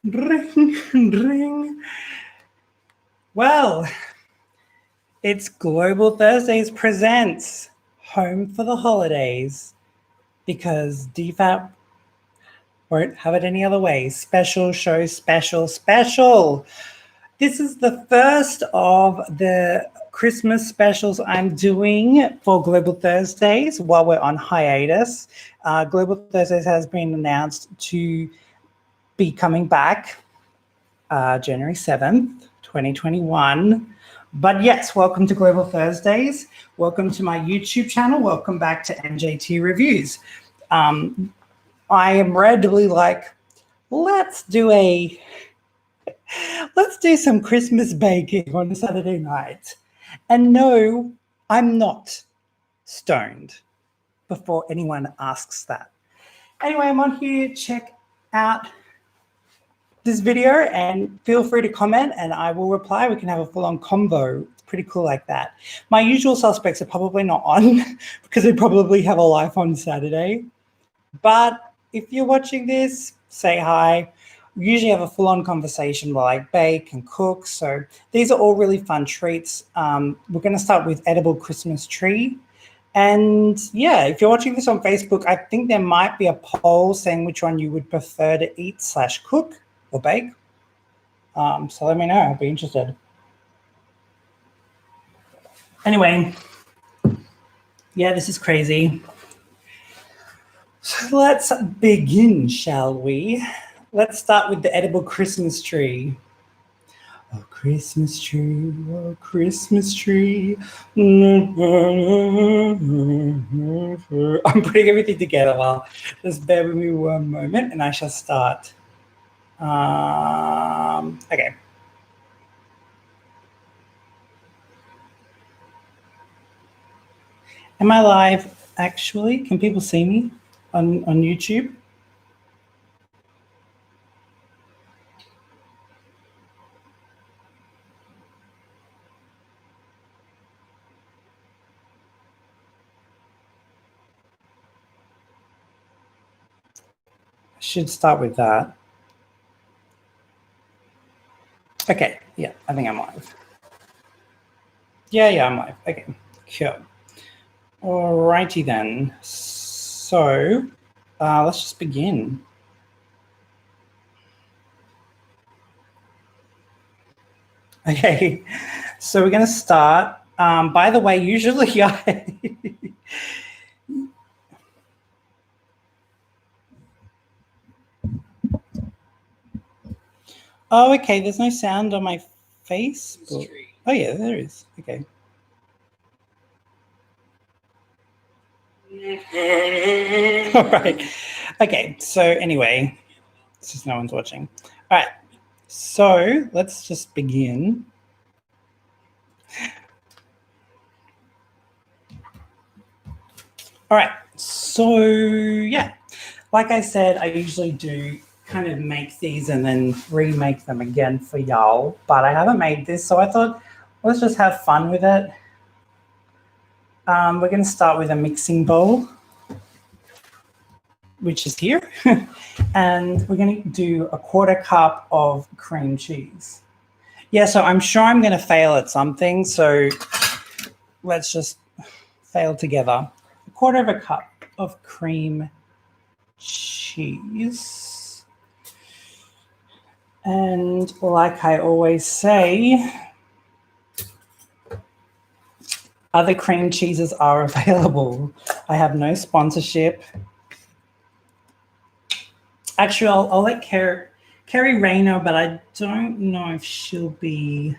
Ring, ring. Well, it's Global Thursdays presents Home for the Holidays because DFAT won't have it any other way. Special show, special, special. This is the first of the Christmas specials I'm doing for Global Thursdays while we're on hiatus. Global Thursdays has been announced to be coming back January 7th, 2021. But yes, welcome to Global Thursdays. Welcome to my YouTube channel. Welcome back to MJT Reviews. I am readily like, let's do some Christmas baking on a Saturday night. And no, I'm not stoned before anyone asks that. Anyway, I'm on here. Check out this video and feel free to comment and I will reply. We can have a full-on convo. It's pretty cool like that. My usual suspects are probably not on because they probably have a life on Saturday. But if you're watching this, say hi. We usually have a full-on conversation while I bake and cook. So these are all really fun treats. We're going to start with edible Christmas tree. And yeah, if you're watching this on Facebook, I think there might be a poll saying which one you would prefer to eat/cook or bake. So let me know, I'll be interested. Anyway, yeah, this is crazy. So let's begin, shall we? Let's start with the edible Christmas tree. Oh, Christmas tree, oh, Christmas tree. I'm putting everything together. Well, just bear with me one moment and I shall start. Okay. Am I live actually? Can people see me on YouTube? I should start with that. Okay, yeah, I think I'm live. Yeah, I'm live. Okay, cool. Alrighty then. So let's just begin. Okay, so we're going to start. By the way, usually Oh, okay, there's no sound on my face. Oh yeah, there is. Okay. All right. Okay, so anyway, since no one's watching. All right, so let's just begin. All right, so yeah, like I said, I usually do kind of make these and then remake them again for y'all, but I haven't made this, so I thought let's just have fun with it. We're going to start with a mixing bowl, which is here, and we're going to do a 1/4 cup of cream cheese. Yeah, so I'm sure I'm going to fail at something, so let's just fail together. 1/4 cup of cream cheese. And like I always say, other cream cheeses are available. I have no sponsorship. Actually, I'll let Kerry Ray know, but I don't know if she'll be.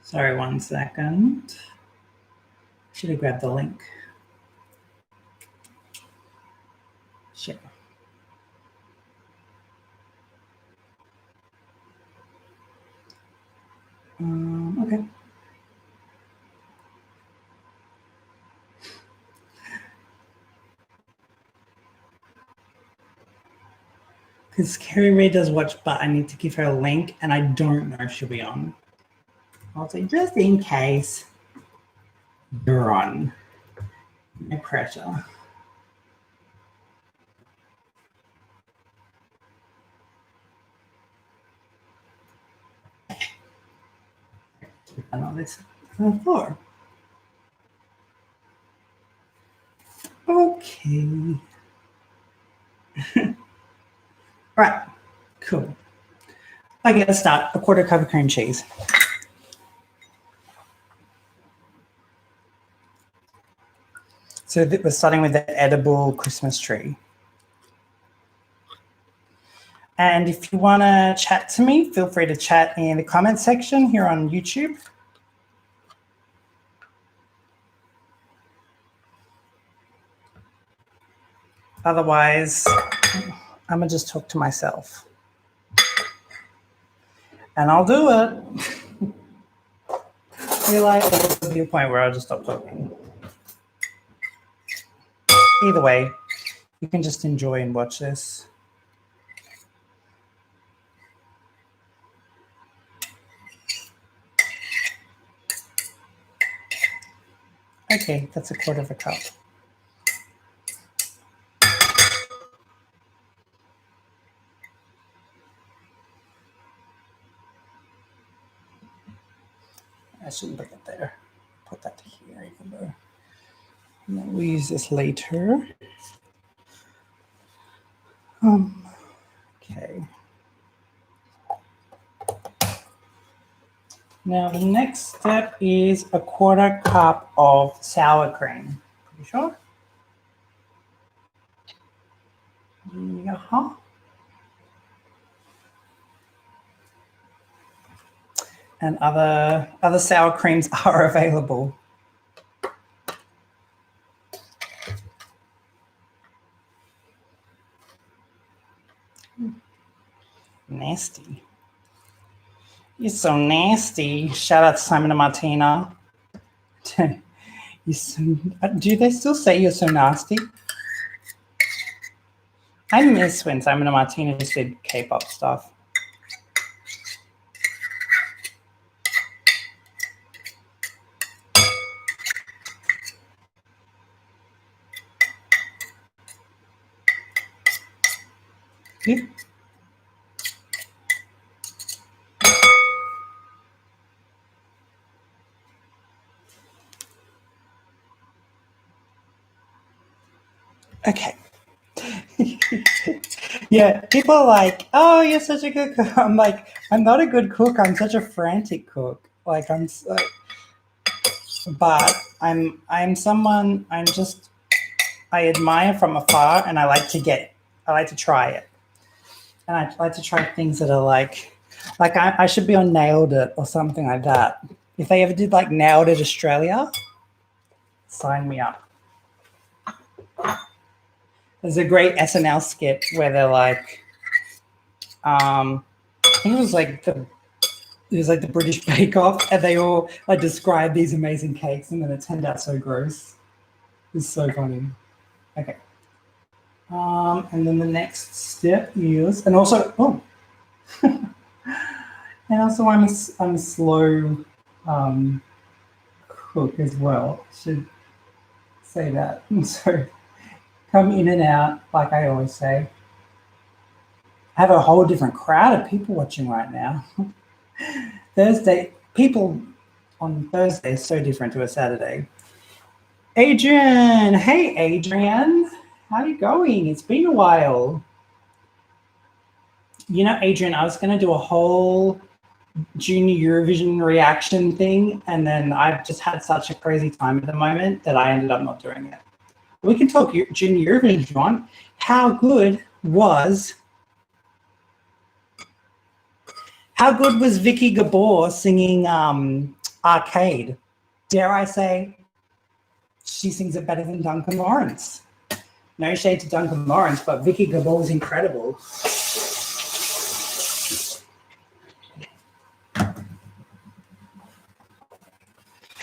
Sorry, 1 second. Should have grabbed the link. Share. Okay. Because Kerry Ray does watch, but I need to give her a link, and I don't know if she'll be on. I'll say just in case you're on. No pressure. And all this on the floor. Okay. Right, cool. Okay, let's start. A quarter cup of cream cheese. So we're starting with the edible Christmas tree. And if you want to chat to me, feel free to chat in the comment section here on YouTube. Otherwise, I'm going to just talk to myself. And I'll do it. I feel like there'll be a point where I'll just stop talking. Either way, you can just enjoy and watch this. Okay, that's a quarter of a cup. I shouldn't put that there. Put that here, even though we'll use this later. Okay. Now the next step is a quarter cup of sour cream. Pretty sure? Yeah. And other sour creams are available. Nasty. You're so nasty. Shout out to Simon and Martina. Do they still say you're so nasty? I miss when Simon and Martina just did K-pop stuff. Yeah. Okay. Yeah, people are like, oh, you're such a good cook. I'm like, I'm not a good cook. I'm such a frantic cook. Like, but I'm someone, I admire from afar, and I like to try it. And I like to try things that are like I should be on Nailed It or something like that. If they ever did like Nailed It Australia, sign me up. There's a great SNL skit where they're like, I think it was like the British Bake Off, and they all like describe these amazing cakes, and then it turned out so gross. It's so funny. Okay. And then the next step is, and also, and also I'm a slow cook as well. Should say that. So come in and out, like I always say. I have a whole different crowd of people watching right now. People on Thursday is so different to a Saturday. Adrian, hey Adrian, how are you going? It's been a while. You know, Adrian, I was going to do a whole Junior Eurovision reaction thing, and then I've just had such a crazy time at the moment that I ended up not doing it. We can talk Junior Eurovision if you want. How good was Vicky Gabor singing Arcade? Dare I say, she sings it better than Duncan Lawrence. No shade to Duncan Lawrence, but Vicky Gabor was incredible.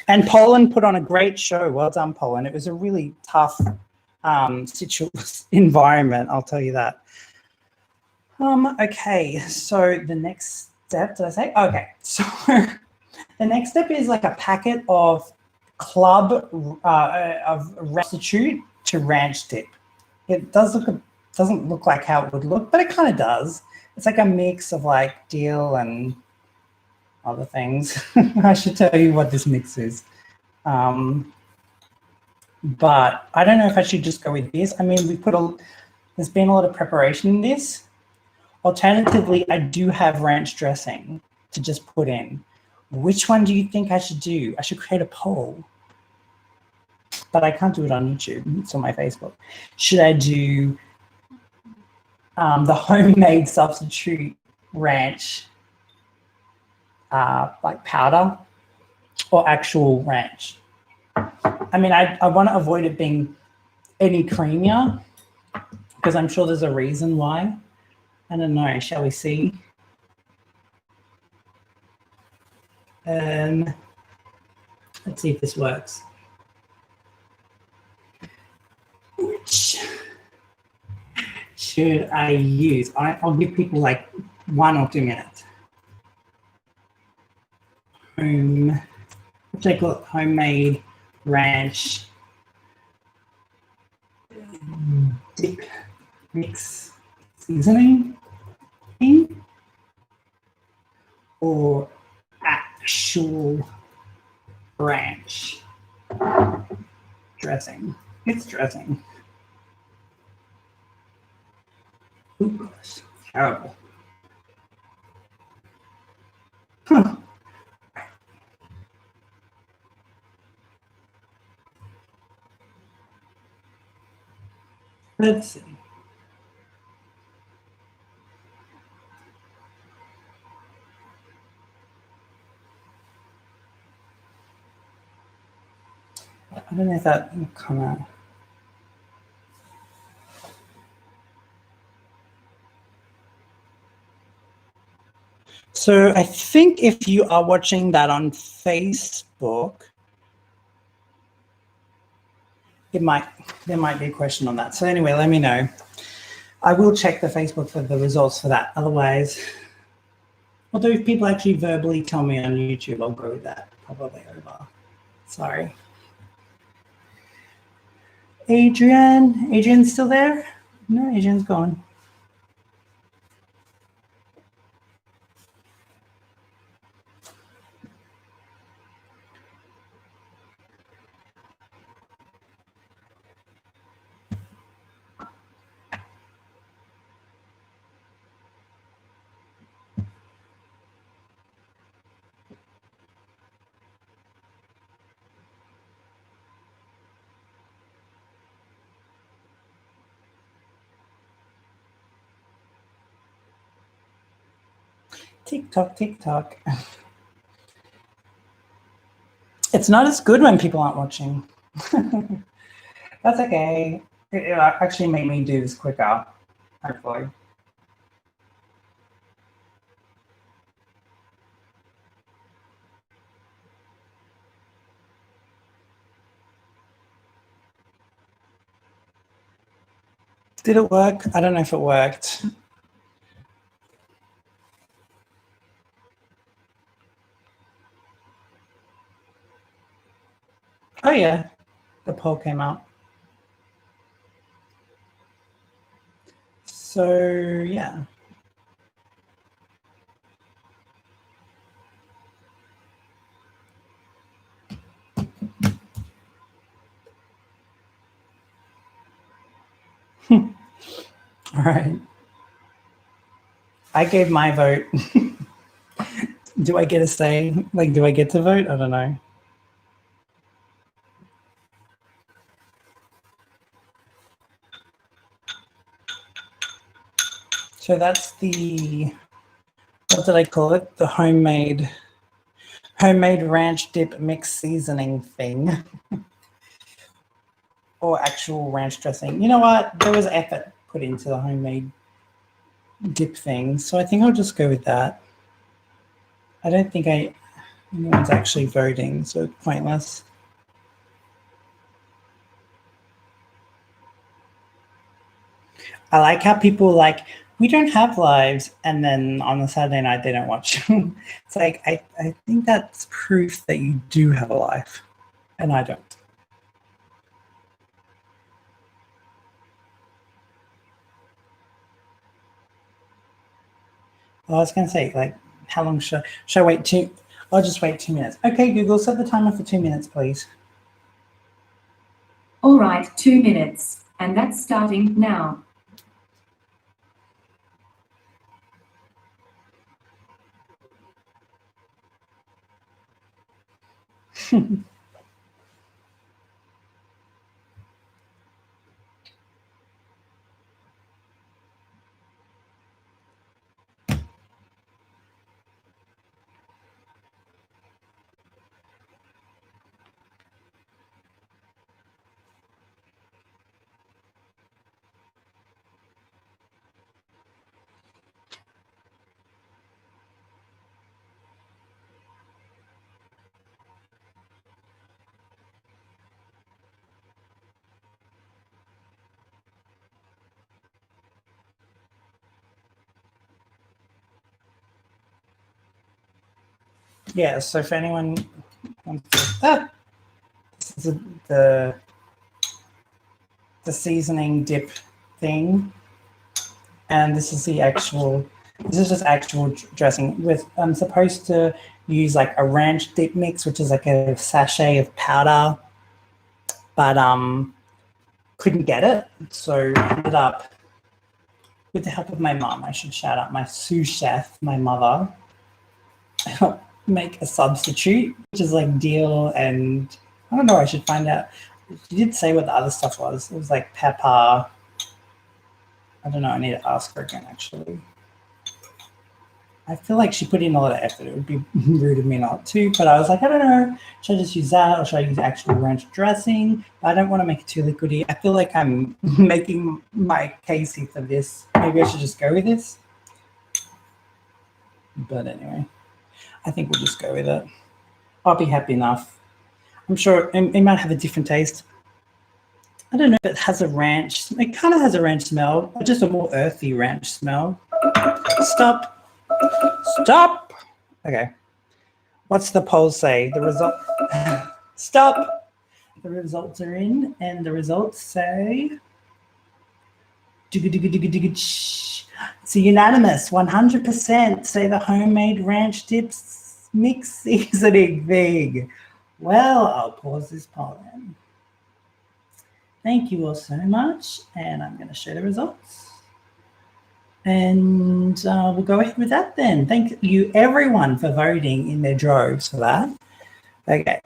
And Poland put on a great show. Well done, Poland. It was a really tough environment, I'll tell you that. Okay, so the next step, did I say? Okay, so the next step is like a packet of club of substitute to ranch dip. It doesn't look like how it would look, but it kind of does. It's like a mix of like dill and other things. I should tell you what this mix is. But I don't know if I should just go with this. I mean, there's been a lot of preparation in this. Alternatively, I do have ranch dressing to just put in. Which one do you think I should do? I should create a poll, but I can't do it on YouTube. It's on my Facebook. Should I do the homemade substitute ranch, like powder, or actual ranch? I mean, I want to avoid it being any creamier because I'm sure there's a reason why. I don't know. Shall we see? Let's see if this works. Which should I use? I'll give people like 1 or 2 minutes. What do they call it? Homemade ranch dip mix seasoning or actual ranch dressing. It's dressing. Oh gosh, terrible. Huh. Let's see. I don't know if that will come out. So I think if you are watching that on Facebook, there might be a question on that. So anyway, let me know. I will check the Facebook for the results for that. Otherwise, although if people actually verbally tell me on YouTube, I'll go with that. Probably over. Sorry. Adrian's still there? No, Adrian's gone. TikTok. It's not as good when people aren't watching. That's okay. It'll actually make me do this quicker, hopefully. Did it work? I don't know if it worked. Oh yeah, the poll came out. So yeah. All right. I gave my vote. Do I get a say? Like, do I get to vote? I don't know. So that's the, what did I call it? The homemade ranch dip mix seasoning thing. Or actual ranch dressing. You know what? There was effort put into the homemade dip thing. So I think I'll just go with that. I don't think anyone's actually voting, so it's pointless. I like how people like, we don't have lives, and then on a Saturday night they don't watch. It's like, I think that's proof that you do have a life, and I don't. Well, I was gonna say, like, How long should I wait? I'll just wait 2 minutes. Okay, Google, set the timer for 2 minutes, please. All right, 2 minutes, and that's starting now. Yeah, so if anyone wants to, this is the seasoning dip thing, and this is the actual. This is just actual dressing. I'm supposed to use like a ranch dip mix, which is like a sachet of powder, but couldn't get it, so ended up with the help of my mom. I should shout out my sous chef, my mother. Make a substitute, which is like dill and I don't know. I should find out. She did say what the other stuff was. It was like pepper. I don't know. I need to ask her again, actually. I feel like she put in a lot of effort. It would be rude of me not to, but I was like, I don't know. Should I just use that or should I use actual ranch dressing? But I don't want to make it too liquidy. I feel like I'm making my case for this. Maybe I should just go with this. But anyway, I think we'll just go with it. I'll be happy enough. I'm sure it might have a different taste. I don't know if it has a ranch. It kind of has a ranch smell, but just a more earthy ranch smell. Stop. Stop. Okay. What's the poll say? The result. Stop. The results are in, and the results say. It's a unanimous 100% say the homemade ranch dips mix seasoning thing. Well, I'll pause this poll then. Thank you all so much, and I'm going to show the results. And we'll go ahead with that then. Thank you everyone for voting in their droves for that. Okay.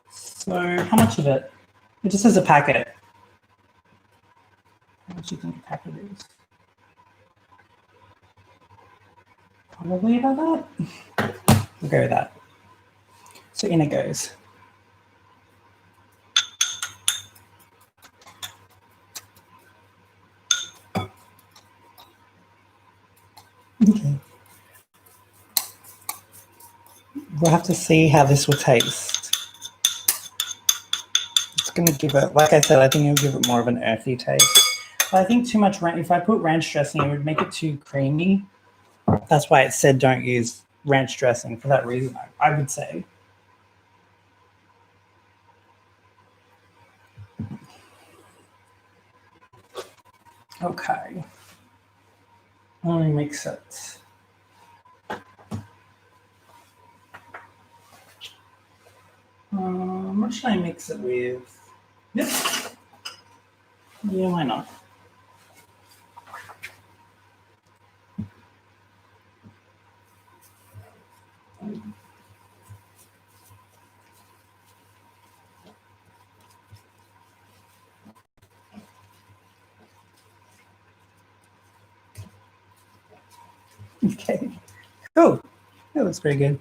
So how much of it? It just says a packet. How much do you think a packet is? Probably about that. We'll go with that. So in it goes. Okay. We'll have to see how this will taste. It's going to give it, like I said, I think it'll give it more of an earthy taste. But I think too much ranch, if I put ranch dressing, it would make it too creamy. That's why it said don't use ranch dressing for that reason, I would say. Okay. Let me mix it. What should I mix it with? Yep. Yeah, why not? Okay, cool. That looks pretty good.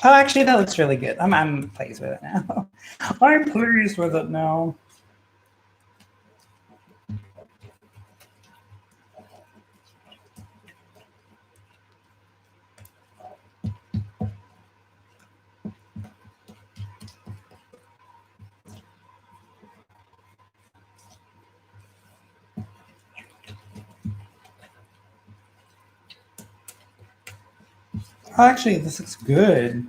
Oh, actually, that looks really good. I'm pleased with it now. I'm pleased with it now. Oh, actually, this looks good.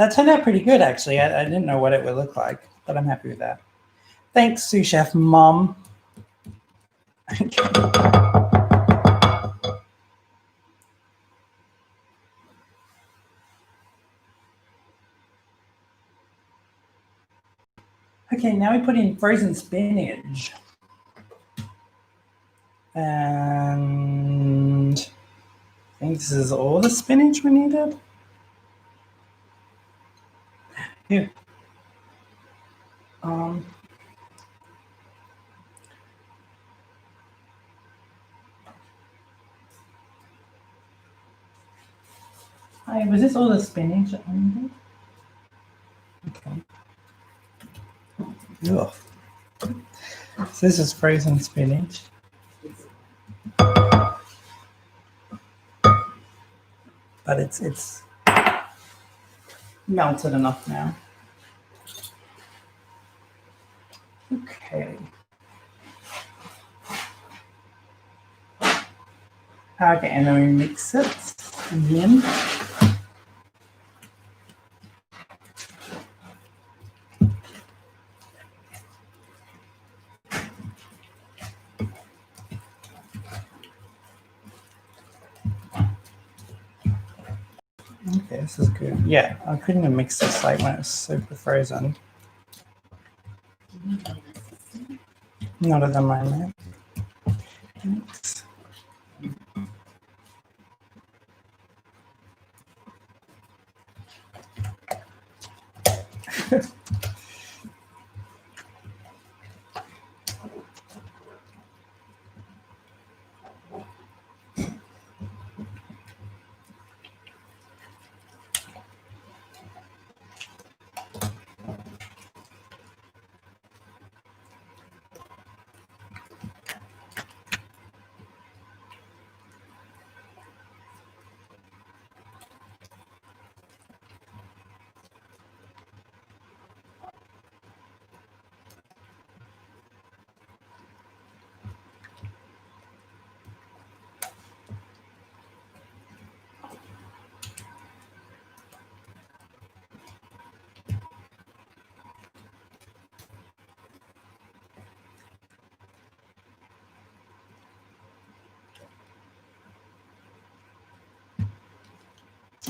That turned out pretty good, actually. I didn't know what it would look like, but I'm happy with that. Thanks, sous chef Mom. Okay, now we put in frozen spinach. And I think this is all the spinach we needed. Here. Hi, was this all the spinach that I needed? Okay. Ugh. So this is frozen spinach. But it's melted enough now. Okay. Okay, and then we mix it again. Okay, this is good. Yeah, I couldn't have mixed this like when it was super frozen. Not at the moment. Mix.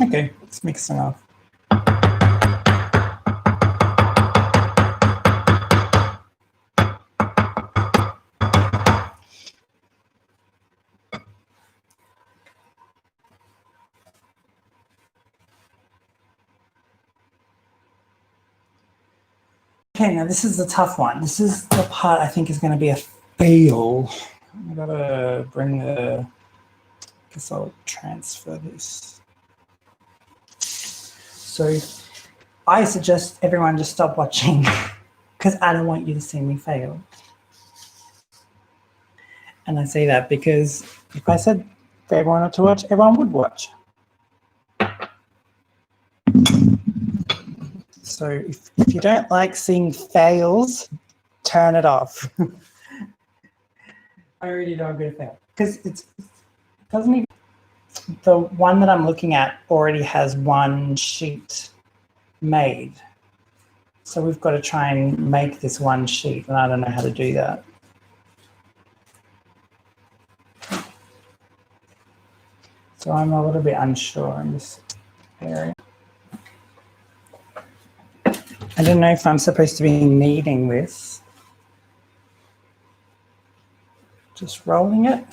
Okay, it's mixed enough. Okay, now this is the tough one. This is the part I think is going to be a fail. I gotta bring the. Guess I'll transfer this. So I suggest everyone just stop watching because I don't want you to see me fail. And I say that because if I said for everyone not to watch, everyone would watch. So if you don't like seeing fails, turn it off. I already know I'm going to fail because it doesn't even. The one that I'm looking at already has one sheet made. So we've got to try and make this one sheet, and I don't know how to do that. So I'm a little bit unsure in this area. I don't know if I'm supposed to be kneading this. Just rolling it,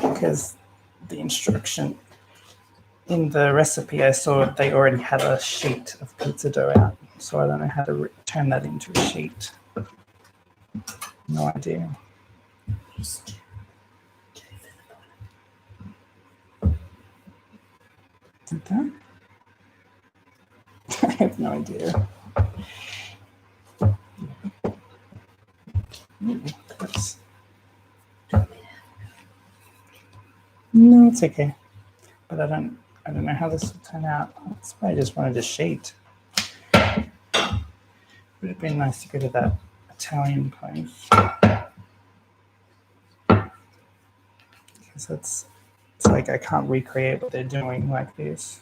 because the instruction in the recipe I saw they already had a sheet of pizza dough out, so I don't know how to turn that into a sheet. No idea. Is it that? I have no idea. No, it's okay. But I don't know how this will turn out. That's why I just wanted a sheet. Would have been nice to go to that Italian place. Because it's like I can't recreate what they're doing like this.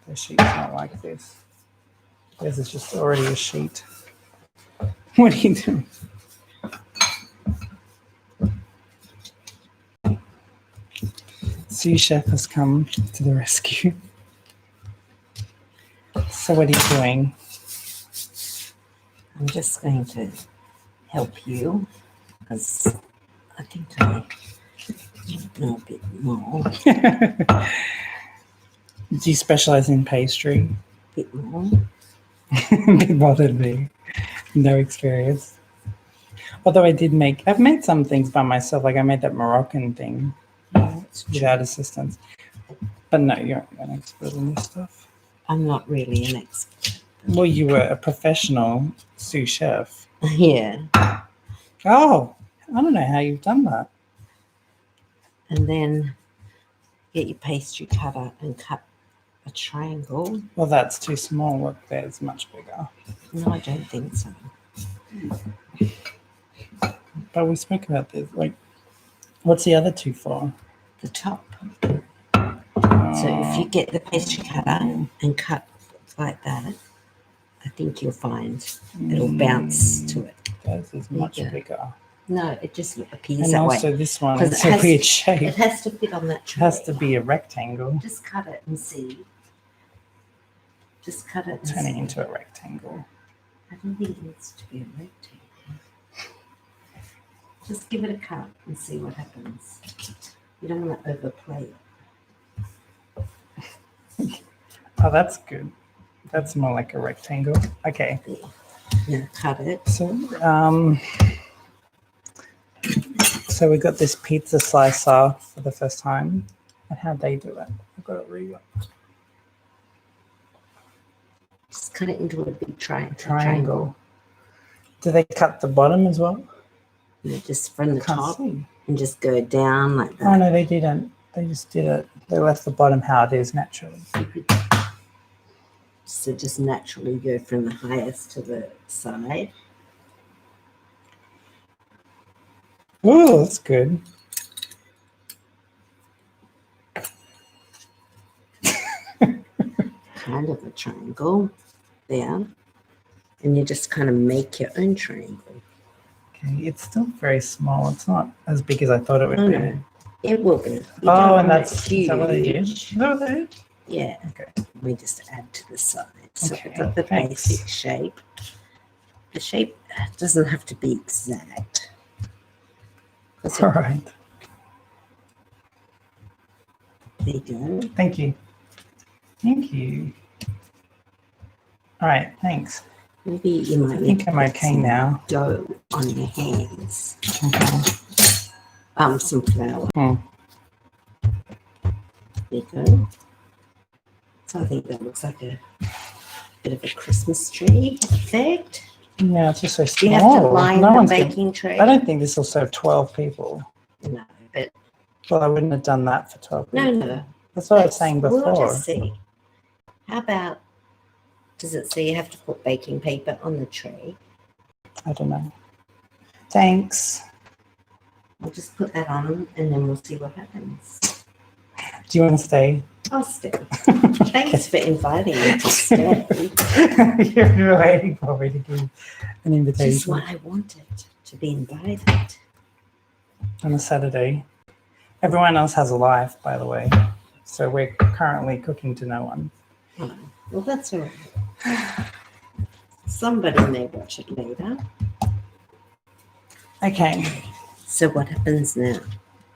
The sheet's not like this. This is just already a sheet. What are you doing? Sous chef has come to the rescue. So what are you doing? I'm just going to help you because I think I know a bit more. Do you specialize in pastry? Bit more. A bit bothered me. No experience. Although I've made some things by myself. Like I made that Moroccan thing without assistance. But no, you're an expert in this stuff. I'm not really an expert. Well, you were a professional sous chef. Yeah. Oh, I don't know how you've done that. And then get your pastry cutter and cut a triangle. Well, that's too small. Look, there's much bigger. No, I don't think so. But we spoke about this. Like, what's the other two for? The top. So if you get the pastry cutter and cut like that, I think you'll find it'll bounce to it. That is much bigger. No, it just appears And that also way. this one, 'Cause it's it a has- weird shape. It has to fit on that It tray. has to be a rectangle. Just cut it and see. Just cut it and Turning see. into a rectangle. I don't think it needs to be a rectangle. Just give it a cut and see what happens. You don't want to overplay it. Oh, that's good. That's more like a rectangle. Okay. Now cut it. So we got this pizza slicer for the first time. And how'd they do it? I've got it really Just cut it into a big triangle. Do they cut the bottom as well? You know, just from the Can't top see. and just go down like that. Oh no, they didn't. They just did it. They left the bottom how it is naturally. So just naturally go from the highest to the side. Oh, that's good. Kind of a triangle there. And you just kind of make your own triangle. Okay, it's still very small. It's not as big as I thought it would Oh, be. no. It will be. You don't Oh, and want it is that what they did? huge. Is that what they did? Yeah. Okay. We just add to the side. So Okay, we've got the thanks. basic shape. The shape doesn't have to be exact. 'Cause All right. there you go. Thank you. Thank you. All right. Thanks. Maybe you might I need think to I'm put okay some now. dough on your hands. Okay. Some flour. Hmm. There you go. So I think that looks like a bit of a Christmas tree effect. Yeah, it's just so Do small. you have to line No the one's gonna- baking tray? I don't think this will serve 12 people. No, but Well, I wouldn't have done that for 12 people. no. That's what I was saying We'll before. just see. How about, does it say you have to put baking paper on the tray? I don't know. Thanks. We'll just put that on and then we'll see what happens. Do you want to stay? I'll stay. Thanks for inviting me to stay. You're waiting for me to give an Just invitation what I wanted, to be invited. on a Saturday. Everyone else has a life, by the way. So we're currently cooking to no one. Oh, well, that's all right. Somebody may watch it later. Okay. So what happens now?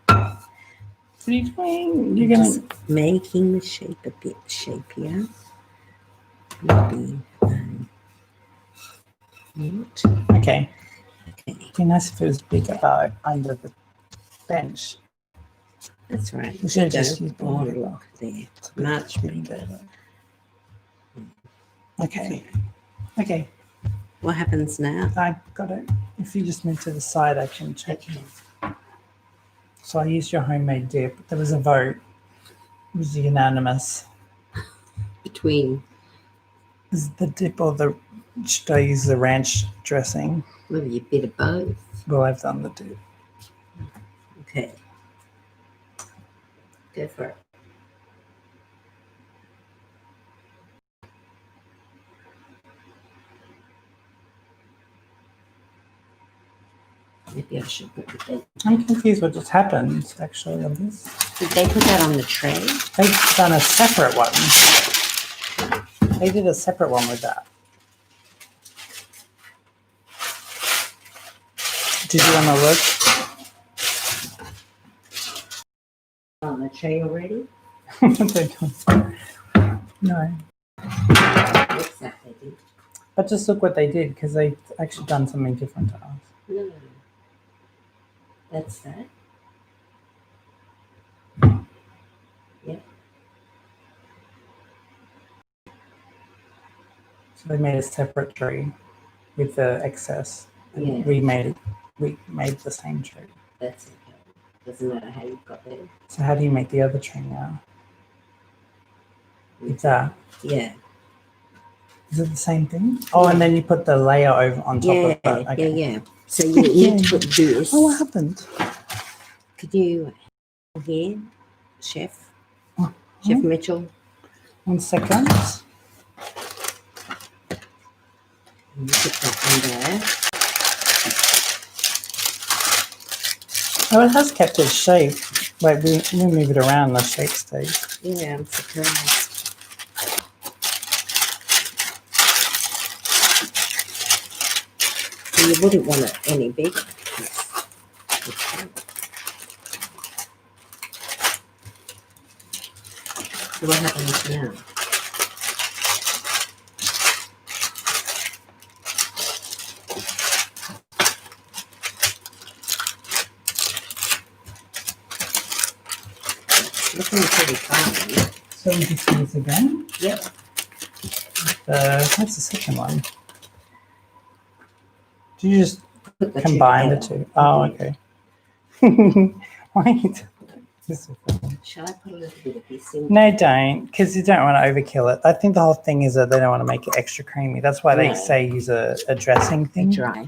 What are you doing? You're going Just to... making the shape a bit shapier. Maybe not. Okay. Okay, It'd be nice if it was bigger under the bench. that's right. We should have There you just go. used the Oh, one. look there. Much bigger. Okay. Okay. What happens now? I got it. If you just move to the side, I can check. Okay. So I used your homemade dip. There was a vote. It was unanimous. Between, Is the dip or the... Should I use the ranch dressing? maybe a bit of both. Well, I've done the dip. Okay. Go for it. Maybe I should put the bed. I'm confused what just happened, actually, on this. Did they put that on the tray? They've done a separate one. They did a separate one with that. Did you want to look? On the tray already? No. What's that they did? But just look what they did, because they've actually done something different to us. No. That's that. Yep. So they made a separate tree with the excess. And Yeah. we made the same tree. That's okay. Doesn't matter how you got there. So how do you make the other tree now? With that. Yeah. Is it the same thing? Oh, and then you put the layer over on top of that. Okay. Yeah. So you need to put this. Oh, what happened? Could you here, Chef? Oh, Chef Mitchell? 1 second. You put that in there. Oh, it has kept its shape. Wait, we move it around, the shape stays. Yeah, I'm surprised. So you wouldn't want it any bigger. So what happens now? Looking pretty fine. So we just do this again. Yep. What's the second one? Do you just Put the combine the together. two? Oh, okay. Wait. Shall I put a little bit of this in? No, don't, because you don't want to overkill it. I think the whole thing is that they don't want to make it extra creamy. That's why they No. say use a dressing thing. Dry.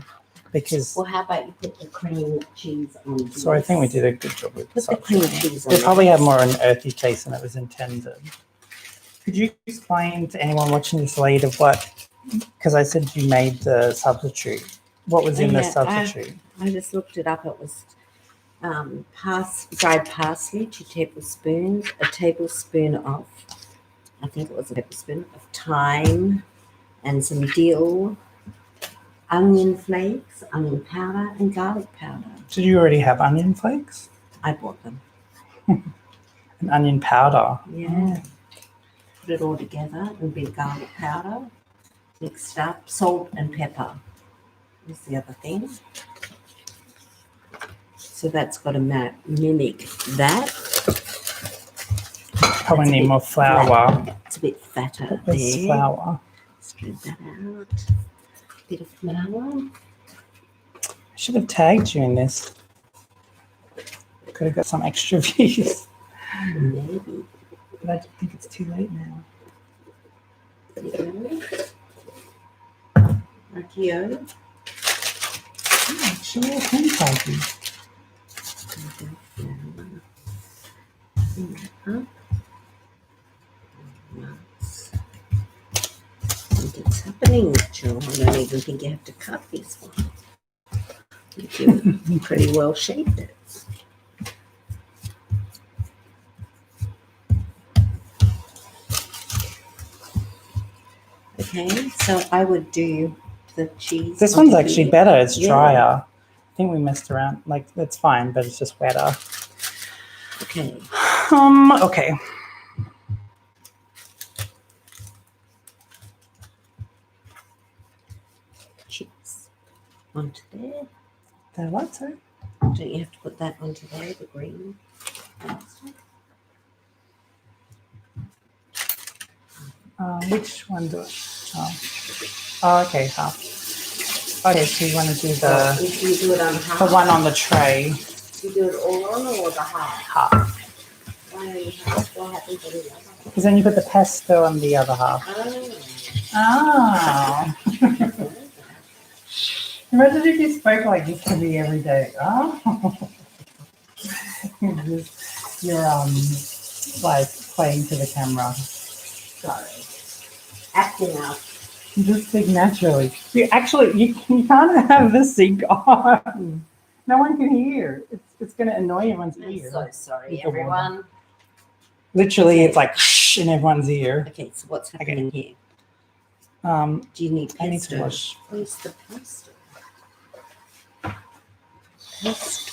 Because, Well, how about you put the cream cheese on this? so I think we did a good job with Put the this. cream cheese on It probably this. had more an earthy taste than it was intended. Could you explain to anyone watching this later what, because I said you made the substitute. What was in the Yeah, substitute? I just looked it up. It was dried parsley, 2 tablespoons, a tablespoon of, I think it was a tablespoon of thyme, and some dill, onion flakes, onion powder, and garlic powder. Did you already have onion flakes? I bought them. And onion powder? Yeah. Put it all together, a bit of garlic powder, mixed up, salt and pepper. Is the other thing. So that's got to mimic that. Probably need more flour. It's a bit fatter There's there. flour. Spread that out. Bit of flour. I should have tagged you in this. Could have got some extra views. Maybe. But I think it's too late now. Rakio. Actually, I can tag you. What's happening, Joe? I don't even think you have to cut this one. You pretty well shaped it. Okay, so I would do the cheese. This on one's actually here. better. It's Yeah. drier. I think we messed around. Like, it's fine, but it's just wetter. Okay. Okay. Chips onto there. The what, sorry? Don't you have to put that onto there, the green? Which one do it? Oh, okay, half. Okay, so you want to do If you do it on half, the one on the tray, you do it all on or the half? half. Why only half? What happens on the other half? Because then you put the pesto on the other half. Oh. Oh. Imagine if you spoke like this to me every day. Oh. You're like playing to the camera. Sorry. Acting out. You just speak naturally. You can't have the sync on. No one can hear. It's going to annoy everyone's I'm ear. so sorry, With the water. everyone. Literally, Okay. it's like shh in everyone's ear. Okay, so what's happening here? Do you need pesto? I need to wash. Where's the pesto? Pesto.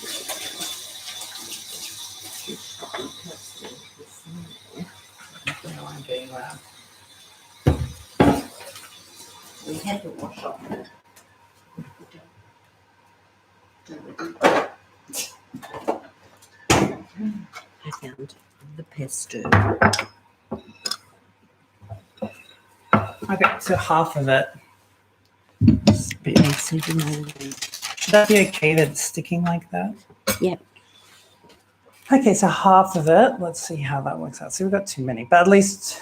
No, I'm getting loud. We had to wash off it. I found the pesto. Okay, so half of it. It's a bit mixy. Should that be okay that it's sticking like that? Yep. Okay, so half of it. Let's see how that works out. So we've got too many, but at least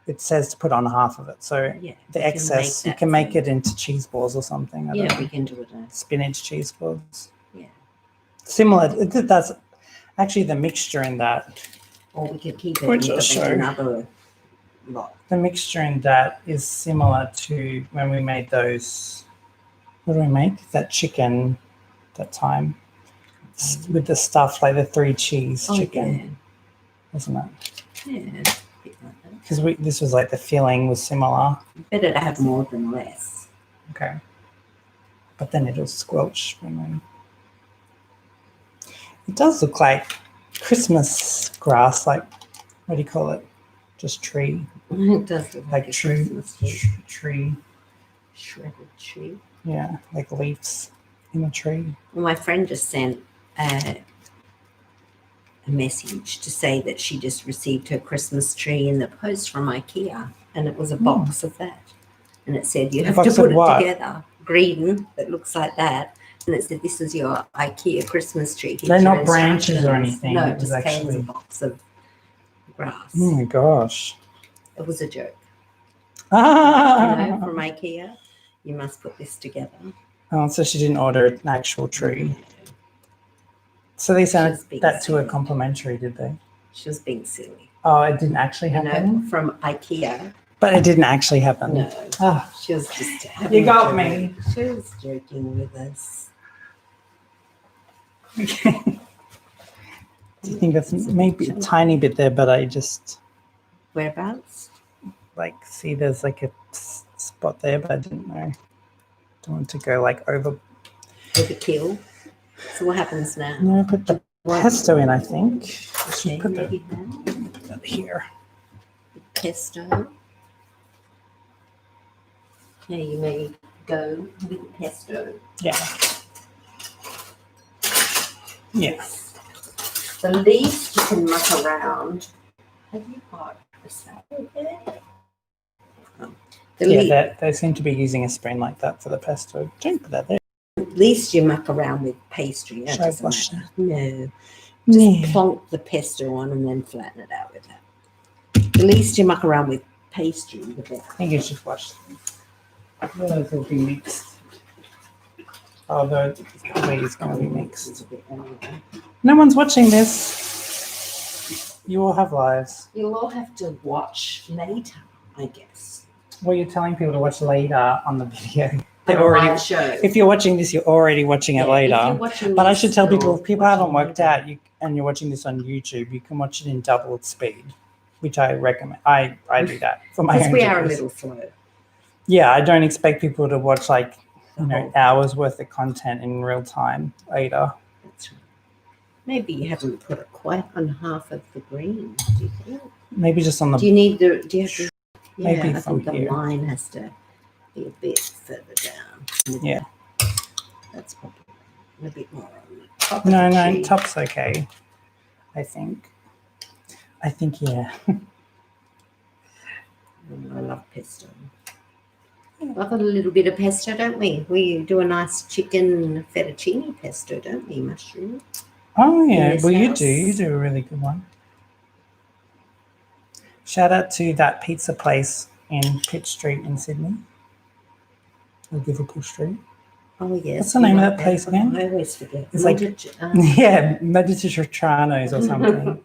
it says to put on half of it. So Yeah, the we can excess, make you can that make thing. it into cheese balls or something. I don't Yeah, know. we can do it. Spinach cheese balls. Yeah. Similar. That's actually the mixture in that. Or we could keep it Which and I'll make show. another lot. The mixture in that is similar to when we made those. What do we make? That chicken that time with the stuff like the 3 cheese chicken, isn't it? Yeah. Yeah. a bit like that. Because this was like the filling was similar. Better to have more than less. Okay. But then it'll squelch when we. It does look like Christmas grass, like what do you call it? Just tree, It does look like a tree, Christmas tree. tree. Shredded tree. Yeah, like leaves in a tree. Well, my friend just sent a message to say that she just received her Christmas tree in the post from IKEA, and it was a box of that. And it said, you have to box put of it what? together. Green, that looks like that. And it said, this is your IKEA Christmas tree. Here's They're your not branches or instructions. anything. No, It it was just came as actually- a box of grass. Oh my gosh. It was a joke. Ah! You know, from IKEA, you must put this together. Oh, so she didn't order an actual tree. So they sent She's being that to her silly. complimentary, did they? She was being silly. Oh, it didn't actually You happen? know, from IKEA. But it didn't actually happen. No. Ah, She was just having you got a me. joke. She was joking with us. Okay. Do you think that's maybe a tiny bit there, but I just Whereabouts? like see there's like a spot there, but I didn't know. Don't want to go like over. Overkill. So what happens now? No, put the pesto in, I think. I Okay, should put maybe that. that here. Pesto. Okay, you may go with the pesto. Yeah. Yeah. The least you can muck around. Have you got a salad there? The Yeah, they seem to be using a spoon like that for the pesto. Don't put that there. least you muck around with pastry. That Should I doesn't wash matter. No. Just Yeah. plonk the pesto on and then flatten it out with that. The least you muck around with pastry, the better. I think you should wash them. Otherwise they'll be mixed. Although it's going to be mixed. No one's watching this. You all have lives. You'll all have to watch later, I guess. Well, you're telling people to watch later on the video. They're On a already. live show. If you're watching this, you're already watching it Yeah, if you're later. watching But I this, should tell people you're if people haven't watching worked later. out, and you're watching this on YouTube, you can watch it in double speed, which I recommend. I do that for my Because own we are a videos. little slow. Yeah, I don't expect people to watch like The whole- hours worth of content in real time later. That's right. Maybe you haven't put it quite on half of the green. Do you think? Maybe just on Do the you need the? Do you have to? Maybe Yeah, I from think the here. line has to be a bit further down. Yeah. That's probably a bit more on the top. no of the no tree. top's okay. I think yeah. I love pesto. I love a little bit of pesto, don't we? We do a nice chicken fettuccine pesto, don't we? Mushroom. Oh yeah, this well you house. do a really good one. Shout out to that pizza place in Pitt Street in Sydney. Or Liverpool Street. Oh yes. What's the we name of like that place one. again? I always forget. It's like- Mediterranean. Yeah, Mediterraneos or something.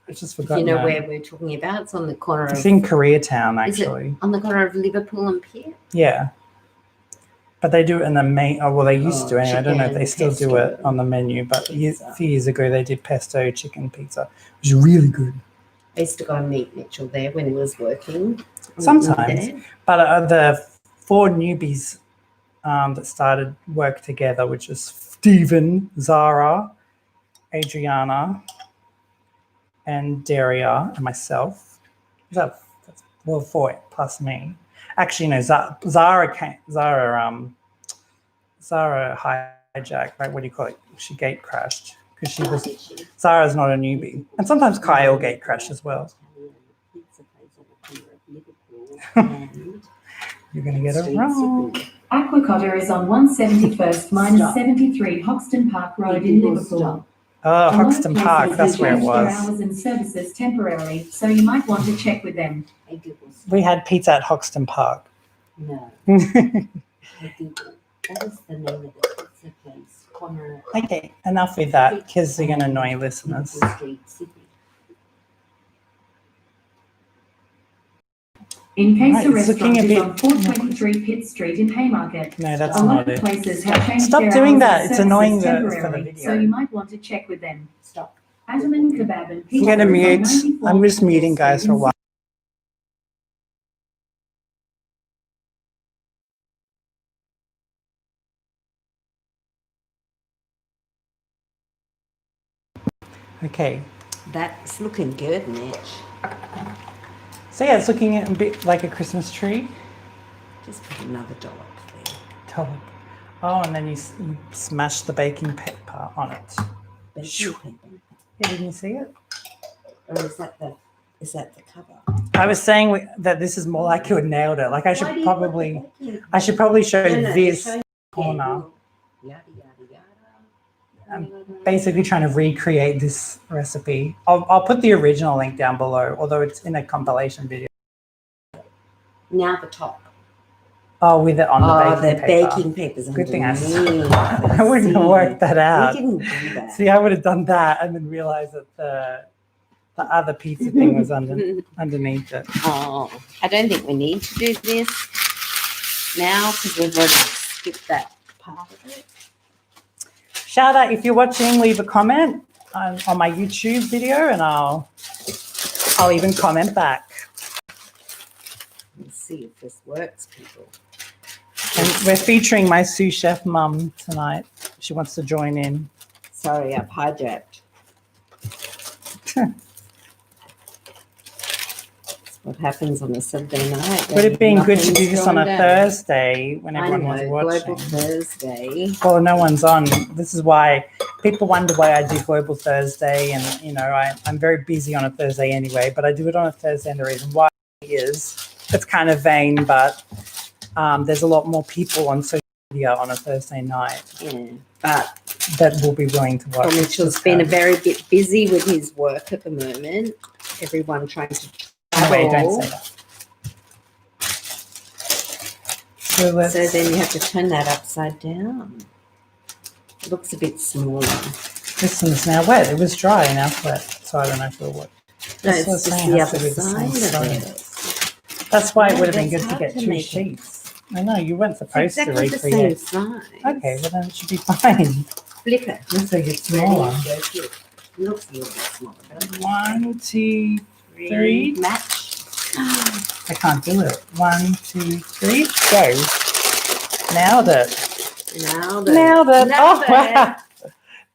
I just If forgot. you know where we're talking about, it's on the corner It's of in Koreatown Is it- actually. on the corner of Liverpool and Pier. Yeah. But they do it in the main. Oh, well, they used to. Anyway. I don't know if they chicken still do it pesto on the menu. But a pizza. few years ago, they did pesto chicken pizza, which is really good. I used to go and meet Mitchell there when he was working. Sometimes. There. But the 4 newbies that started work together, which was Stephen, Zara, Adriana, and Daria, and myself. That's 4 plus me. Actually, no, Zara hijacked, right? What do you call it? She gate crashed because she was. Zara's not a newbie, and sometimes Kyle gate crash as well. You're gonna get it wrong. Aquacotta is on 171st minus 73 Hoxton Park Road in Liverpool. Oh, A lot of Hoxton Park, places that's where it have changed their was. hours and services temporarily, so you might want to check with them. We had pizza at Hoxton Park. No, I Googled. What is the name of the pizza place? Corner. Okay, enough with that because you're going to annoy listeners. Street, Sydney. In case Right, a it's looking restaurant a is bit- on 423 Pitt Street in Haymarket. No, that's A lot not of it. places have changed Stop their doing hours that. and It's services annoying for the temporarily, video. so you might want to check with them. Stop. Ataman Kebab and I'm Pizza going to is on mute. 94 I'm just Pitt muting guys Street for a in while. Okay. That's looking good, Mitch. So yeah, it's looking a bit like a Christmas tree. Just put another dollop there. Dollop. Oh, and then you smash the baking paper on it. Baking paper. Yeah, didn't you see it? Or is that the cover? I was saying that this is more like you had nailed it. Like I should probably show this corner. Yada yada yada. I'm basically trying to recreate this recipe. I'll put the original link down below, although it's in a compilation video. Now the top. Oh, with it on the baking paper. Baking paper's Good thing I underneath. wouldn't have worked that out. We didn't do that. See, I would have done that and then realized that the other pizza thing was underneath it. Oh, I don't think we need to do this now because we've already skipped that part of it. Shout out if you're watching, leave a comment on my YouTube video and I'll even comment back. Let's see if this works, people. And we're featuring my sous chef mum tonight. She wants to join in. Sorry, I've hijacked. That's what happens on a Saturday night. Would it have been good to Nothing's do this on a going down. Thursday when everyone was I know, watching? Global Thursday. Well, no one's on. This is why people wonder why I do Global Thursday. And, you know, I'm very busy on a Thursday anyway, but I do it on a Thursday. And the reason why is it's kind of vain, but there's a lot more people on social media on a Thursday night Yeah, but that will be willing to watch. Mitchell's been a very bit busy with his work at the moment. Everyone trying to Anyway, travel. don't say that. So let's. So then you have to turn that upside down. It looks a bit smaller. This one's now wet. It was dry, now it's wet. So I don't know if it'll work. No, That's it's what I'm just saying, the has to other be the same side of size. it. That's why it No, would have been that's good to hard get to 2 make it. sheets. I know, you weren't It's supposed exactly to the same recreate. size. Okay, well then it should be fine. Flip it. Let's make it Ready? smaller. Go flip. It looks a little bit smaller. But 1, 2, 3. Match. I can't do it. 1, 2, 3. Go. Nailed it. Now Nailed it. Nailed Oh, wow.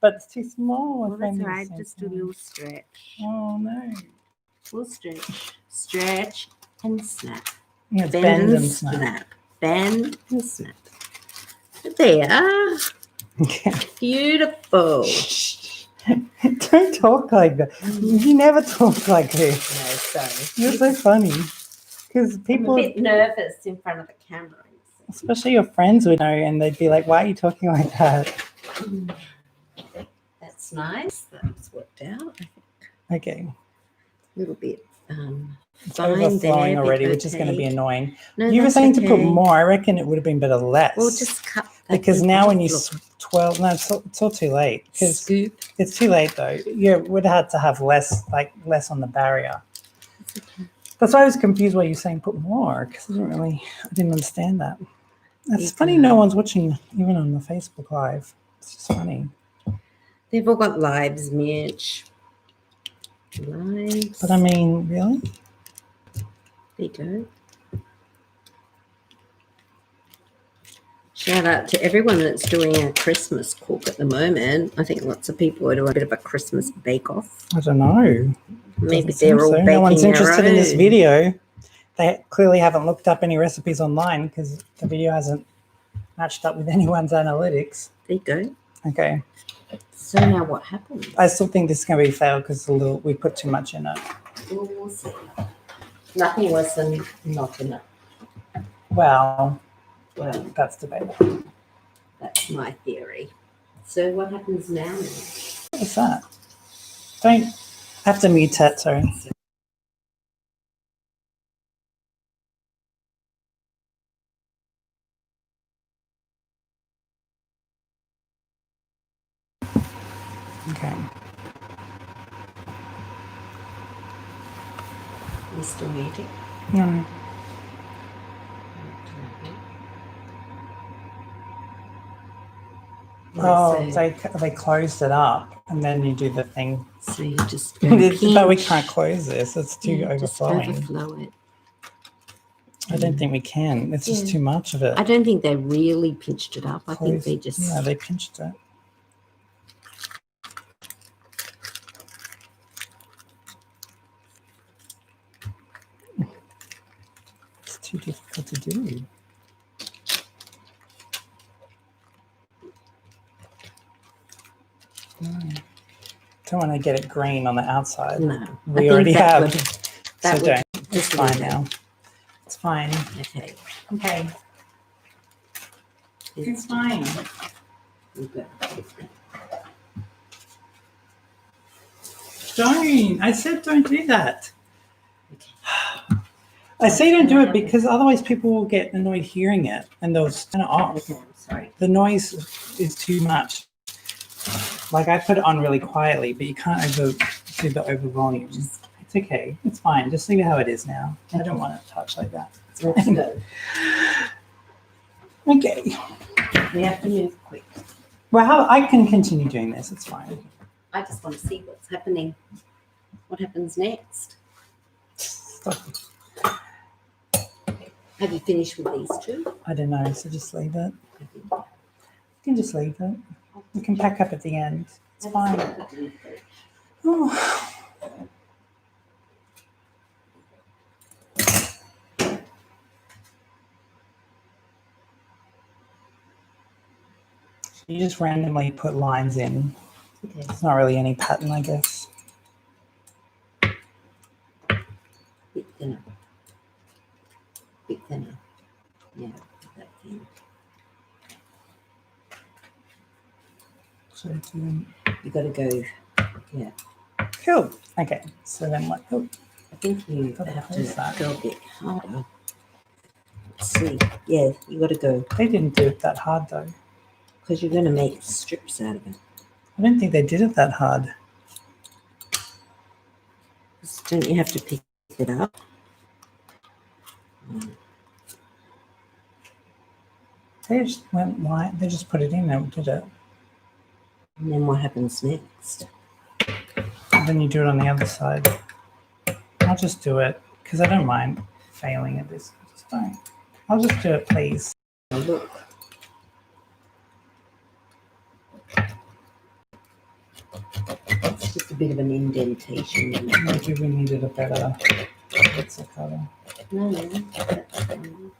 But it's too small. Well, If that's only all right. it's so Just do a small. little stretch. Oh no. Full stretch. Stretch and snap. Yeah, it's Bend and snap. Bend and snap. There. Yeah. Beautiful. Don't talk like that. You never talk like this. No, sorry. You're so funny. Because I'm a people, bit nervous in front of the camera. especially your friends, would know and they'd be like, why are you talking like that? That's nice. That's worked out. Okay. A little bit It's fine overflowing there, already, bit which is going to be opaque. annoying. No, You were that's saying to put okay. more. I reckon it would have been better less. Well, just cut that because bit now off. when you Look, twirl, no, it's all too late. Because scoop. it's too late though. You would have had to have less on the barrier. It's okay. That's why I was confused why you're saying put more, because I didn't understand that. It's funny no one's watching even on the Facebook Live. It's just funny. They've all got lives, Mitch. Lives. But I mean, really? There you go. Shout out to everyone that's doing a Christmas cook at the moment. I think lots of people are doing a bit of a Christmas bake-off. I don't know. Maybe Doesn't seem they're all so. baking No one's their interested in this own. video. They clearly haven't looked up any recipes online because the video hasn't matched up with anyone's analytics. There you go. Okay. So now what happens? I still think this is going to be a fail because we put too much in it. We'll see. Nothing worse than not enough. Well, Well, that's debatable. that's my theory. So what happens now? What's that? Don't have to mute it, sorry. Okay. You're still muting? No. Oh, they closed it up, and then you do the thing. So you just But we can't close this. It's too overflowing. Just overflow it. I don't think we can. It's just too much of it. I don't think they really pinched it up. I think they just... Yeah, they pinched it. It's too difficult to do. Don't want to get it green on the outside. No. We already have. That So don't. It's fine now. It's fine. Okay. Okay. It's fine. Okay. Don't. I said don't do that. I say don't do it because otherwise people will get annoyed hearing it and they'll turn it off. Okay, I'm sorry. The noise is too much. Like I put it on really quietly, but you can't do the over volume. It's okay. It's fine. Just leave it how it is now. I don't want it to touch like that. Let's go. Okay. We have to move quick. Well, I can continue doing this. It's fine. I just want to see what's happening. What happens next? Stop. Have you finished with these two? I don't know. So just leave it. You can just leave it. We can pack up at the end. It's fine. Oh. You just randomly put lines in. Okay. It's not really any pattern, I guess. Bit thinner. Bit thinner. Yeah, that thin. So doing... You got to go. Yeah. Cool. Okay. So then what? Oh, I think you Gotta have close to that. go a bit harder. Let's see. Yeah, you got to go they didn't do it that hard though. because you're going to make strips out of it. I don't think they did it that hard. Don't you have to pick it up? They just went light. They just put it in and did it. And then what happens next? And then you do it on the other side. I'll just do it because I don't mind failing at this. Just don't. I'll just do it, please. Oh, look. It's just a bit of an indentation. In it. Maybe we needed a better pizza cutter. No, that's fine.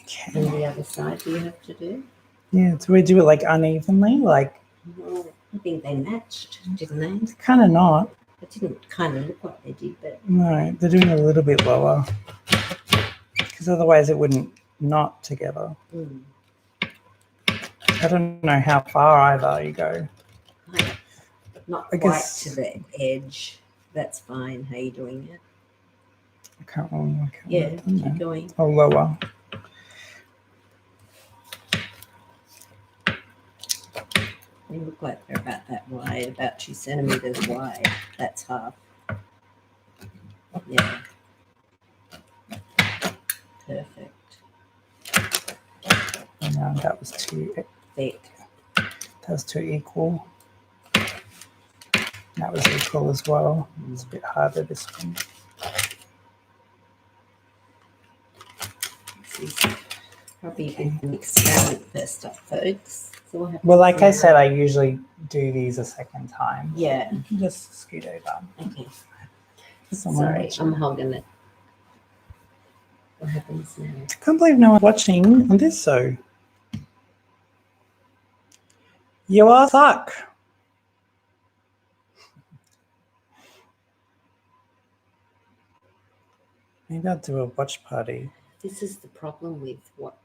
Okay. And the other side, do you have to do? Yeah, do we do it like unevenly? Like, Well, I think they matched, didn't they? kind of not. It didn't kind of look like they did, but No, they're doing it a little bit lower. Because otherwise it wouldn't knot together. I don't know how far either you go. not I quite guess- to the edge. That's fine. How you doing it? I can't remember. Yeah, keep going. Oh, lower. They look like they're about that wide, about 2 centimeters wide. That's half. Yeah. Perfect. was two. Thick. That was two equal. That was equal as well. It's a bit harder this one. This is probably a bit of an experiment first up, folks. So what happens Well, like I now? said, I usually do these a second time. Yeah. You can just scoot over. Okay. Someone Sorry, watching. I'm holding it. What happens now? I can't believe no one's watching on this, so. You all suck. Maybe I'll do a watch party. This is the problem with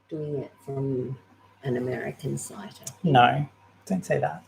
doing it from an American site. I think. No, don't say that.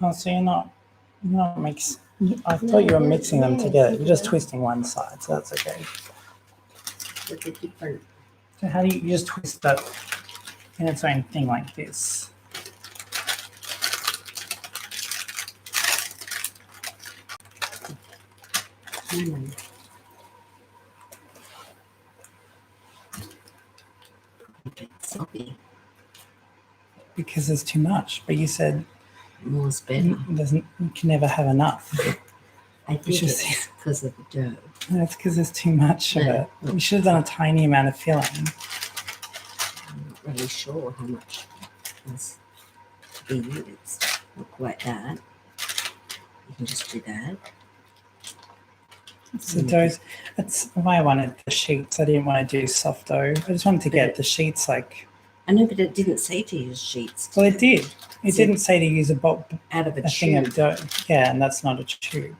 Oh, so you're not mix. I thought you were mixing them together. You're just twisting one side, so that's okay. But they're different. So how do you just twist that in its own thing like this? Sloppy. Because there's too much. But you said More's better. you can never have enough. I think should it's because of the dough. That's because there's too much of No. it. You should have done a tiny amount of filling. I'm not really sure how much has to be used. Look like that. You can just do that. So those, that's why I wanted the sheets. I didn't want to do soft dough. I just wanted to get the sheets like. I know, but it didn't say to use sheets. Well, it did. It So- didn't say to use Out of a thing of tube. dough. Yeah, and that's not a tube.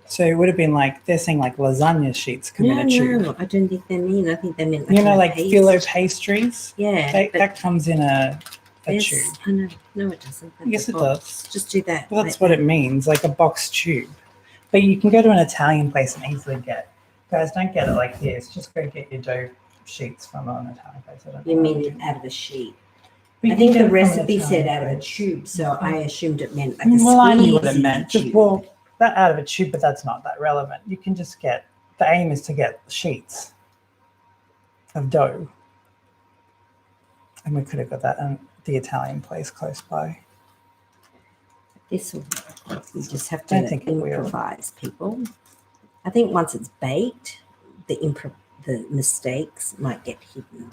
So it would have been like they're saying like lasagna sheets come in a tube. No, I don't think they mean. I think they meant You know, a like paste. phyllo pastries. Yeah, but That comes in a this- tube. I know. No, it doesn't. That's Yes, a it box. does. Just do that. Well, that's what it means, like a box tube. But you can go to an Italian place and easily get. Guys, don't get it like this. Just go get your dough sheets from an Italian place. I don't You know. mean out of a sheet? But I you think can the get it from an recipe said Italian out of a place. tube, so I assumed it meant like a Well, I knew what it squeezy meant. Just tube. well, that out of a tube, but that's not that relevant. You can just get. The aim is to get sheets of dough, and we could have got that in the Italian place close by. This will work. You just have I to think it will. improvise, people. I think once it's baked, the mistakes might get hidden.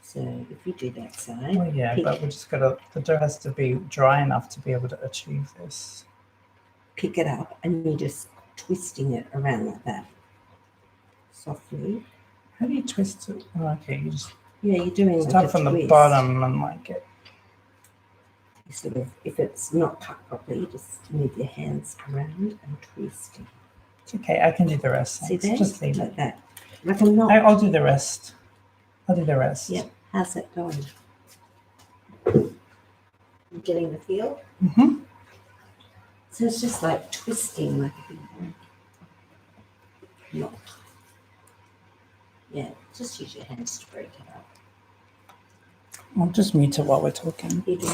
So if you do that side, Well, yeah, but we just got to. The dough has to be dry enough to be able to achieve this. pick it up and you're just twisting it around like that. Softly. How do you twist it? Oh, okay, you just Yeah, you're doing like start a from the twist. bottom and like it. You sort of, if it's not cut properly, you just move your hands around and twist. It's okay. I can do the rest. See Thanks. there? Just leave Like it. that. Like a knot. I'll do the rest. I'll do the rest. Yeah. How's that going? You getting the feel? Mm-hmm. So it's just like twisting like a big knot. Yeah, just use your hands to break it up. I'll just mute it while we're talking. You do.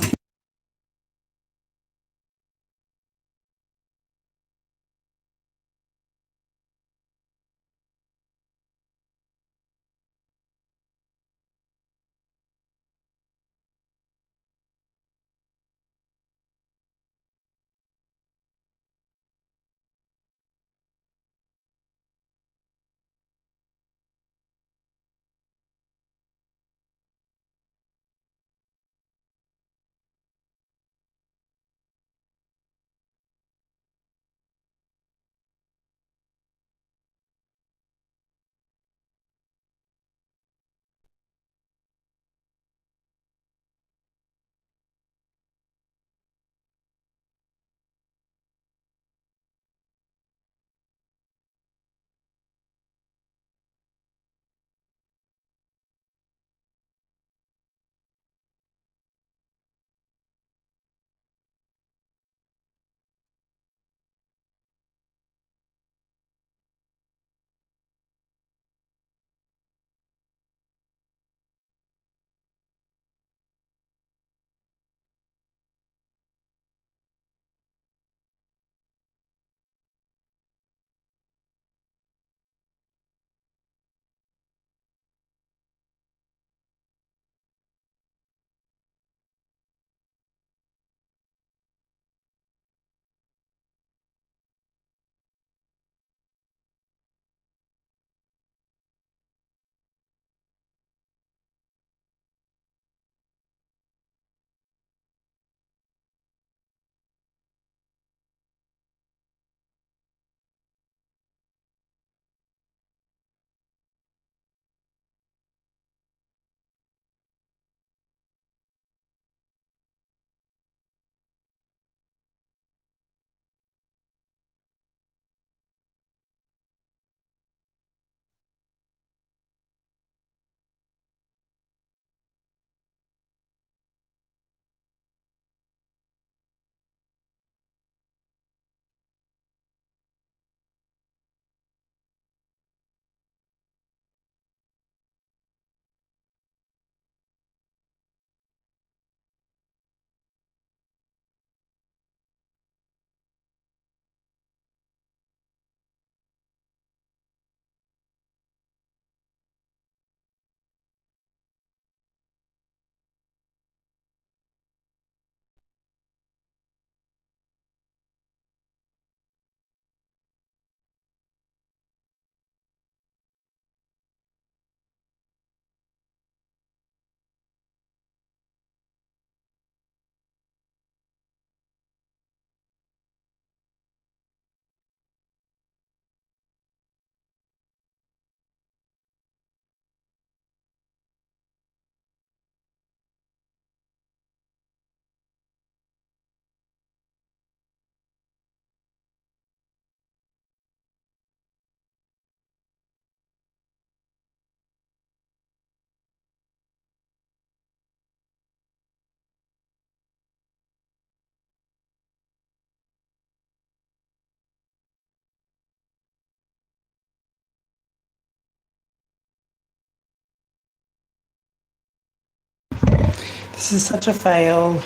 This is such a fail.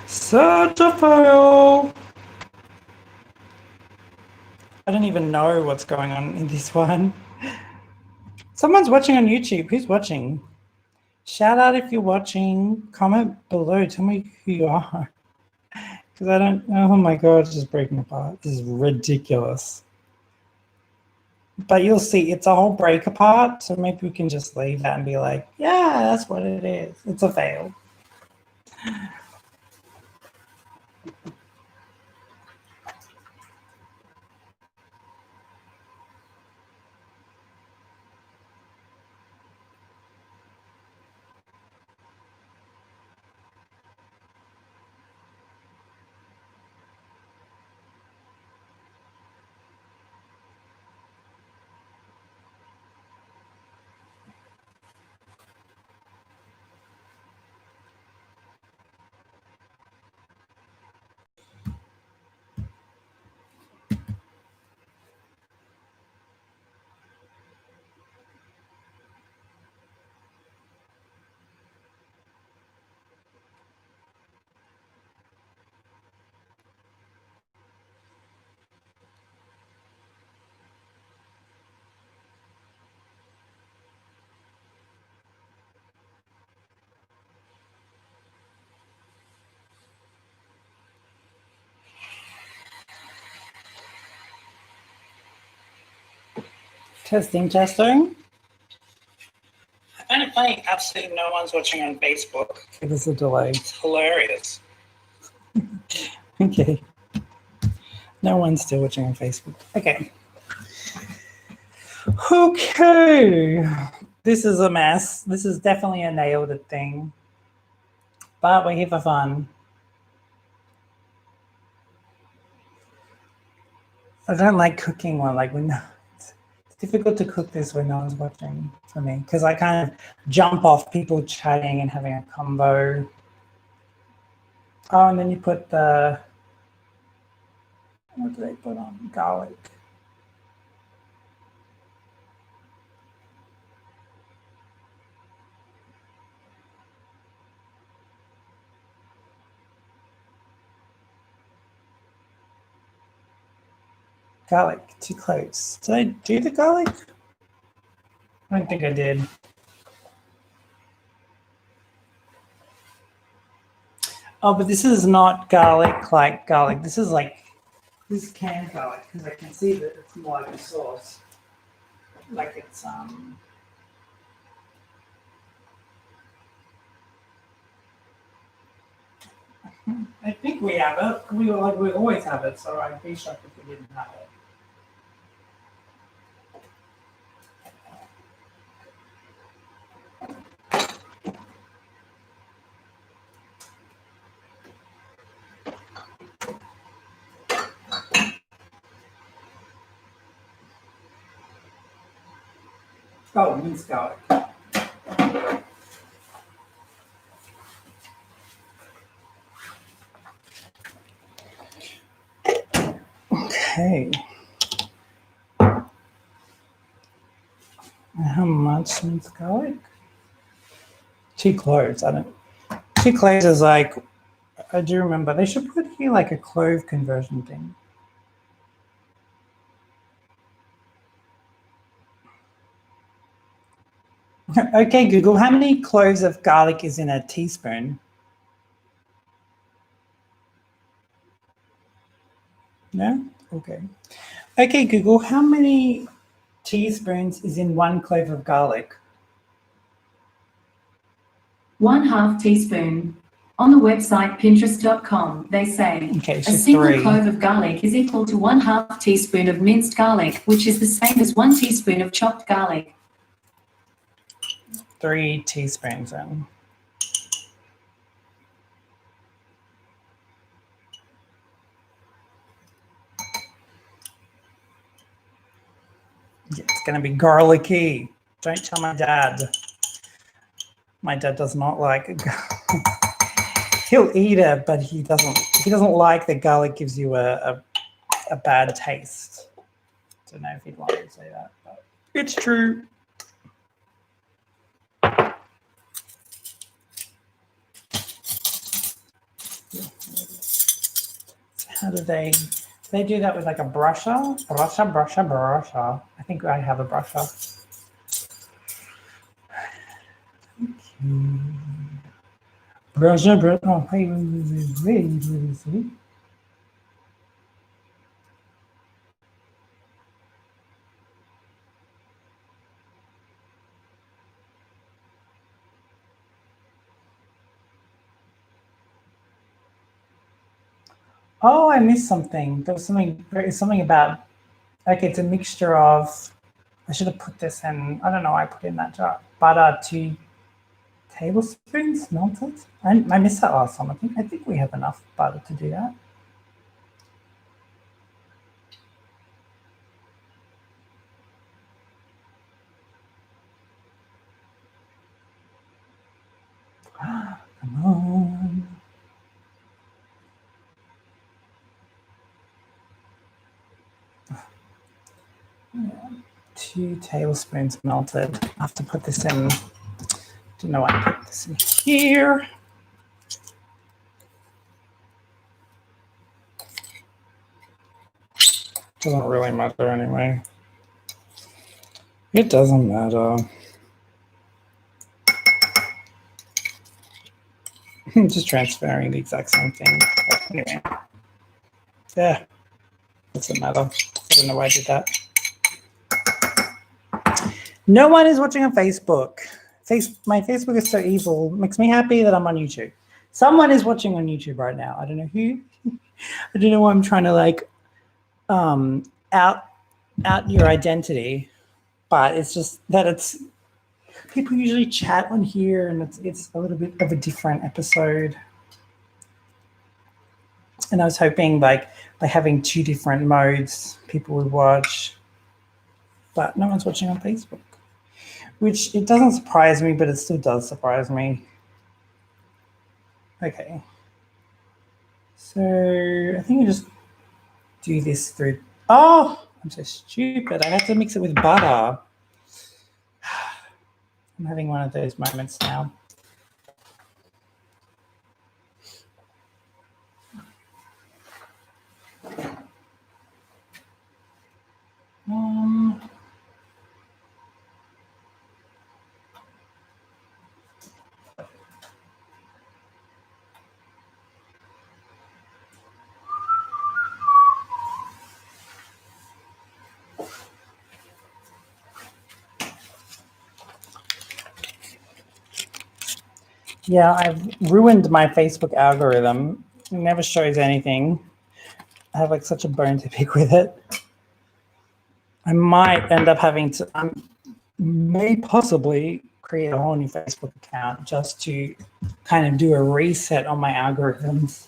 Such a fail. I don't even know what's going on in this one. Someone's watching on YouTube. Who's watching? Shout out if you're watching. Comment below. Tell me who you are. Because I don't, oh my God, it's just breaking apart. This is ridiculous. But you'll see, it's a whole break apart. So maybe we can just leave that and be like, yeah, that's what it is. It's a fail. Testing, testing. I find it funny, absolutely no one's watching on Facebook. There's a delay. It's hilarious. Okay. No one's still watching on Facebook. Okay. Okay. This is a mess. This is definitely a nailed it thing. But we're here for fun. I don't like cooking one, like when it's difficult to cook this when no one's watching for me, because I kind of jump off people chatting and having a combo. Oh, and then you put the, what do they put on? Garlic. Garlic, too close. Did I do the garlic? I don't think I did. Oh, but this is not garlic like garlic. This is like, this is canned garlic, because I can see that it's more like a sauce. Like it's, I think we have it. We always have it, so I'd be shocked if we didn't have it. Oh, minced garlic. Okay. How much minced garlic? 2 cloves. I don't. 2 cloves is like, I do remember they should put here like a clove conversion thing. Okay, Google, how many cloves of garlic is in a teaspoon? No? Okay. Okay, Google, how many teaspoons is in 1 clove of garlic? 1/2 teaspoon. On the website Pinterest.com, they say Okay, a so single 3. clove of garlic is equal to 1/2 teaspoon of minced garlic, which is the same as 1 teaspoon of chopped garlic. 3 teaspoons then. It's going to be garlicky. Don't tell my dad. My dad does not like it. He'll eat it, but he doesn't like that garlic gives you a bad taste. Don't know if he'd like to say that, but it's true. How do they do that with like a brusher? Brusher. I think I have a brusher. Brusher. Oh, wait. Oh, I missed something. There was something about, okay, it's a mixture of, I should have put this in, I don't know, I put in that jar. Butter, 2 tablespoons melted. I missed that last time. I think we have enough butter to do that. Come on. Yeah. 2 tablespoons melted. I have to put this in. Don't know why I put this in here. Doesn't really matter anyway. It doesn't matter. I'm just transferring the exact same thing. But anyway. Yeah. Doesn't matter. I don't know why I did that. No one is watching on Facebook. My Facebook is so evil. It makes me happy that I'm on YouTube. Someone is watching on YouTube right now. I don't know who. I don't know why I'm trying to like out your identity, but it's just that it's people usually chat on here, and it's a little bit of a different episode. And I was hoping like by having 2 different modes, people would watch, but no one's watching on Facebook. Which it doesn't surprise me, but it still does surprise me. Okay. So I think I just do this through. Oh, I'm so stupid. I have to mix it with butter. I'm having one of those moments now. Yeah, I've ruined my Facebook algorithm. It never shows anything. I have like such a bone to pick with it. I might end up having to, may possibly create a whole new Facebook account just to kind of do a reset on my algorithms.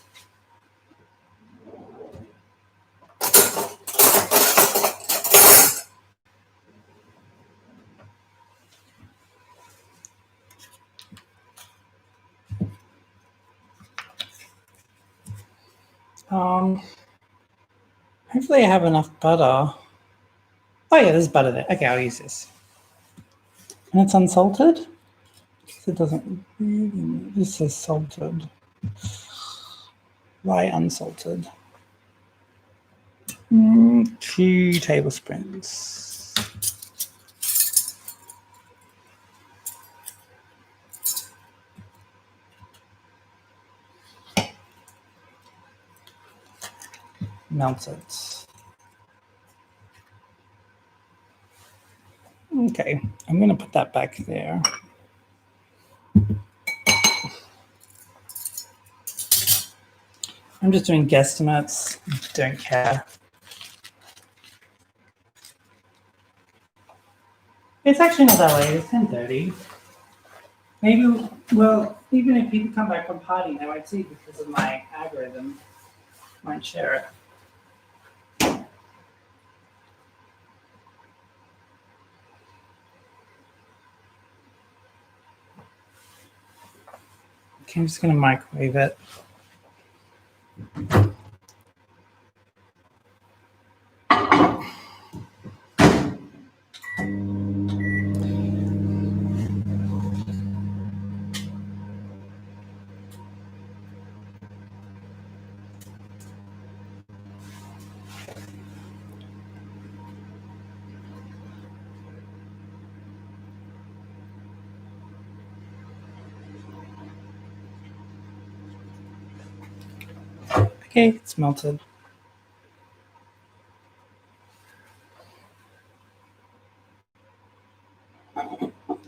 Hopefully I have enough butter. Oh yeah, there's butter there. Okay, I'll use this. And it's unsalted? It doesn't really, this says salted. Why unsalted? 2 tablespoons. Melted. Okay, I'm going to put that back there. I'm just doing guesstimates. Don't care. It's actually not that late. It's 10:30. Maybe, well, even if people come back from partying, they won't see it because of my algorithm. Might share it. Okay, I'm just going to microwave it. Okay, it's melted.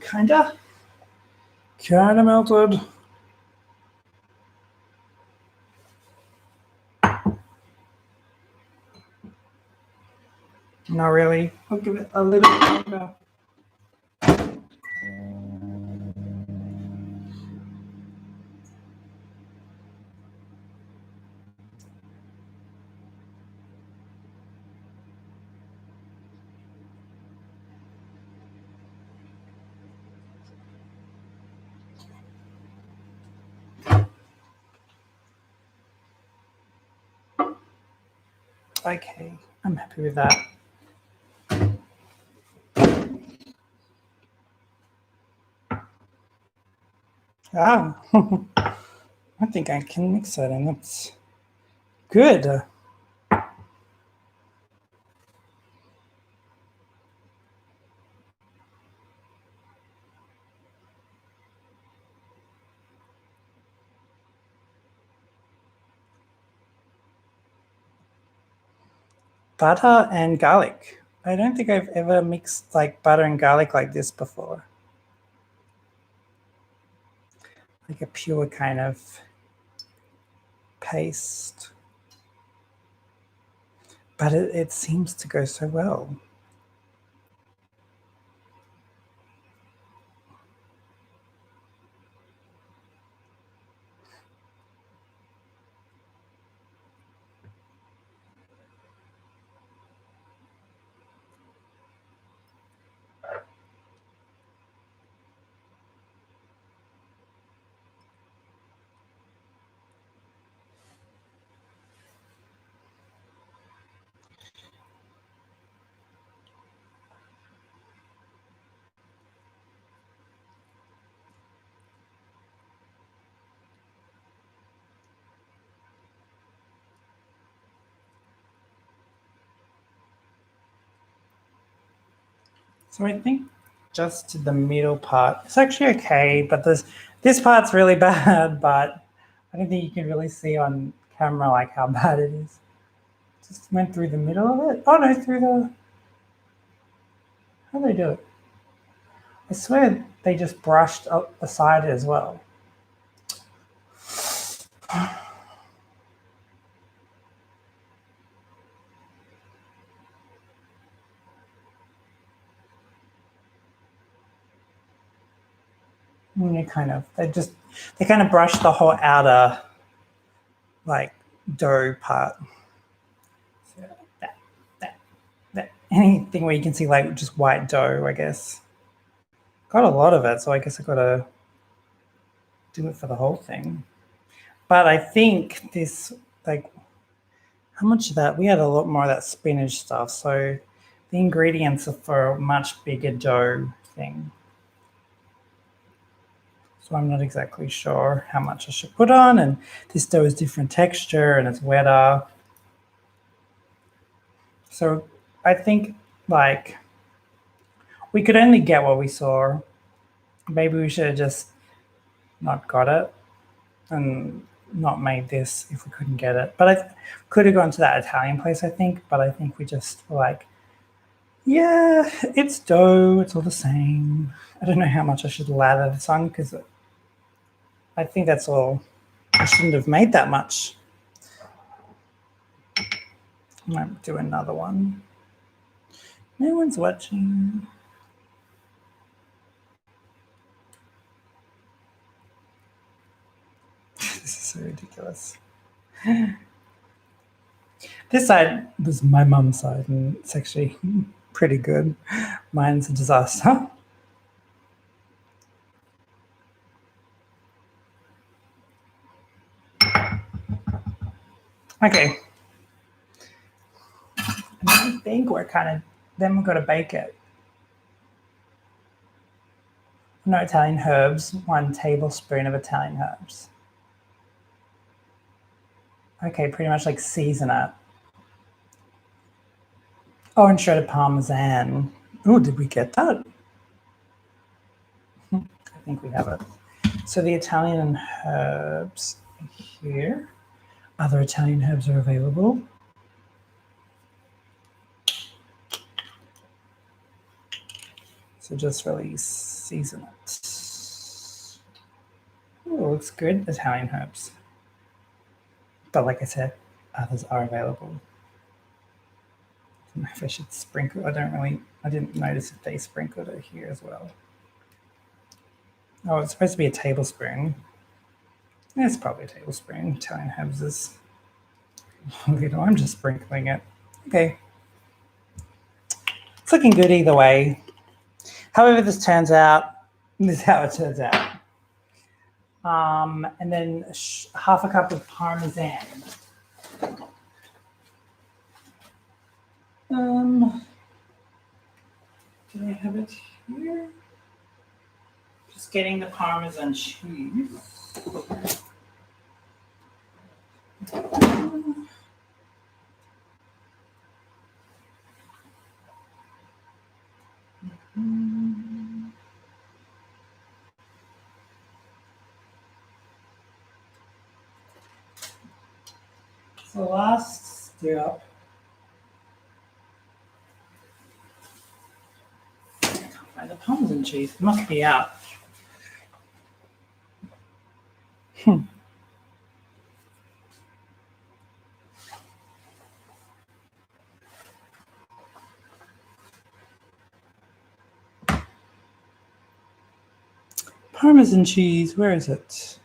Kinda melted. Not really. I'll give it a little bit longer. Okay, I'm happy with that. Ah, I think I can mix it, and that's good. Butter and garlic. I don't think I've ever mixed like butter and garlic like this before. Like a pure kind of paste. But it seems to go so well. So I think just the middle part, it's actually okay, but this part's really bad, but I don't think you can really see on camera like how bad it is. Just went through the middle of it. Oh no, through the, how do they do it? I swear they just brushed up the side as well. And they kind of brushed the whole outer like dough part. So that anything where you can see like just white dough, I guess. Got a lot of it, so I guess I gotta do it for the whole thing. But I think this, like, how much of that? We had a lot more of that spinach stuff, so the ingredients are for a much bigger dough thing. So I'm not exactly sure how much I should put on, and this dough is different texture and it's wetter. So I think like we could only get what we saw. Maybe we should have just not got it and not made this if we couldn't get it. But I could have gone to that Italian place, I think, but I think we just were like, yeah, it's dough, it's all the same. I don't know how much I should lather this on because I think that's all. I shouldn't have made that much. I might do another one. No one's watching. This is so ridiculous. This side was my mum's side, and it's actually pretty good. Mine's a disaster. Okay. And I think we're then we've got to bake it. No Italian herbs, 1 tablespoon of Italian herbs. Okay, pretty much like season it. Oh, and shredded Parmesan. Oh, did we get that? I think we have it. So the Italian herbs here. other Italian herbs are available. So just really season it. Oh, looks good, Italian herbs. But like I said, others are available. I don't know if I should sprinkle. I didn't notice if they sprinkled it here as well. Oh, it's supposed to be a tablespoon. It's probably a tablespoon. Italian herbs is little. I'm just sprinkling it. Okay. It's looking good either way. However this turns out, this is how it turns out. And then half a cup of Parmesan. Do I have it here? Just getting the Parmesan cheese. So last step. I can't find the Parmesan cheese. It must be out. Parmesan cheese, where is it?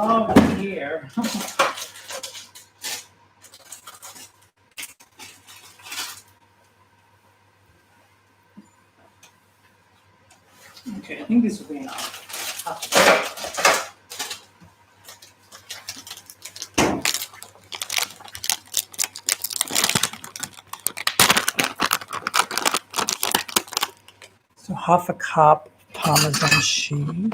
Oh, here. Okay, I think this will be enough. So half a cup Parmesan cheese.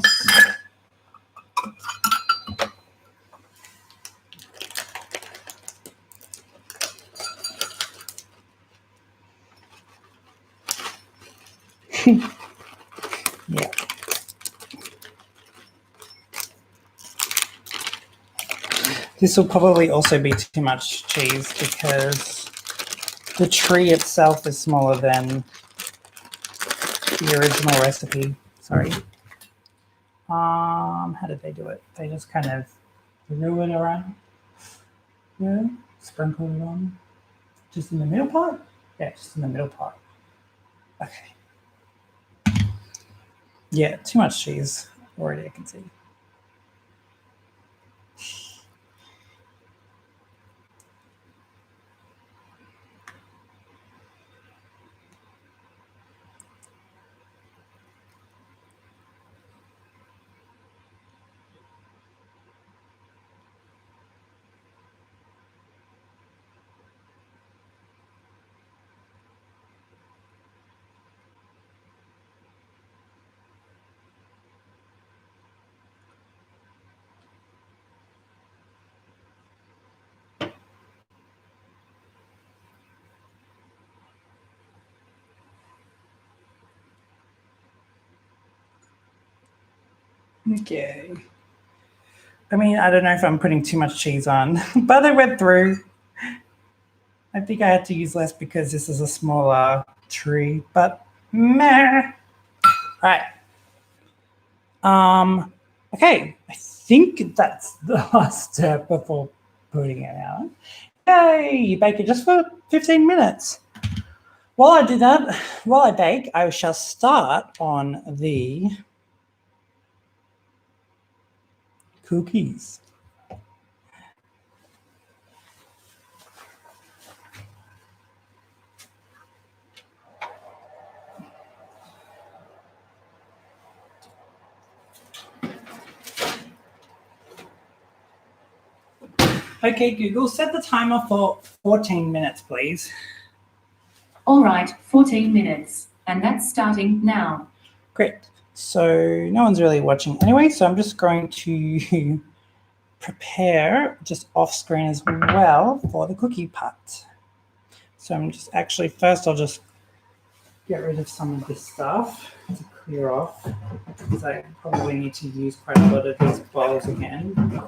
Yeah. This will probably also be too much cheese because the tree itself is smaller than the original recipe. Sorry. How did they do it? They just kind of threw it around. Yeah, sprinkle it on. Just in the middle part? Yeah, just in the middle part. Okay. Yeah, too much cheese already, I can see. Okay. I mean, I don't know if I'm putting too much cheese on, but I went through. I think I had to use less because this is a smaller tree, but meh. All right. Okay, I think that's the last step before putting it out. Yay, you bake it just for 15 minutes. While I do that, while I bake, I shall start on the cookies. Okay, Google, set the timer for 14 minutes, please. All right, 14 minutes. And that's starting now. Great. So no one's really watching anyway, so I'm just going to prepare just off screen as well for the cookie part. So I'm just actually, first I'll just get rid of some of this stuff to clear off, because I probably need to use quite a lot of these bowls again.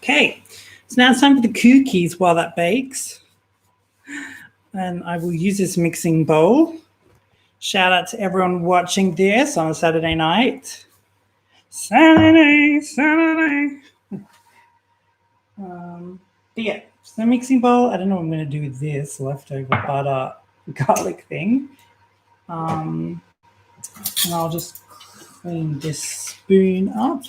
Okay, so now it's time for the cookies while that bakes. And I will use this mixing bowl. Shout out to everyone watching this on a Saturday night. Saturday. But yeah, so the mixing bowl, I don't know what I'm going to do with this leftover butter garlic thing. And I'll just clean this spoon up.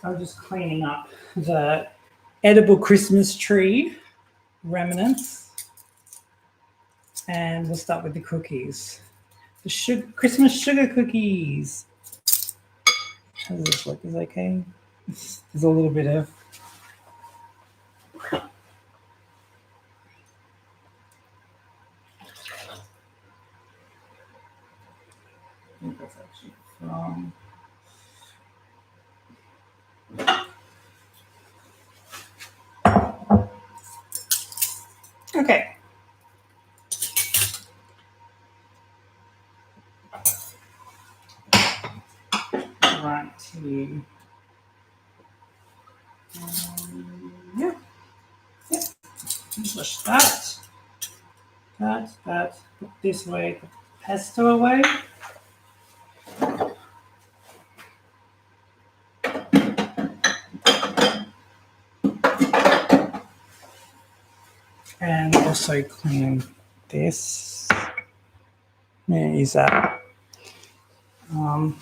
I'm just cleaning up the edible Christmas tree remnants. And we'll start with the cookies. The Christmas sugar cookies. How does this look? Is it okay? There's a little bit of... I think that's actually from... Okay. Right to yeah. Push that. Put this way, put the pesto away. And also clean this. Where is that? Right.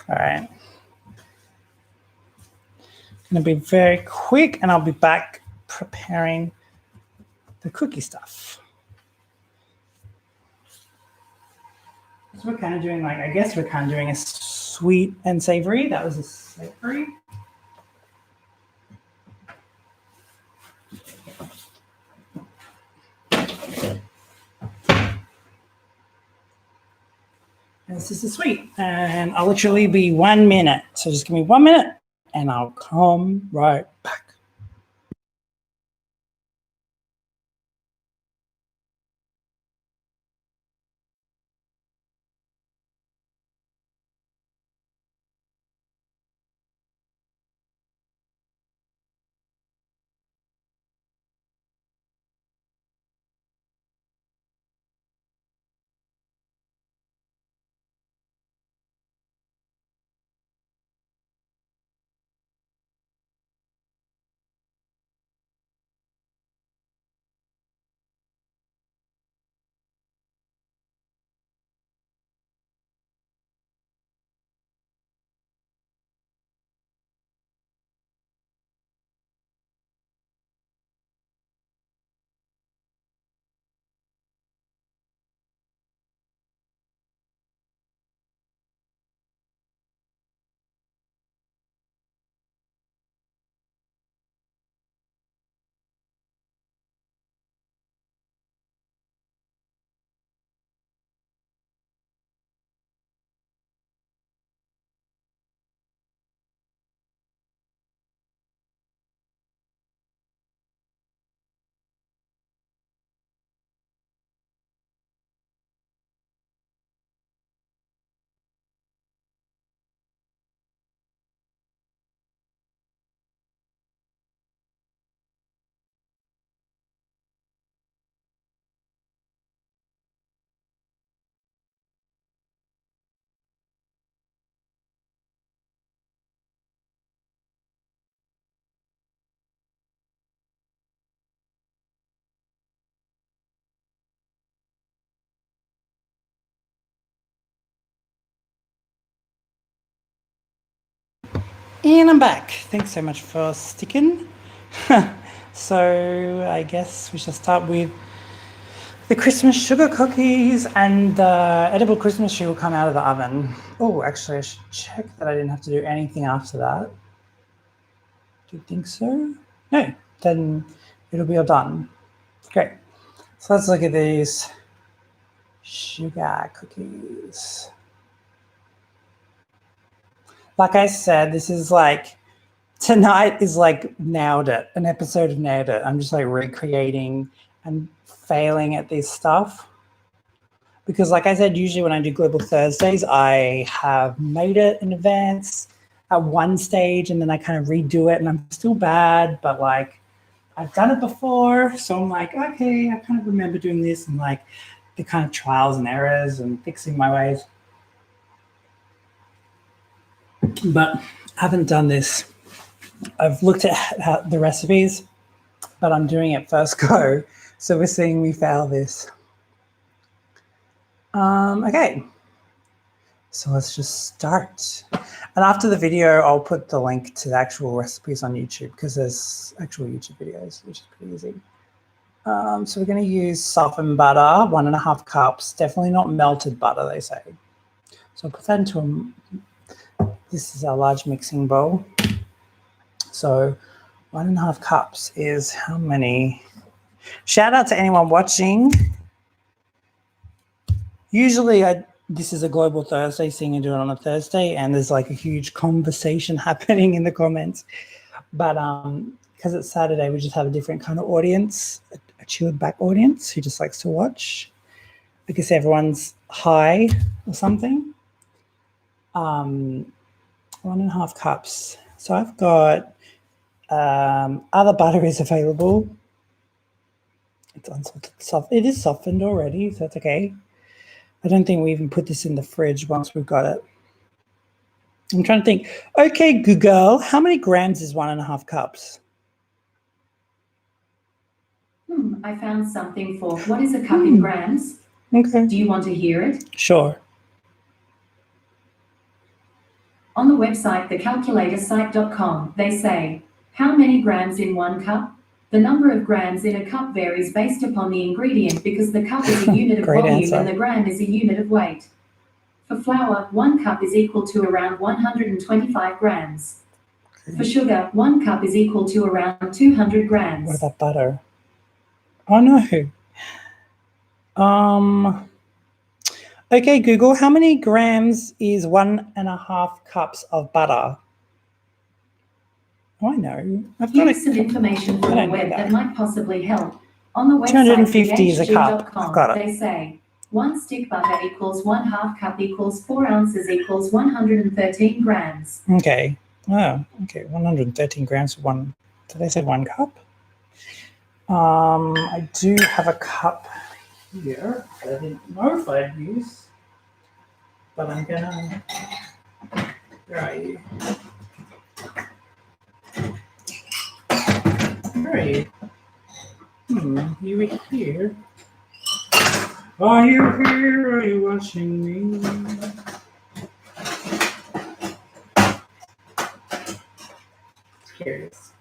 All right. Going to be very quick, and I'll be back preparing the cookie stuff. So we're kind of doing like, I guess we're kind of doing a sweet and savory. That was a savory. And this is the sweet. And I'll literally be 1 minute. So just give me 1 minute and I'll come right back. And I'm back. Thanks so much for sticking. So I guess we shall start with the Christmas sugar cookies, and the edible Christmas tree will come out of the oven. Oh, actually I should check that I didn't have to do anything after that. Do you think so? No, then it'll be all done. Great. So let's look at these sugar cookies. Like I said, this is like, tonight is like Nailed It, an episode of Nailed It. I'm just like recreating and failing at this stuff. Because like I said, usually when I do Global Thursdays, I have made it in advance at one stage and then I kind of redo it and I'm still bad, but like I've done it before. So I'm like, okay, I kind of remember doing this and like the kind of trials and errors and fixing my ways. But I haven't done this. I've looked at the recipes, but I'm doing it first go. So we're seeing me fail this. Okay, so let's just start. And after the video, I'll put the link to the actual recipes on YouTube because there's actual YouTube videos, which is pretty easy. So we're going to use softened butter, 1.5 cups, definitely not melted butter, they say. So I'll put that into this is our large mixing bowl. So 1.5 cups is how many? Shout out to anyone watching. Usually this is a Global Thursday, seeing you do it on a Thursday, and there's like a huge conversation happening in the comments. But because it's Saturday, we just have a different kind of audience, a chilled back audience who just likes to watch because everyone's high or something. 1.5 cups. So I've got other butter is available. It's unsalted, soft. It is softened already, so that's okay. I don't think we even put this in the fridge once we've got it. I'm trying to think. Okay, Google, how many grams is 1.5 cups? I found something for what is a cup in grams? Okay. Do you want to hear it? Sure. On the website thecalculatorsite.com, they say, how many grams in 1 cup? The number of grams in a cup varies based upon the ingredient because the cup is a unit of Great volume answer. and the gram is a unit of weight. For flour, 1 cup is equal to around 125 grams. For sugar, 1 cup is equal to around 200 What grams. about butter? Oh no. Okay, Google, how many grams is 1.5 cups of butter? Oh, I know. I've got Here's some information from the don't know web that. that might possibly help. On the website 250 is a cup. I've got it. they say 1 stick butter equals 1/2 cup equals 4 ounces equals 113 grams. Okay. Oh, okay. 113 grams for one. Did they say 1 cup? I do have a cup here that I didn't know if I'd use, but I'm gonna. Where are you? Where are you? You were here. Are you here? Are you watching me? Here it is.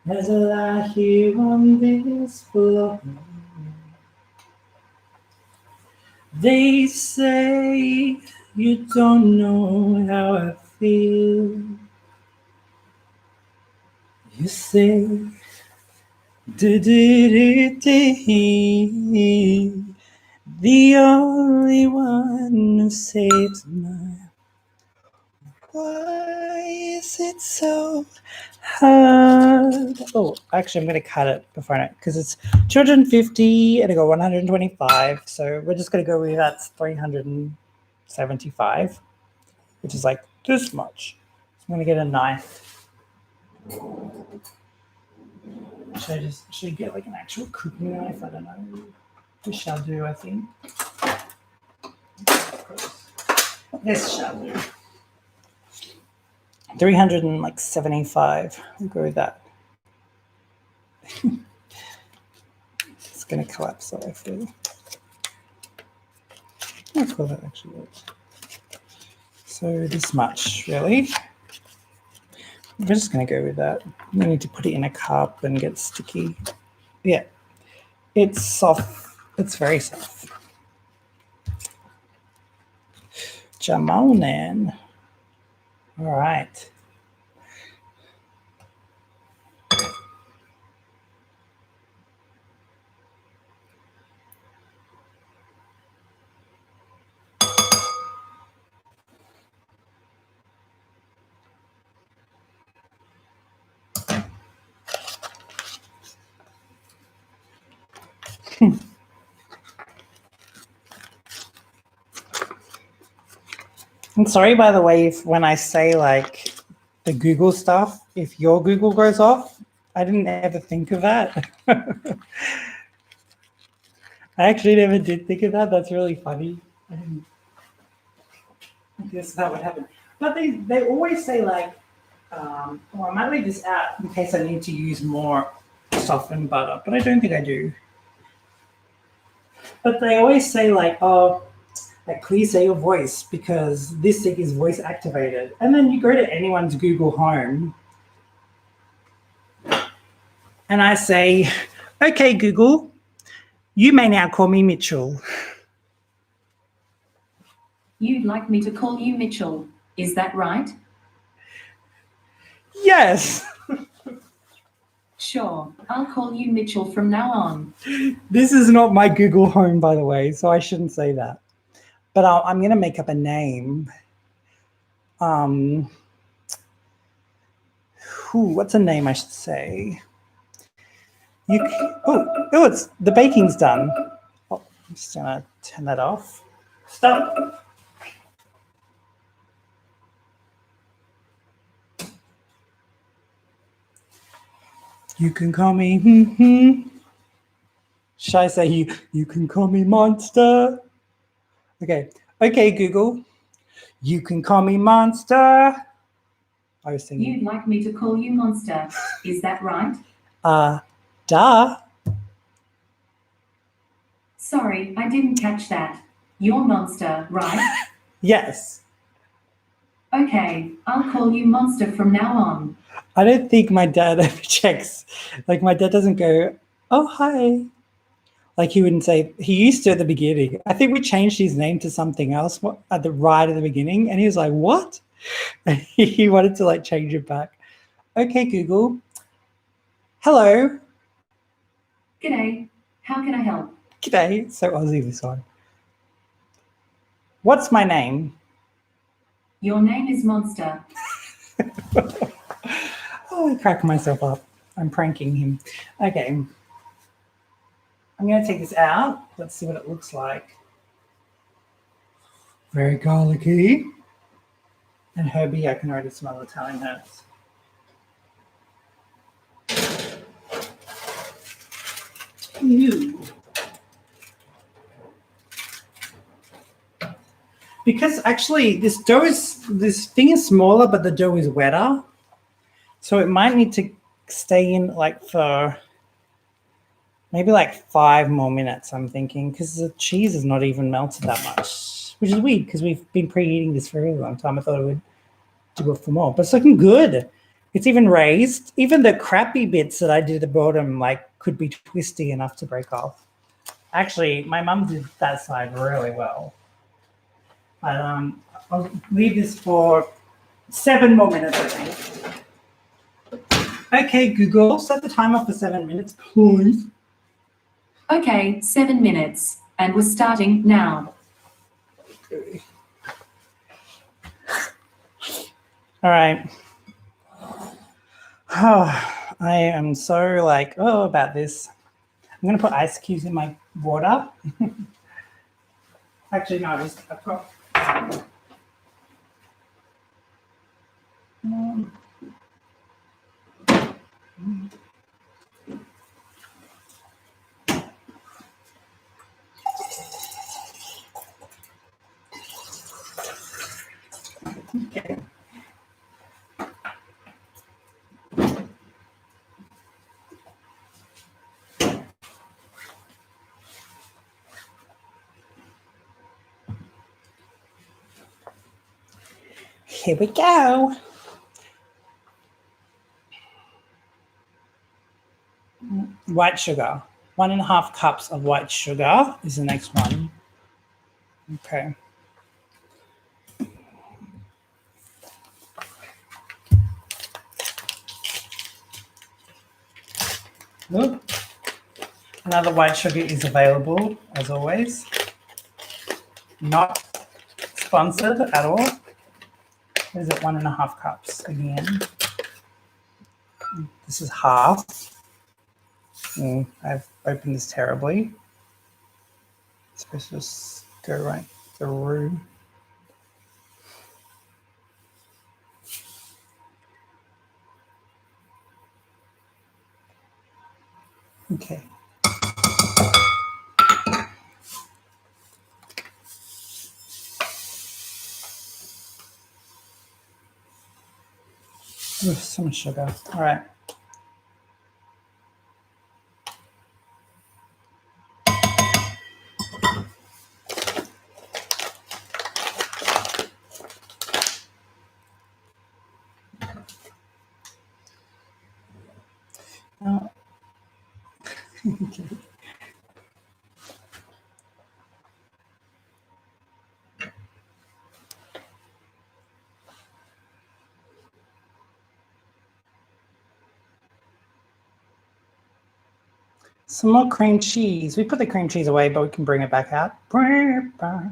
As I lie here on this floor, they say you don't know how I feel. You say, the only one who saves my. Why is it so hard? Oh, actually, I'm going to cut it before I know, because it's 250 and I got 125. So we're just going to go with that's 375, which is like this much. So I'm going to get a knife. Should I get like an actual cooking knife? I don't know. This shall do, I think. This shall do. 375. We'll go with that. It's going to collapse, so I feel. How cool that actually works. So this much, really. We're just going to go with that. We need to put it in a cup and get sticky. Yeah, it's soft. It's very soft. Jamonan. All right. I'm sorry, by the way, if when I say like the Google stuff, if your Google goes off, I didn't ever think of that. I actually never did think of that. That's really funny. I didn't guess that would happen. But they always say like, well, I might leave this out in case I need to use more softened butter, but I don't think I do. But they always say like, oh, like please say your voice because this thing is voice activated. And then you go to anyone's Google Home and I say, okay, Google, you may now call me Mitchell. You'd like me to call you Mitchell, is that right? Yes. Sure, I'll call you Mitchell from now on. This is not my Google Home, by the way, so I shouldn't say that. But I'm going to make up a name. What's a name I should say? It's the baking's done. Oh, I'm just going to turn that off. Stop. You can call me. Should I say you can call me Monster? Okay, Google, you can call me Monster. I was thinking. You'd like me to call you Monster, is that right? Duh. Sorry, I didn't catch that. You're Monster, right? Yes. Okay, I'll call you Monster from now on. I don't think my dad ever checks. Like my dad doesn't go, oh, hi. Like he wouldn't say, he used to at the beginning. I think we changed his name to something else at the beginning. And he was like, what? And he wanted to like change it back. Okay, Google. Hello. G'day. How can I help? G'day. So Aussie this one. What's my name? Your name is Monster. Oh, I cracked myself up. I'm pranking him. Okay. I'm going to take this out. Let's see what it looks like. Very garlicky. And herby, I can already smell Italian herbs. Ew. Because actually this thing is smaller, but the dough is wetter. So it might need to stay in like for maybe like 5 more minutes, I'm thinking, because the cheese is not even melted that much, which is weird because we've been preheating this for a really long time. I thought it would do it for more, but it's looking good. It's even raised. Even the crappy bits that I did at the bottom like could be twisty enough to break off. Actually, my mum did that side really well. But I'll leave this for 7 more minutes, I think. Okay, Google, set the timer for 7 minutes, please. Okay, 7 minutes. And we're starting now. All right. Oh, I am so like, about this. I'm going to put ice cubes in my water. Actually, no, I've got... Okay. Here we go. White sugar. 1.5 cups of white sugar is the next one. Okay. Look. Another white sugar is available, as always. Not sponsored at all. Is it 1.5 cups again? This is half. I've opened this terribly. It's supposed to just go right through. Okay. Ooh, so much sugar. All right. Now, okay. Some more cream cheese. We put the cream cheese away, but we can bring it back out. Bring it back.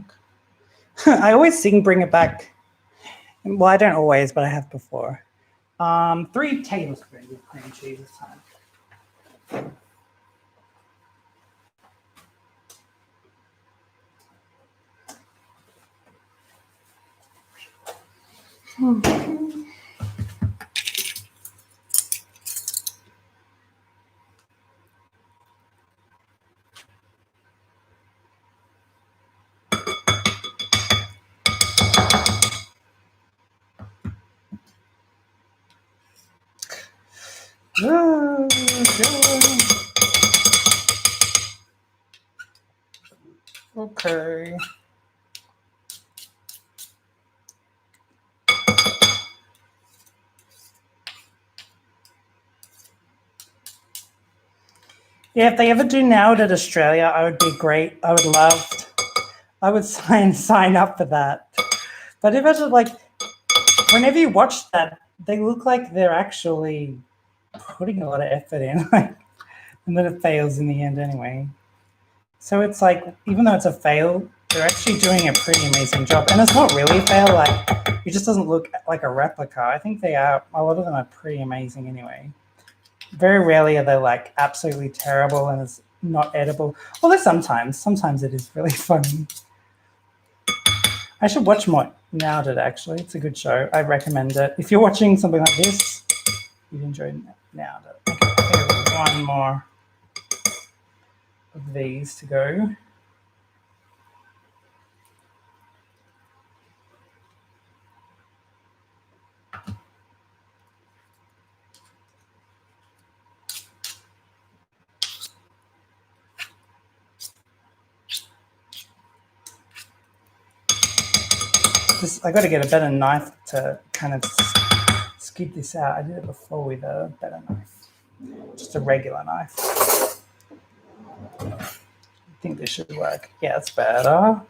I always sing "Bring It Back." Well, I don't always, but I have before. 3 tablespoons of cream cheese this time. Okay. Yeah, if they ever do now at Australia, I would be great. I would love. I would sign up for that. But if it's like, whenever you watch that, they look like they're actually putting a lot of effort in, like, and then it fails in the end anyway. So it's like, even though it's a fail, they're actually doing a pretty amazing job. And it's not really a fail, like, it just doesn't look like a replica. I think they are, a lot of them are pretty amazing anyway. Very rarely are they like absolutely terrible and it's not edible. Although sometimes it is really funny. I should watch more Now Did actually. It's a good show. I recommend it. If you're watching something like this, you'd enjoy Now Did. Okay, one more of these to go. I got to get a better knife to kind of scoop this out. I did it before with a better knife, just a regular knife. I think this should work. Yeah, it's better.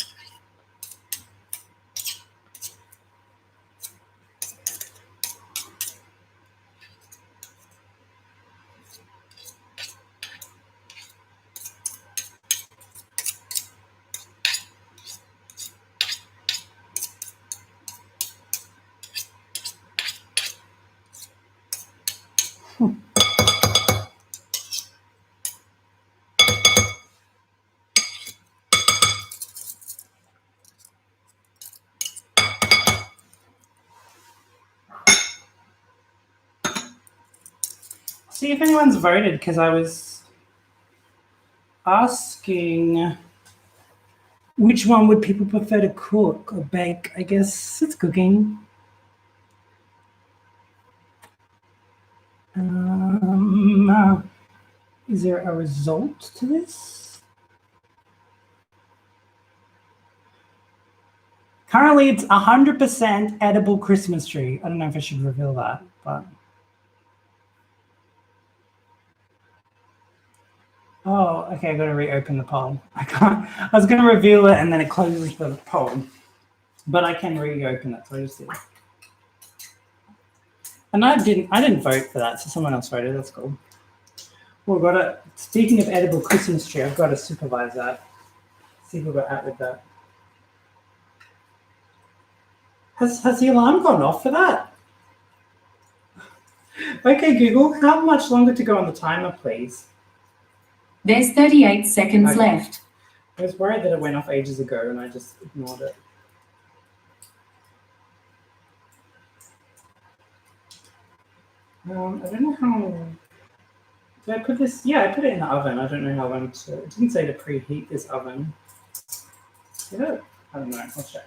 See if anyone's voted, because I was asking which one would people prefer to cook or bake. I guess it's cooking. Is there a result to this? Currently, it's 100% edible Christmas tree. I don't know if I should reveal that, but. Oh, okay, I got to reopen the poll. I can't. I was going to reveal it and then it closes the poll, but I can reopen it, so I just did. And I didn't vote for that, so someone else voted. That's cool. Well, got to. Speaking of edible Christmas tree, I've got to supervise that. See who got out with that. Has the alarm gone off for that? Okay, Google, how much longer to go on the timer, please? There's 38 seconds left. I was worried that it went off ages ago and I just ignored it. I don't know how. Did I put this? Yeah, I put it in the oven. I don't know how long to. It didn't say to preheat this oven. Did it? I don't know. I'll check.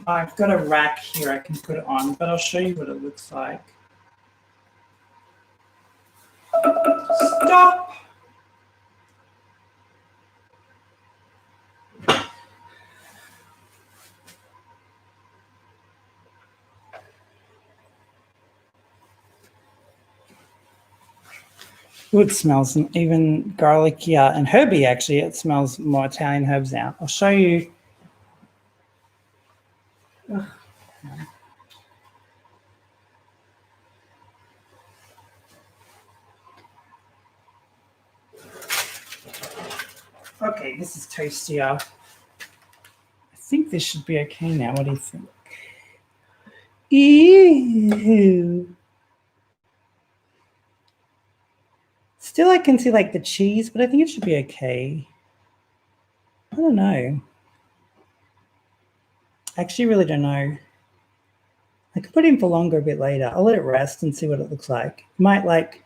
I've got a rack here I can put it on, but I'll show you what it looks like. Stop! Ooh, it smells even garlicky and herby, actually. It smells more Italian herbs now. I'll show you. Okay, this is toastier. I think this should be okay now. What do you think? Ew. Still, I can see like the cheese, but I think it should be okay. I don't know. I actually really don't know. I could put it in for longer a bit later. I'll let it rest and see what it looks like. It might like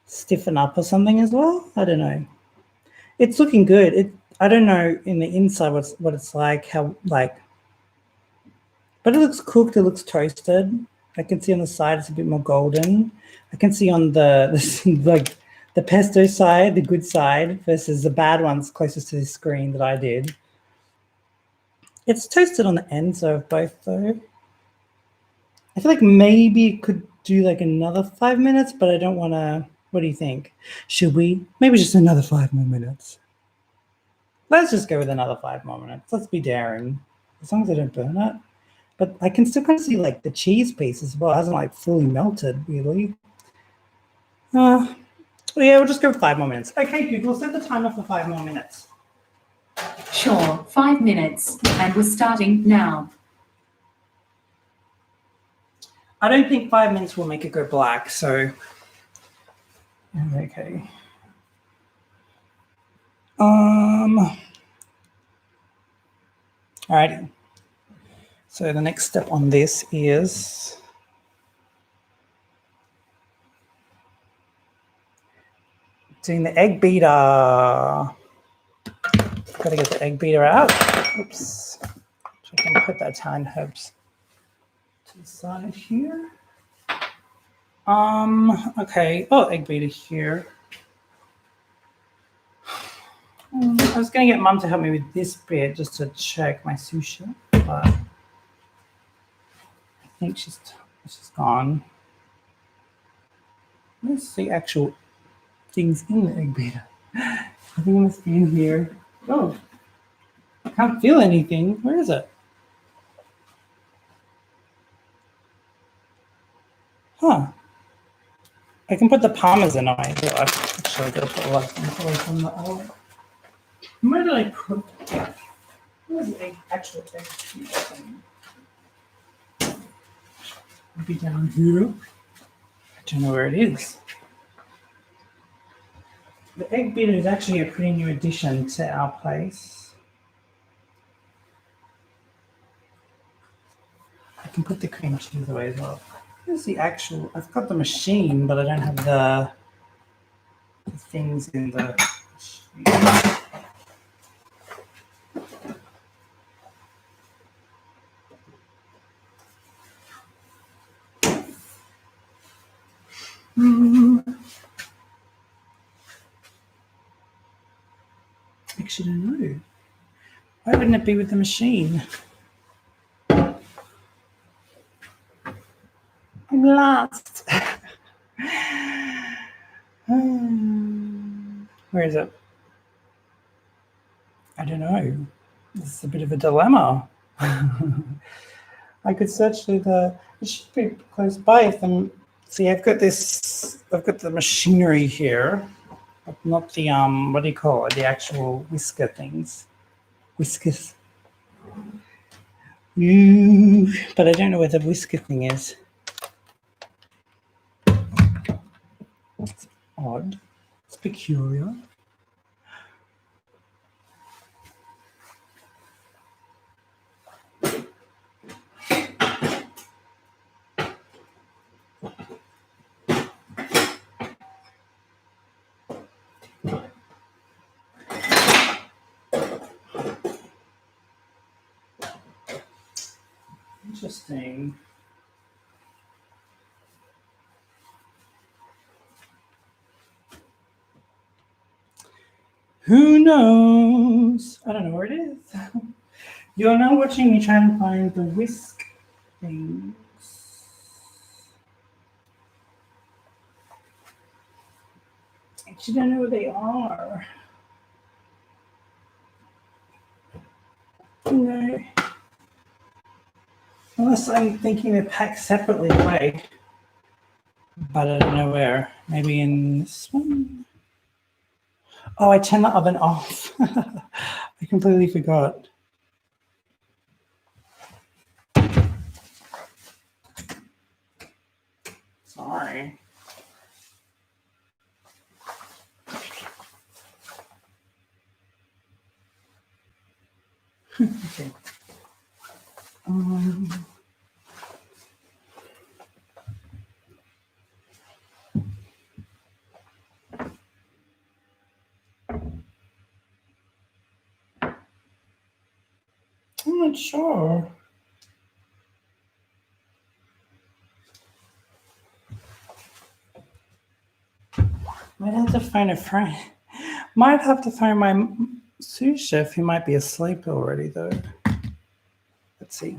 stiffen up or something as well. I don't know. It's looking good. I don't know in the inside what it's like, how like, but it looks cooked. It looks toasted. I can see on the side it's a bit more golden. I can see on the pesto side, the good side, versus the bad ones closest to the screen that I did. It's toasted on the ends of both though. I feel like maybe it could do like another 5 minutes, but I don't want to. What do you think? Should we? Maybe just another 5 more minutes. Let's just go with another 5 more minutes. Let's be daring. As long as I don't burn it. But I can still kind of see like the cheese piece as well. It hasn't like fully melted really. Yeah, we'll just go with 5 more minutes. Okay, Google, set the timer for 5 more minutes. Sure, 5 minutes, and we're starting now. I don't think 5 minutes will make it go black, so okay. Alrighty. So the next step on this is doing the egg beater. Gotta get the egg beater out. Oops. So I can put that Italian herbs to the side here. Okay. Oh, egg beater here. I was gonna get Mum to help me with this bit just to check my sushi, but I think she's gone. Where's the actual things in the egg beater? I think it must be in here. Oh, I can't feel anything. Where is it? Huh. I can put the parmesan on my door. Actually, I gotta put a lot of things away from the oven. Where did I put that? Where's the actual egg beater thing? Maybe down here. I don't know where it is. The egg beater is actually a pretty new addition to our place. I can put the cream cheese away as well. Here's the actual, I've got the machine, but I don't have the things in the machine. Actually, I don't know. Why wouldn't it be with the machine? I'm lost. Where is it? I don't know. This is a bit of a dilemma. I could search through it should be close by. See, I've got the machinery here, but not the, what do you call it? The actual whisker things. Whiskers. But I don't know where the whisker thing is. It's odd. It's peculiar. Interesting. Who knows? I don't know where it is. You're now watching me try and find the whisk things. I actually don't know where they are. No. Unless I'm thinking they're packed separately away. But I don't know where. Maybe in this one? Oh, I turned the oven off. I completely forgot. Sorry. Okay. I'm not sure. Might have to find a friend. Might have to find my sous chef. He might be asleep already, though. Let's see.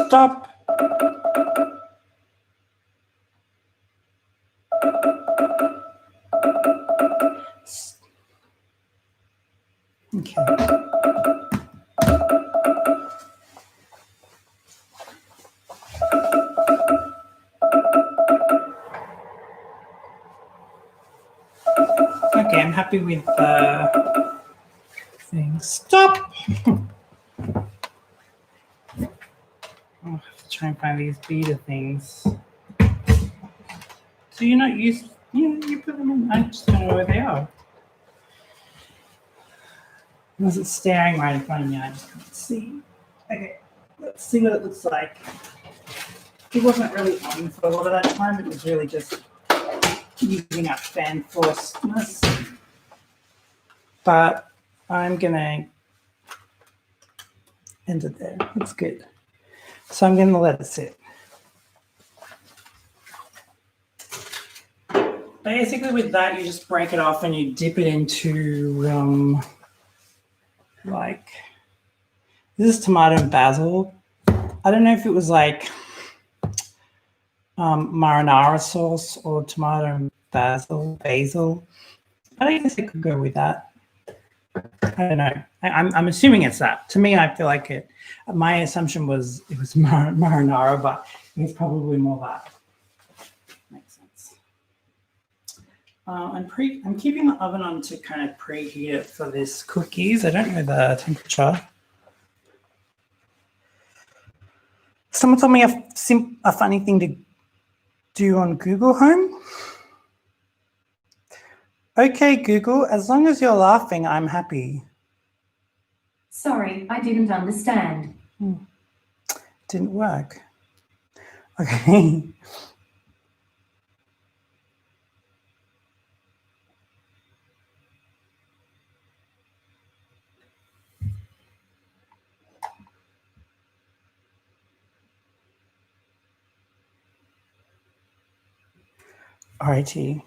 Stop. Okay. Okay, I'm happy with the thing. Stop. I'll have to try and find these beta things. So you're not used, you put them in, I just don't know where they are. Was it staring right in front of me? I just can't see. Okay, let's see what it looks like. It wasn't really on for a lot of that time. It was really just using up fan forceness. But I'm gonna end it there. It's good. So I'm gonna let it sit. Basically with that, you just break it off and you dip it into like, this is tomato and basil. I don't know if it was like marinara sauce or tomato and basil. I guess I could go with that. I don't know. I'm assuming it's that. To me, I feel like it. My assumption was it was marinara, but it's probably more that. Makes sense. I'm keeping the oven on to kind of preheat it for this cookies. I don't know the temperature. Someone told me a funny thing to do on Google Home. Okay, Google, as long as you're laughing, I'm happy. Sorry, I didn't understand. Didn't work. Okay. Alrighty.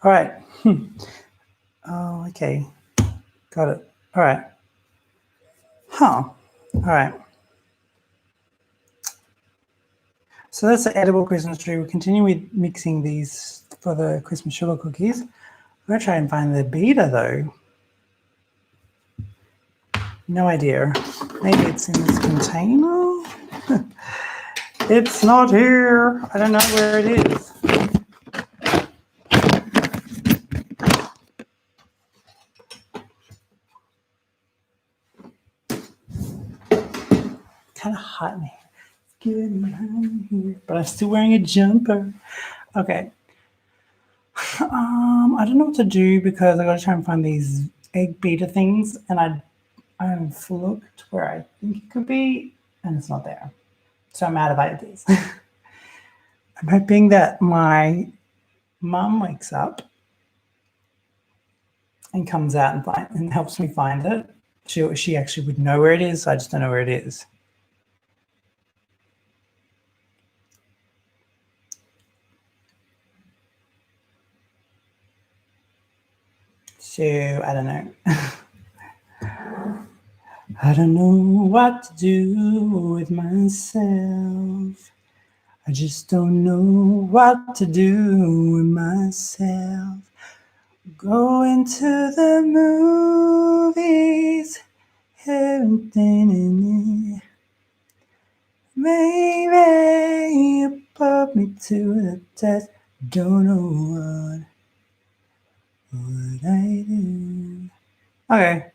All right. Oh, okay. Got it. All right. Huh. All right. So that's the edible Christmas tree. We'll continue with mixing these for the Christmas sugar cookies. I'm going to try and find the beta though. No idea. Maybe it's in this container. It's not here. I don't know where it is. Kind of hot in here. It's getting hot in here, but I'm still wearing a jumper. Okay. I don't know what to do because I got to try and find these egg beater things, and I've looked where I think it could be, and it's not there. So I'm out of ideas. I'm hoping that my mum wakes up and comes out and helps me find it. She actually would know where it is. I just don't know where it is. So I don't know. I don't know what to do with myself. I just don't know what to do with myself. Going to the movies. Maybe you put me to the test. Don't know what I do. Okay.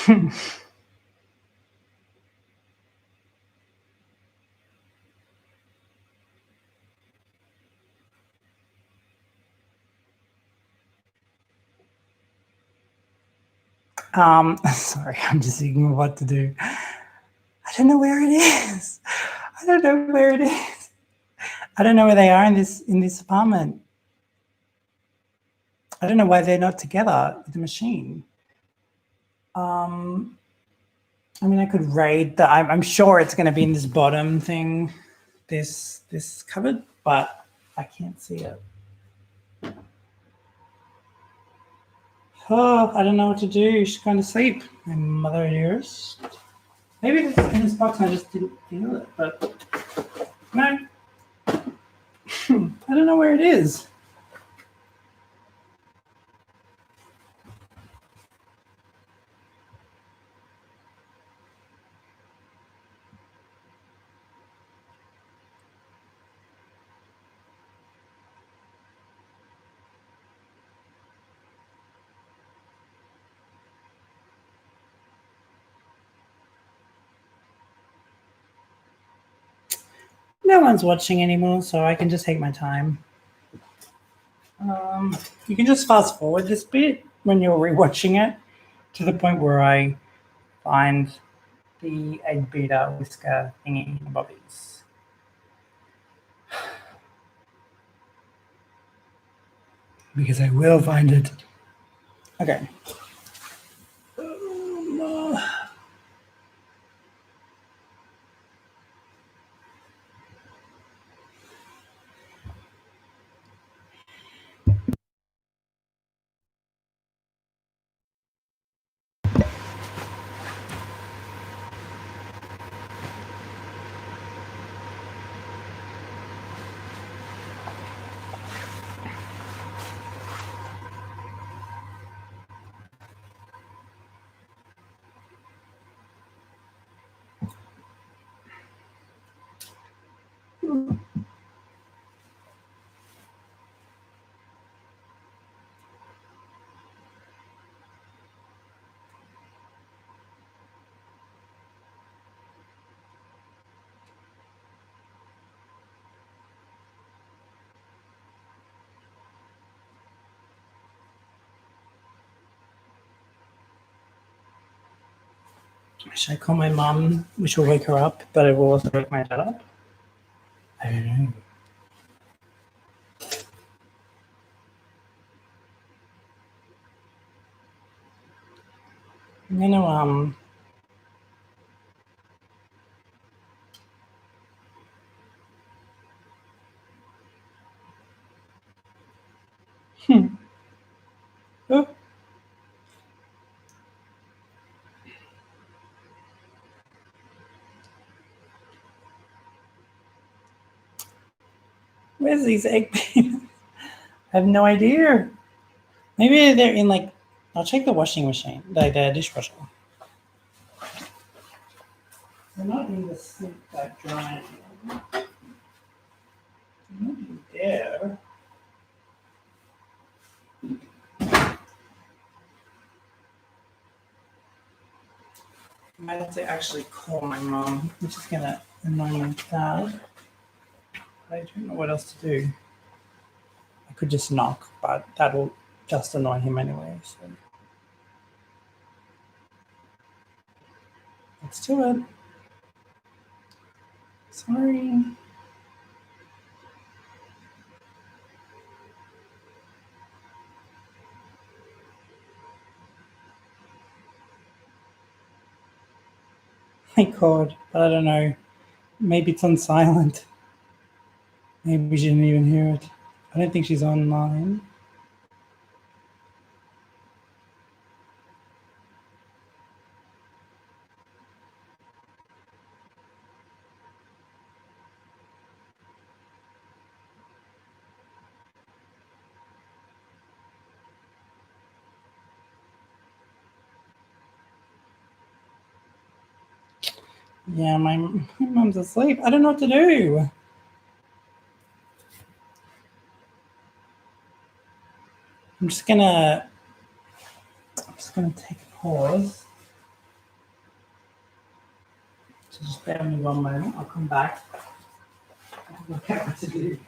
Sorry, I'm just thinking what to do. I don't know where it is. I don't know where it is. I don't know where they are in this apartment. I don't know why they're not together with the machine. I mean, I could raid the. I'm sure it's going to be in this bottom thing, this cupboard, but I can't see it. Oh, I don't know what to do. She's going to sleep. My mother ears. Maybe it's in this box and I just didn't feel it, but no. I don't know where it is. No one's watching anymore, so I can just take my time. You can just fast forward this bit when you're rewatching it to the point where I find the 8-beta whisker thingy in the bobbies. Because I will find it. Okay. Should I call my mom, which will wake her up, but it will also wake my dad up? I don't know. I'm gonna Oh. Where's these egg peas? I have no idea. Maybe they're in like, I'll check the washing machine, like the dishwasher. They're not in the sink that drying. They're not in there. I might have to actually call my mom, which is gonna annoy my dad. I don't know what else to do. I could just knock, but that'll just annoy him anyway. So let's do it. Sorry. My God, but I don't know. Maybe it's on silent. Maybe she didn't even hear it. I don't think she's online. Yeah, my mom's asleep. I don't know what to do. I'm just gonna take a pause So just bear with me one moment. I'll come back and work out what to do.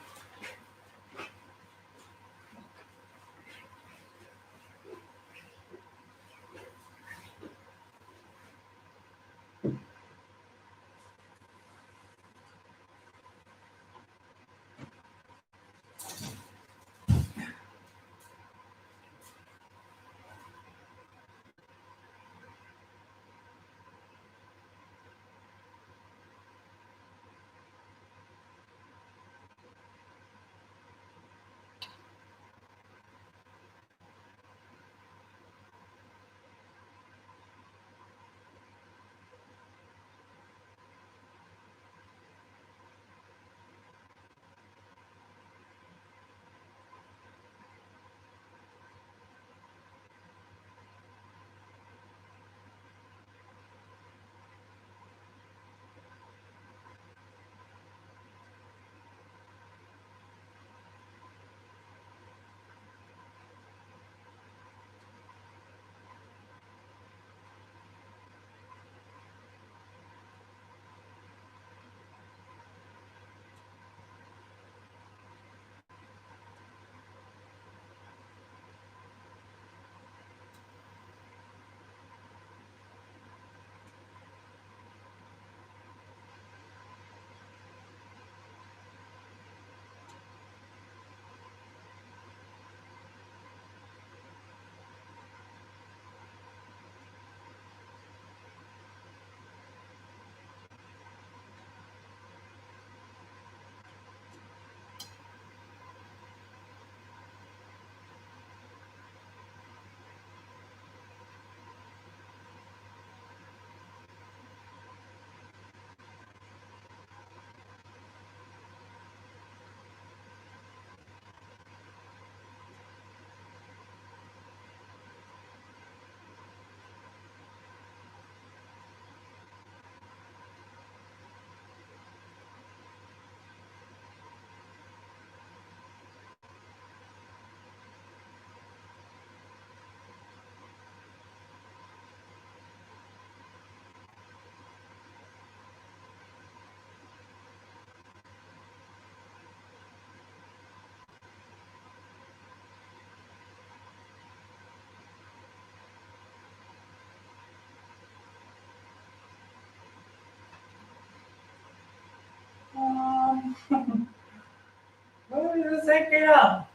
Where does that get up?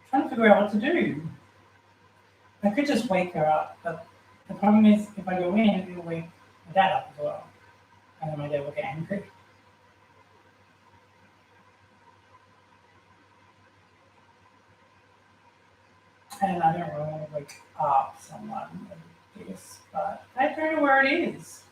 Trying to figure out what to do. I could just wake her up, but the problem is if I go in, it'll wake my dad up as well. And then my dad will get angry. And I don't really want to wake up someone with this, but I don't know where it is.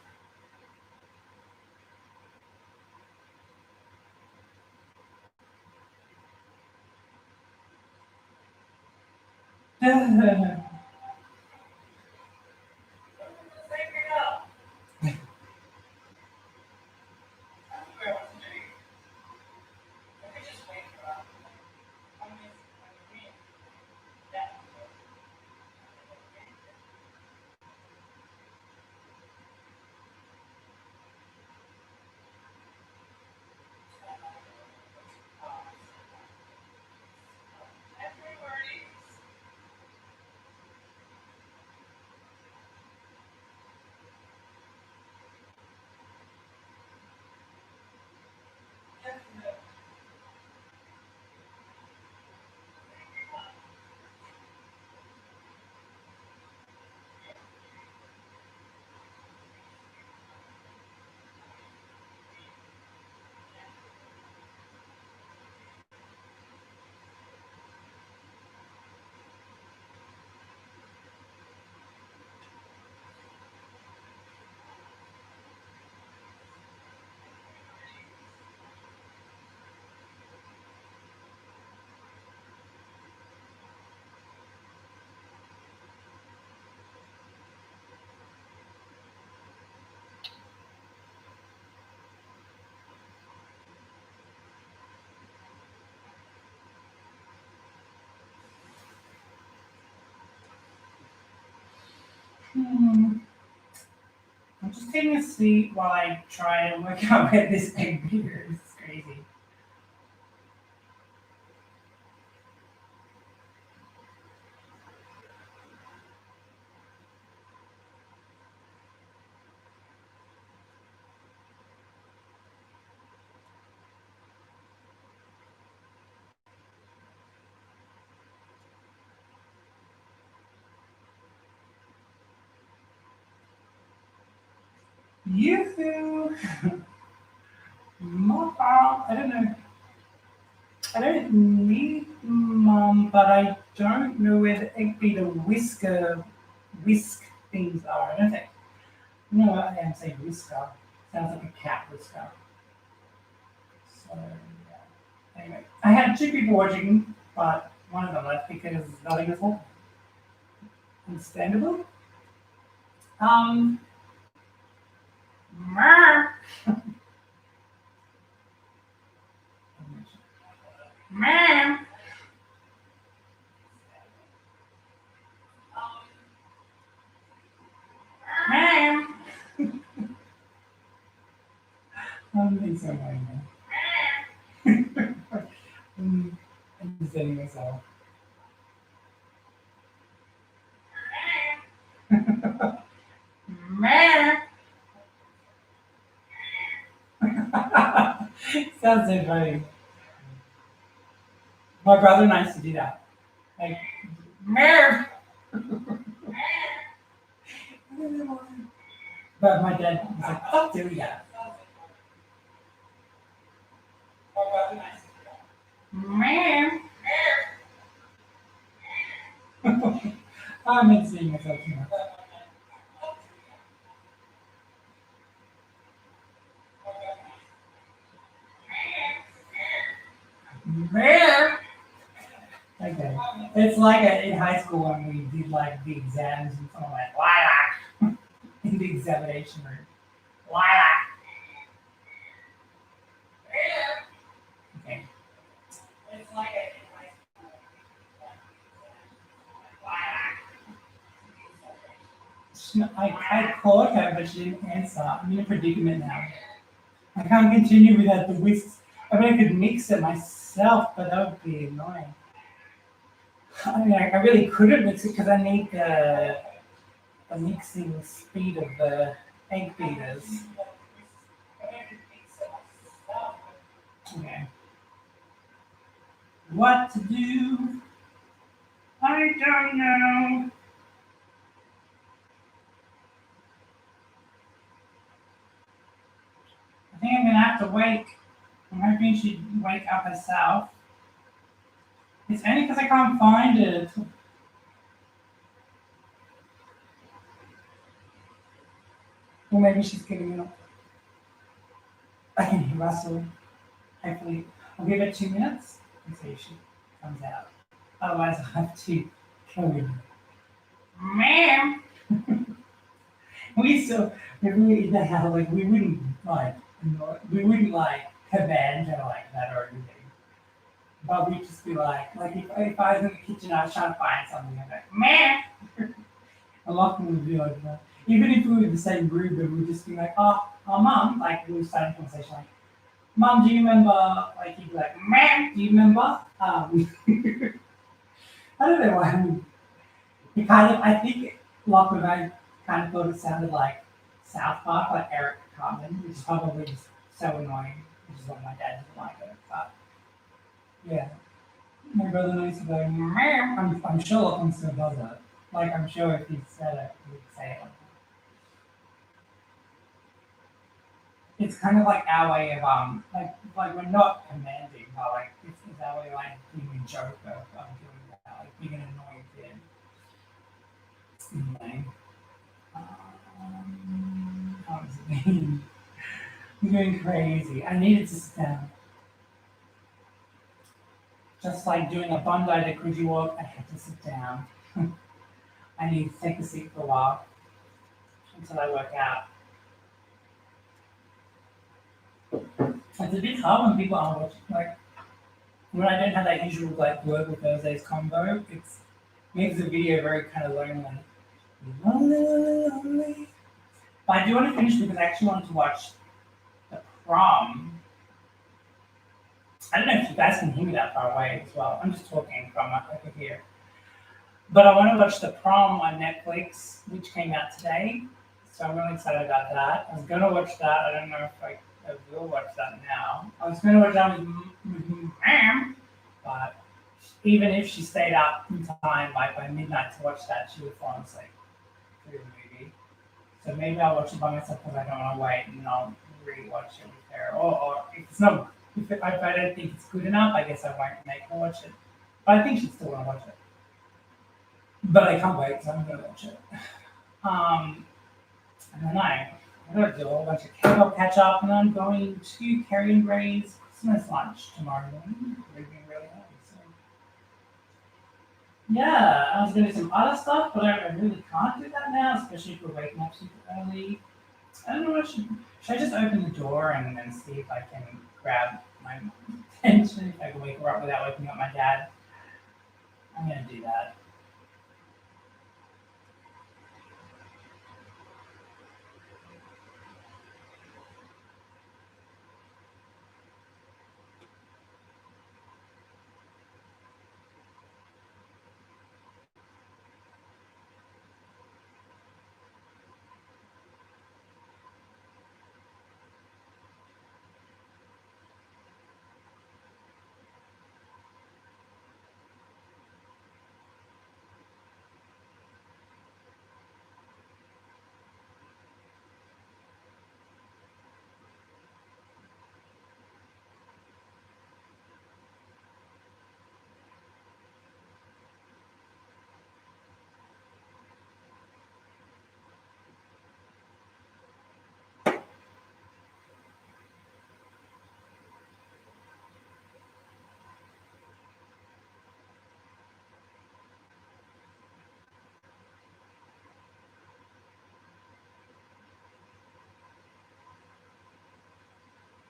just taking a seat while I try and work out where this egg beater is. It's crazy. Yoo-hoo! Mom, I don't know. I don't need Mum, but I don't know where the egg beater whisk things are. I don't think. No, I am saying whisker. Sounds like a cat whisker. So, yeah. Anyway, I had two people watching, but one of them left because nothing was happening. Understandable. Meh. Meh. Meh. I'm being so annoying now. I'm understanding myself. Meh. Sounds so funny. My brother and I used to do that. Like, meh. But my dad was like, stop doing that. Meh. I'm not seeing myself too much. Meh. Okay. It's like in high school when we did like the exams and someone went lilac in the examination room. Lilac. Okay. It's like in high school. Lilac. I called her, but she didn't answer. I'm in a predicament now. I can't continue without the whisks. I mean, I could mix it myself, but that would be annoying. I mean, I really couldn't mix it because I need the mixing speed of the egg beaters. Okay. What to do? I don't know. I think I'm gonna have to wake. I'm hoping she'd wake up herself. It's only because I can't find it. Or maybe she's getting up. I can hear Russell. Hopefully, I'll give it 2 minutes and see if she comes out. Otherwise, I'll have to kill him. Ma'am! We were in the house, like, we wouldn't like command her like that or anything. But we'd just be like if I was in the kitchen, I was trying to find something, I'd be like, meh! A lot of them would be like that. Even if we were in the same room, but we'd just be like, oh, Mum, like, we were starting a conversation like, Mum, do you remember, like, you'd be like, meh, do you remember? I don't know why. I think Lachlan and I kind of thought it sounded like South Park, like Eric Cartman, which is probably just so annoying, which is why my dad doesn't like it. But yeah, my brother knows to go, ma'am. I'm sure Lachlan still does it. Like, I'm sure if he said it, he would say it like that. It's kind of like our way of like we're not commanding, but like it's our way of like being a joke of doing that, like being an annoying kid. Anyway, how is it been? I'm going crazy. I needed to sit down. Just like doing a Bondi to Coogee walk, I had to sit down. I need to take a seat for a while until I work out. It's a bit hard when people aren't watching. Like, when I don't have that usual like Global Thursdays combo, it makes the video very kind of lonely. Lonely. But I do want to finish because I actually want to watch the prom. I don't know if you guys can hear me that far away as well. I'm just talking from over here. But I want to watch the prom on Netflix, which came out today. So I'm really excited about that. I was going to watch that. I don't know if I will watch that now. I was going to watch that with Ma'am, but even if she stayed up in time, like by midnight to watch that, she would fall asleep through the movie. So maybe I'll watch it by myself because I don't want to wait, and I'll re-watch it with her. Or if it's not, if I don't think it's good enough, I guess I won't make her watch it. But I think she'd still want to watch it. But I can't wait, so I'm going to watch it. And then I'm going to do a whole bunch of K-pop catch up, and I'm going to Carrie and Gray's Christmas lunch tomorrow morning. We're being really happy. So. Yeah, I was going to do some other stuff, but I really can't do that now, especially if we're waking up super early. I don't know what should I just open the door and then see if I can grab my mom's attention, if I can wake her up without waking up my dad? I'm going to do that.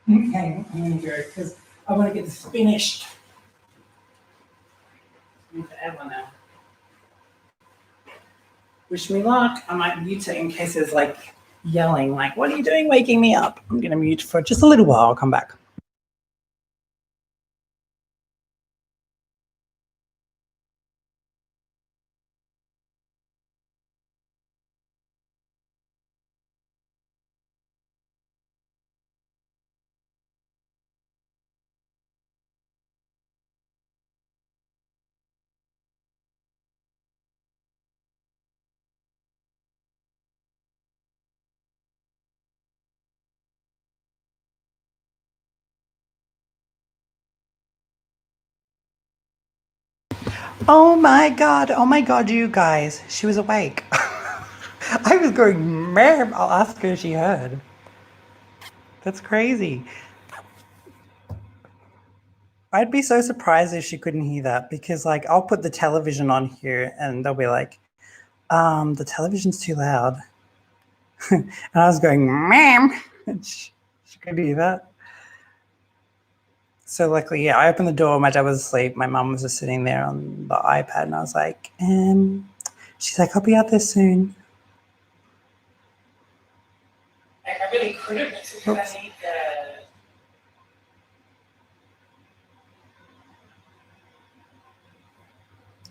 Okay, I'm going to go because I want to get this finished. Forever now. Wish me luck. I might mute it in case there's like yelling, like, what are you doing waking me up? I'm going to mute for just a little while. I'll come back. Oh my God, you guys. She was awake. I was going, ma'am. I'll ask her if she heard. That's crazy. I'd be so surprised if she couldn't hear that because, like, I'll put the television on here and they'll be like, the television's too loud. And I was going, ma'am. She could hear that. So luckily, yeah, I opened the door. My dad was asleep. My mum was just sitting there on the iPad, and I was like, she's like, I'll be out there soon. I really couldn't because I need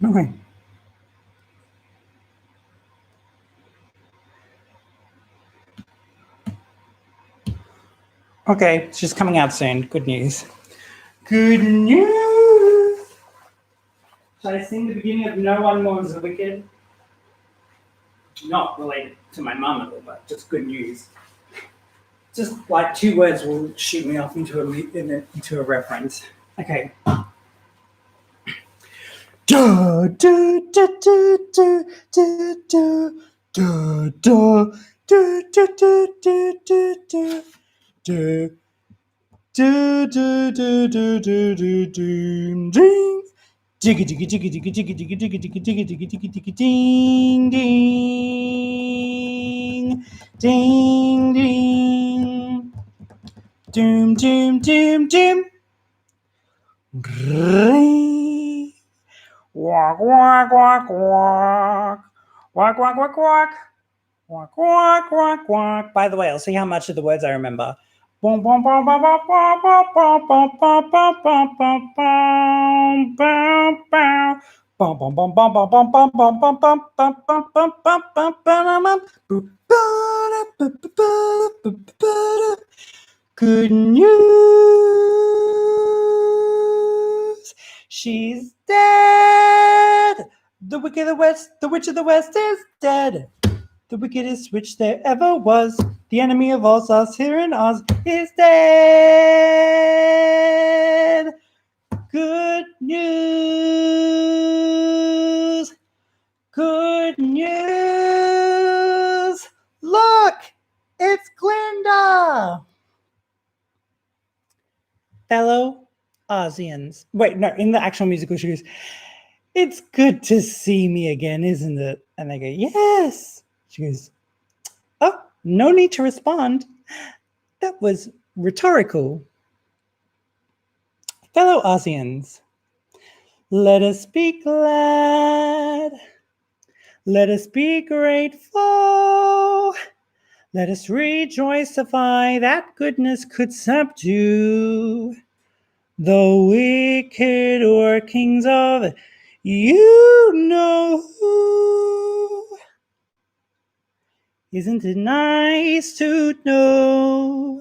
the. Okay. Okay, she's coming out soon. Good news. Good news. Should I sing the beginning of No One Mourns the Wicked? Not related to my mum at all, but just good news. Just like 2 words will shoot me off into a reference. Okay. Da da da da da da da da da da da da da da da. Do do do do do do do ding. Jiggy jiggy jiggy jiggy jiggy jiggy jiggy jiggy jiggy jiggy jiggy jiggy ding ding ding ding. Doom doom doom doom. Grrrring. Walk walk walk walk. Walk walk walk walk. Quack, quack, quack, quack. By the way, I'll see how much of the words I remember. Bum, bum, bum, bum, bum, bum, bum, bum, bum, bum, bum, bum, bum, bum, bum, bum. Bum, bum, bum, bum, bum, bum, bum, bum, bum, bum, bum, bum, bum, bum, bum, bum, bum. Good news. She's dead. The Witch of the West is dead. The wickedest witch there ever was. The enemy of all us here in Oz is dead. Good news. Good news. Look, it's Glinda. Fellow Ozians. Wait, no, in the actual musical, she goes, it's good to see me again, isn't it? And they go, yes. She goes, oh, no need to respond. That was rhetorical. Fellow Ozians, let us be glad. Let us be grateful. Let us rejoicify that goodness could subdue the wicked workings of you know who. Isn't it nice to know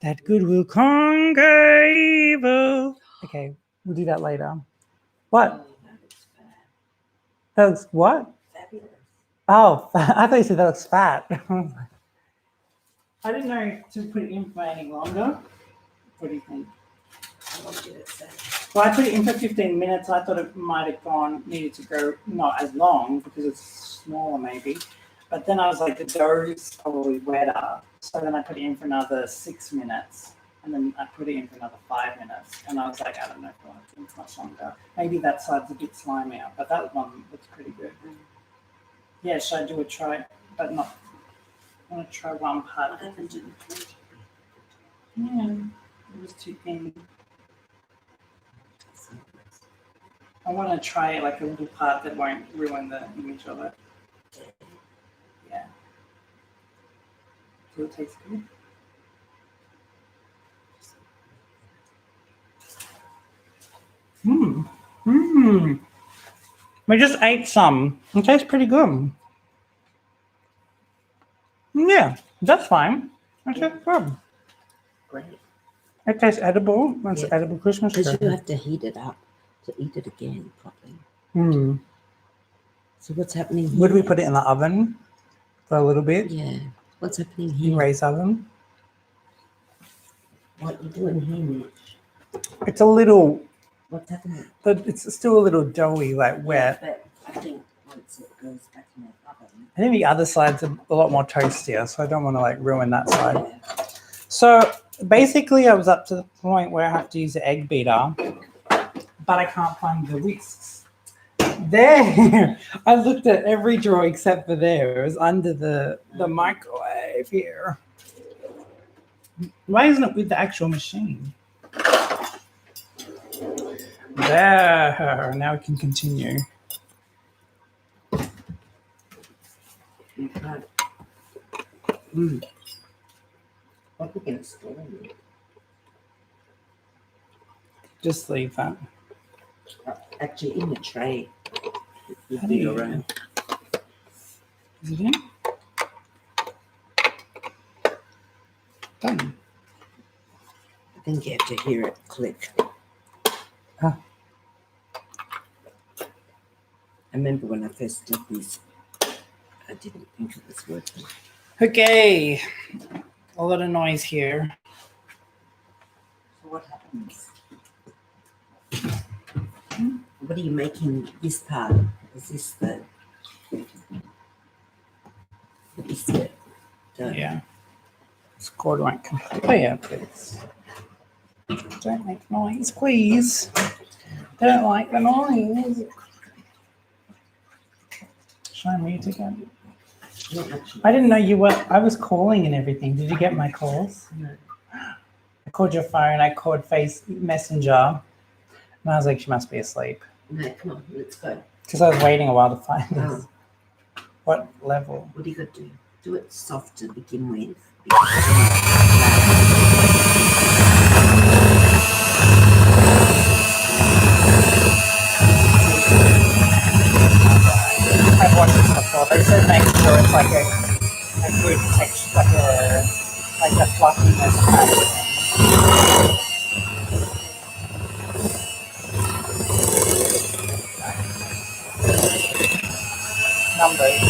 that good will conquer evil? Okay, we'll do that later. What? That looks what? Fabulous. Oh, I thought you said that looks fat. I didn't know to put it in for any longer. What do you think? How long did it say? Well, I put it in for 15 minutes. I thought it might have needed to go not as long because it's smaller maybe. But then I was like, the dough's probably wetter. So then I put it in for another 6 minutes. And then I put it in for another 5 minutes. And I was like, I don't know if I want it much longer. Maybe that side's a bit slimier, but that one looks pretty good. Yeah, should I do a try? But not, I want to try one part. What happened to the plant? Yeah, it was too thin. I want to try like a little part that won't ruin the image of it. Yeah. So it tastes good. We just ate some. It tastes pretty good. Yeah, that's fine. That tastes good. Great. It tastes edible. That's Yeah. edible Christmas Because you cookie. have to heat it up to eat it again properly. So what's happening here? Would we put it in the oven for a little bit? Yeah. What's happening In here? raised oven? What you doing here, Mitch? It's a little, What's happening? but it's still a little doughy, like wet. Yeah, but I think once it goes back in the oven. I think the other side's a lot more toastier, so I don't want to like ruin that side. Yeah. So basically I was up to the point where I have to use the egg beater, but I can't find the whisks. There, I looked at every drawer except for there. It was under the microwave here. Why isn't it with the actual machine? There, now we can continue. Okay. What are we going to store in it? Just leave that. Actually, in the tray. How do you- Is it in? Done. I think you have to hear it click. Huh. I remember when I first did this, I didn't think it was working. Okay, a lot of noise here. So what happens? What are you making this part? Is this the biscuit? Yeah. This cord won't complete. Oh yeah, please. Don't make noise, please. Don't like the noise. Should I mute again? Not actually. I didn't know you were. I was calling and everything. Did you get my calls? No. I called your phone. I called Face Messenger. And I was like, she must be asleep. No, come on, let's go. Because I was waiting a while to find this. Oh. What level? What do you got to do? Do it soft to begin with. Because it's not I've watched this before. They said make sure it's like a good texture, like a fluffiness kind of thing. Numbers.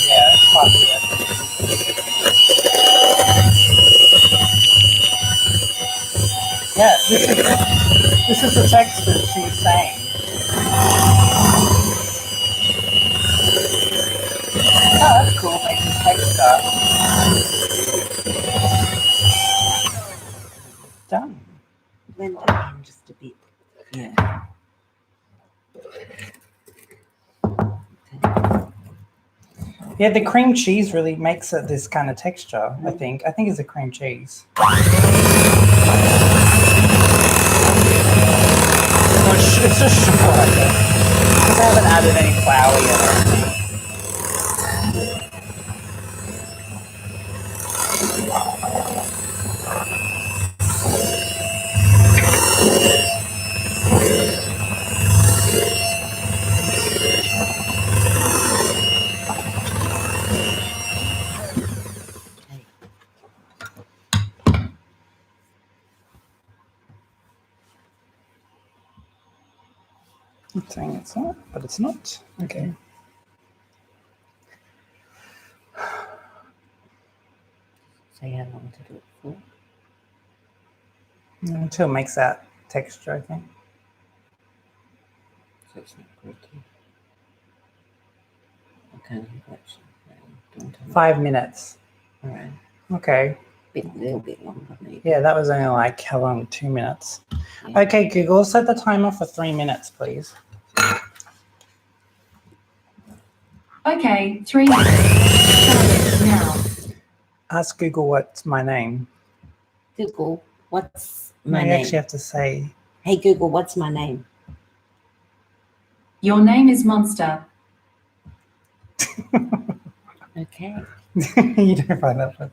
Yeah, fluffy. Yeah, this is the text that she's saying. Oh, that's cool, making texture. Done. blend it in just a bit. Yeah. Okay. Yeah, the cream cheese really makes it this kind of texture, I think. I think it's a cream cheese. It's just sugar, I think. Because I haven't added any flour yet, I think. It's saying it's not, but it's not. Okay. So you have long to do it for? Until it makes that texture, I think. So it's not gritty. Okay, watch. Don't tell me. 5 minutes. All right. Okay. Little bit longer maybe. Yeah, that was only like how long? 2 minutes. Yeah. Okay, Google, set the timer for 3 minutes, please. Okay, 3 minutes. Start now. Ask Google what's my name. Google, what's No, my you name? actually have to say. Hey Google, what's my name? Your name is Monster. Okay. You don't find that one.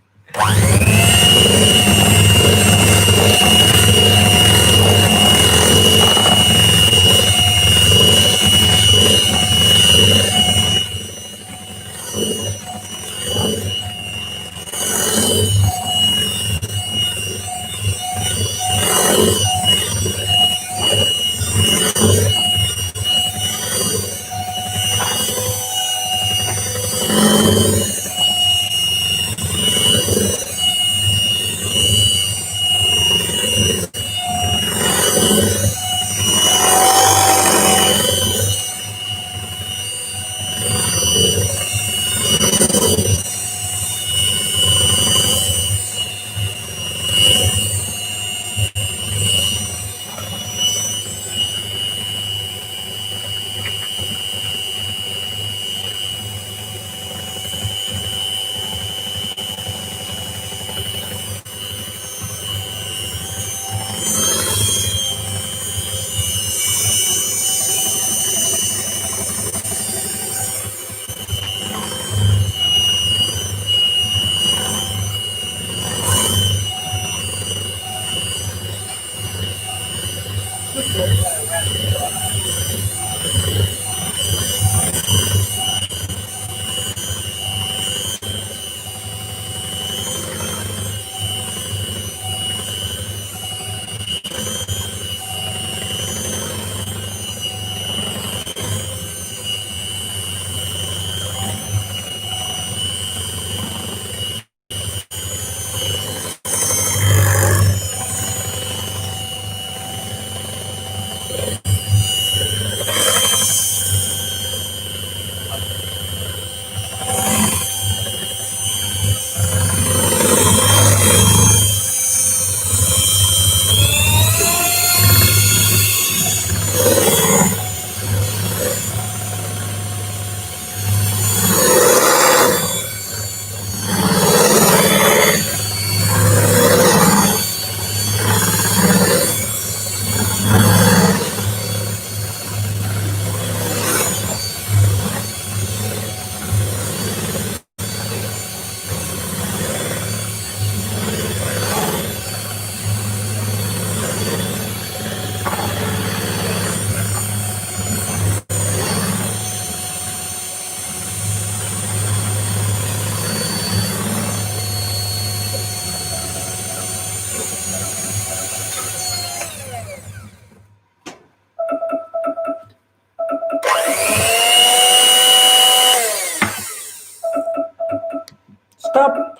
Stop.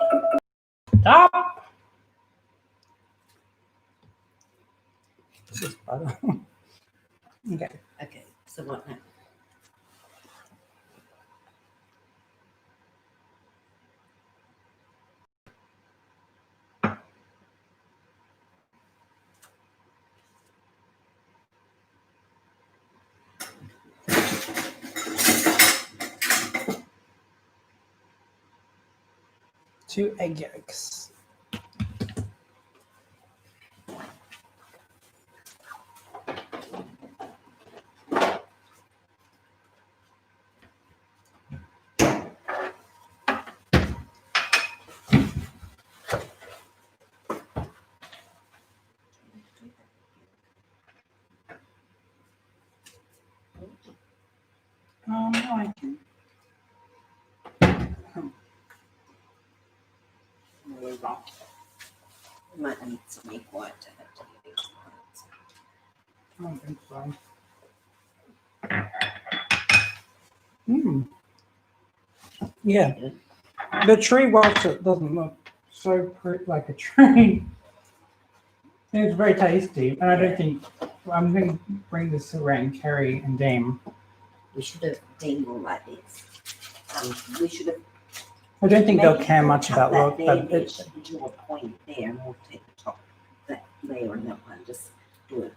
Stop. This is butter. Okay. Okay, so what now? Two egg yolks. No, I can. Really wrong. We might need some egg white to have to do these ones. I don't think so. Mm. Yeah, the tree, whilst it doesn't look so pretty like a tree, it's very tasty. And I don't think I'm going to bring this around Kerry and Dame. We should have Dean will like this. We should have. I don't think they'll maybe care we'll much cut about that look, there, but there it, should do a point there, and we'll take the top that layer and that one. Just do a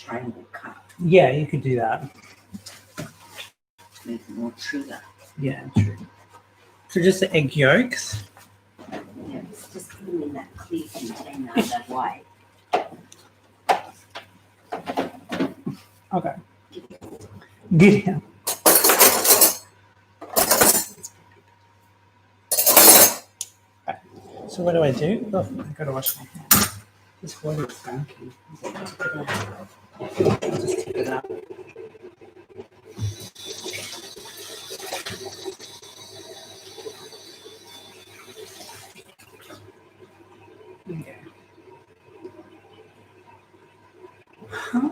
triangle cut yeah, you could do that. to make it more truer. Yeah, true. So just the egg yolks. Yeah, just put them in that clear container, that white. Okay. Yeah. So what do I do? Oh, I gotta wash my hands. This water is funky. Just tip it up. Okay. Huh?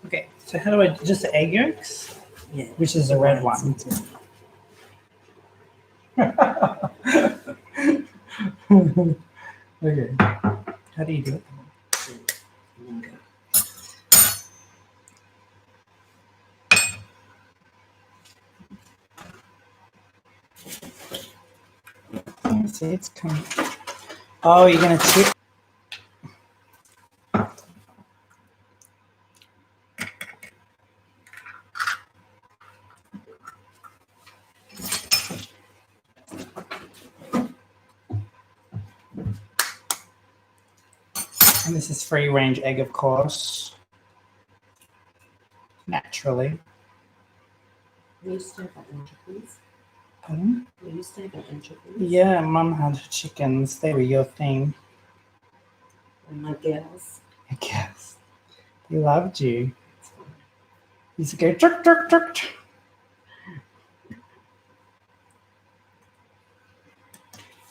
Okay, so how do I just the egg yolks? Yeah. Which is the red Whites one. into- Okay. How do you do it? and then go. Let's see, it's coming. Oh, you're gonna tip. And this is free range egg, of course. Naturally. We used to have anchovies. Pardon? We used to have anchovies. Yeah, Mum had chickens. They were your thing, And my girls. I guess. They loved you. Used to go tuk tuk tuk.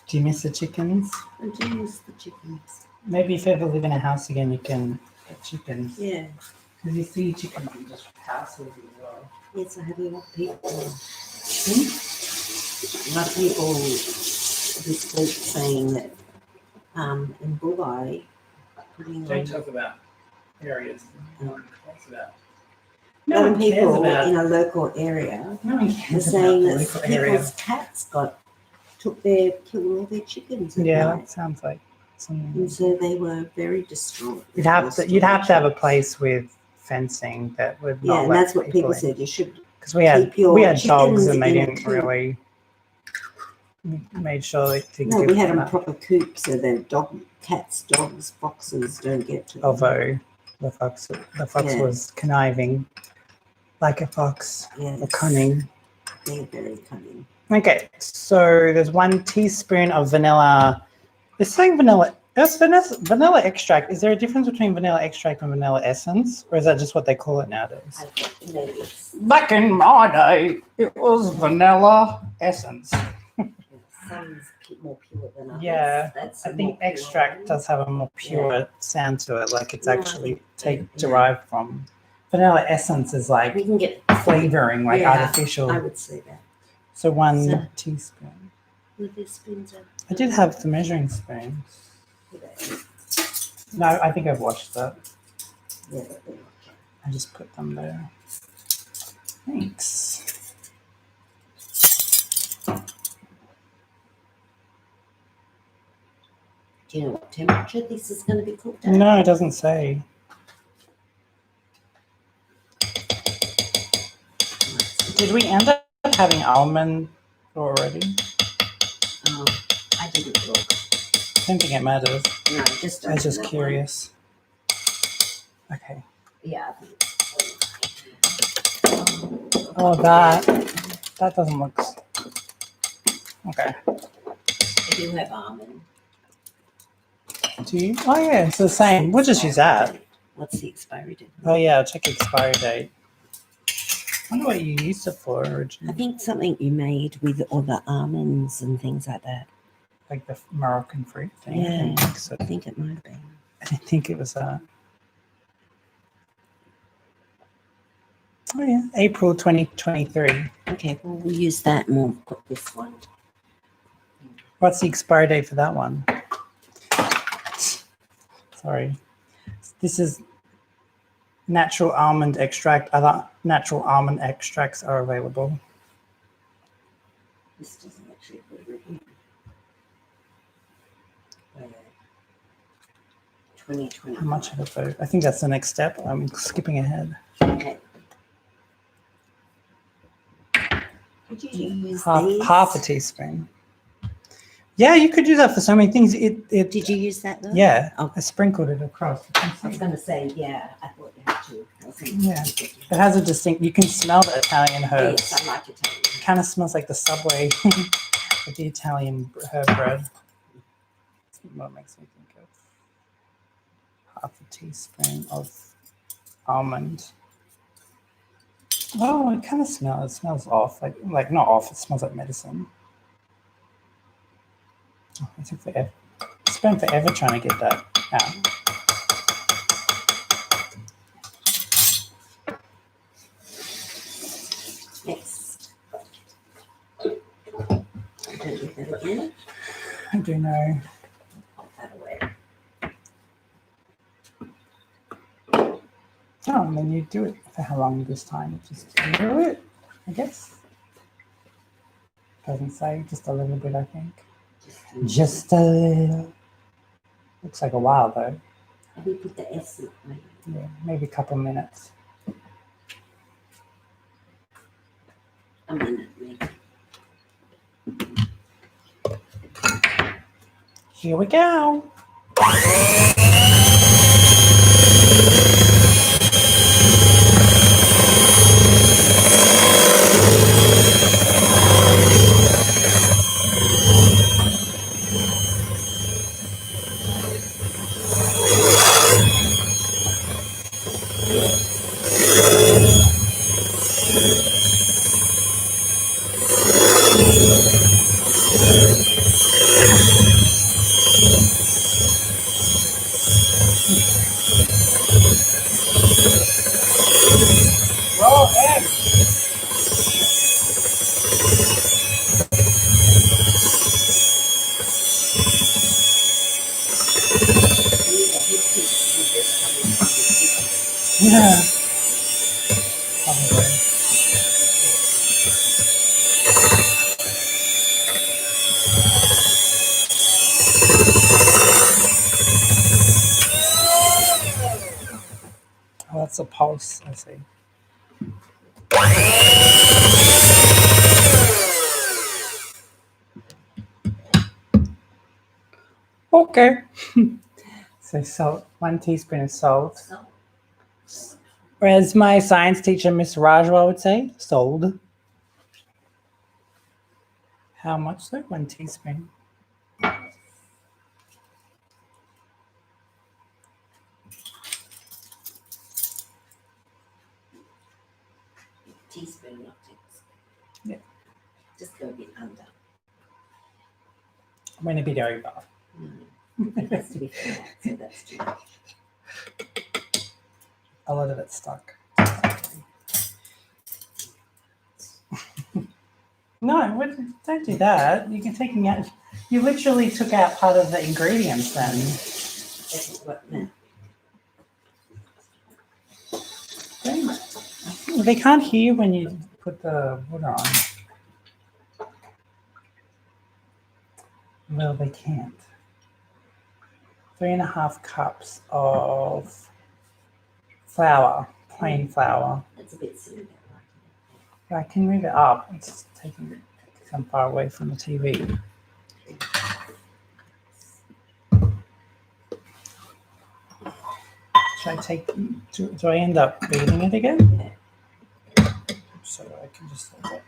Do you miss the chickens? I do miss the chickens. Maybe if you ever live in a house again, you can get chickens. Yeah. Because you see chickens in just houses as well. Yes, I have a lot of people. A lot of people this week saying that in Bulli putting Don't on talk about areas. No one cares about. a No lot of one cares people about. in a local area No one are cares about saying the that local area. people's cats killed all their chickens at Yeah, night. that sounds like something. And so they were very distraught. You'd have to have a place with fencing that would not Yeah, and let that's what people said. You should Because we had keep your dogs chickens and they in a didn't coop. really made sure they didn't No, give we had them that. proper coops so that cats, dogs, foxes don't get to them. Although the fox Yeah. was conniving, like a fox, Yes, or cunning. they're very cunning. Okay, so there's 1 teaspoon of vanilla. It's saying vanilla. That's vanilla extract. Is there a difference between vanilla extract and vanilla essence, or is that just what they call it nowadays? I think maybe it's Back in my day, it was vanilla essence. some's more pure than others. Yeah, That's I a think more pure extract one. does have a more pure sound to it, like it's No, I actually think- yeah. derived from. Vanilla essence is like We can get flavoring, like Yeah, artificial. I would say that. So one So- teaspoon. With this spoons are. I did have the measuring spoon. No, I think I've washed that. Yeah, but they're okay. I just put them there. Thanks. Do you know what temperature this is going to be cooked at? No, it doesn't say. Did we end up having almond already? I didn't look. I don't think it matters. No, just I was just open that curious. Okay. one. Yeah, I think. Oh, that doesn't look. Okay. I do have almond. Do you? Oh yeah, it's the same. We'll just use that. What's the expiry date? Oh yeah, I'll check expiry date. I wonder what you used it for I originally. think something you made with all the almonds and things like that. Like the Moroccan fruit thing. I Yeah, didn't think so. I think it might have been. I didn't think it was that. Oh yeah, April 2023. Okay, well, we'll use that and we'll put this one. What's the expiry date for that one? Sorry. This is natural almond extract. Other natural almond extracts are available. This doesn't actually put it in. 2020. How much of a vote? I think that's the next step. I'm skipping ahead. Okay. Would you use these? Half a teaspoon. Yeah, you could use that for so many things. It Did you use that though? Yeah, Oh. I sprinkled it across. I was going to say, yeah, I thought you had to. I wasn't- Yeah. It has a distinct. You can smell the Italian herbs. Yes, I like Italian. It kind of smells like the Subway of the Italian herb bread. That's what makes me think of half a teaspoon of almond. Oh, it kind of smells. It smells off. Like not off. It smells like medicine. Oh, it took forever. I spent forever trying to get that out. Next. Don't leave that again. I do know. Pop that away. Oh, and then you do it for how long this time? Just do it, I guess. Doesn't say, just a little bit, I think. Just a little. Looks like a while though. Have you put the S in it? Yeah, maybe a couple minutes. A minute, maybe. Here we go. Roll egg. Yeah. Probably. Oh, that's a pulse, I see. Okay. So salt, 1 teaspoon of salt. So, Whereas my science teacher, Miss Rajwa, would say, sold. How much though? 1 teaspoon. teaspoon, not tablespoon. Yeah. Just go a bit under. I'm going to be over. No, it has to be flat, so that's too much. A lot of it's stuck. No, don't do that. You can take me out. You literally took out part of the ingredients then. That's what, no. They can't hear when you put the water on. Well, they can't. 3.5 cups of flour, plain flour. That's a bit silly. I can move it up. It's just taking it because I'm far away from the TV. Should I take? Do I end up beating it again? Yeah. So I can just let that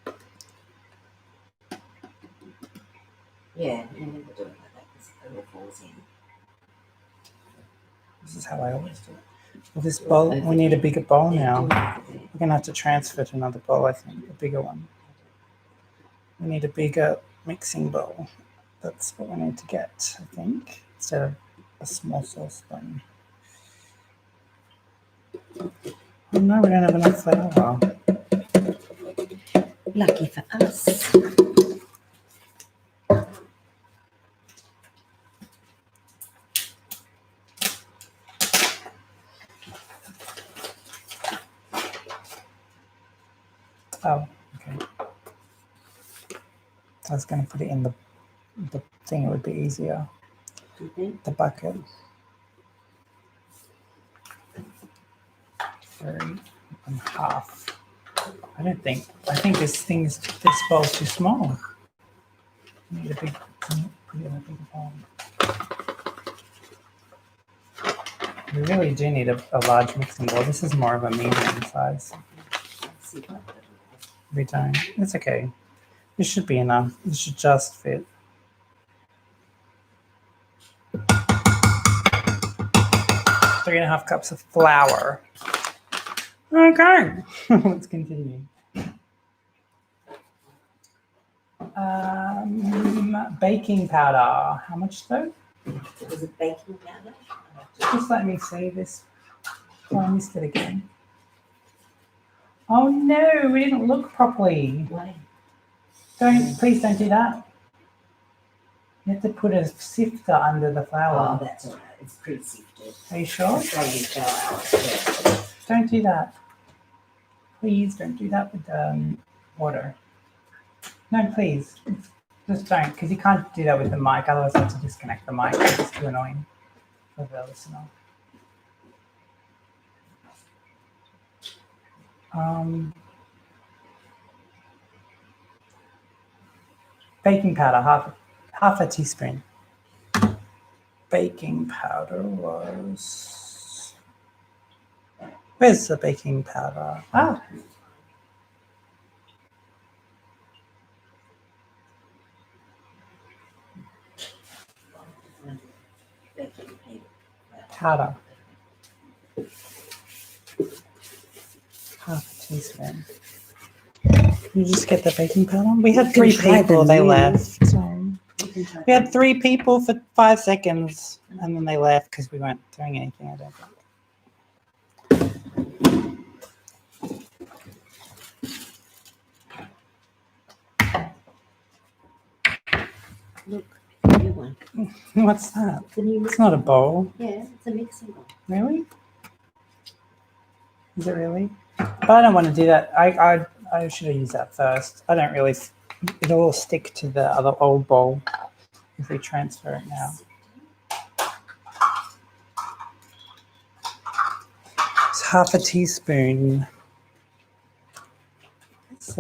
go. Yeah, you never do it like that because it all falls in. This is how I always do it. Well, this bowl, we need a bigger bowl now. We're going to have to transfer to another bowl, I think, a bigger one. We need a bigger mixing bowl. That's what we need to get, I think, instead of a small saucepan. Oh no, we don't have enough flour. Lucky for us. Oh, okay. I was going to put it in the thing, it would be easier. Okay. The bucket. 3.5. I think this bowl's too small. I need a big, put it in a bigger bowl. We really do need a large mixing bowl. This is more of a medium size. We don't. It's okay. This should be enough. This should just fit. Three and a half cups of flour. Okay, let's continue. Baking powder. How much though? Was it baking powder? Just let me see this. Oh, I missed it again. Oh no, we didn't look properly. Why? Please don't do that. You have to put a sifter under the flour. Oh, that's all right. It's pre-sifted. Are you sure? That's why you fell out. Don't do that. Please don't do that with water. No, please. Just don't, because you can't do that with the mic. Otherwise, I have to disconnect the mic. It's too annoying for the listener. Baking powder, half a teaspoon. Baking powder was. Where's the baking powder? Ah. Powder. Half a teaspoon. You just get the baking powder. We had 3 people, they left. We had 3 people for 5 seconds and then they left because we weren't doing anything, I don't think. Look, the new one. What's that? The new It's not a bowl. Yeah, it's a mixing bowl. Really? Is it really? But I don't want to do that. I should have used that first. I don't really. It'll all stick to the other old bowl if we transfer it now. It's half a teaspoon. It's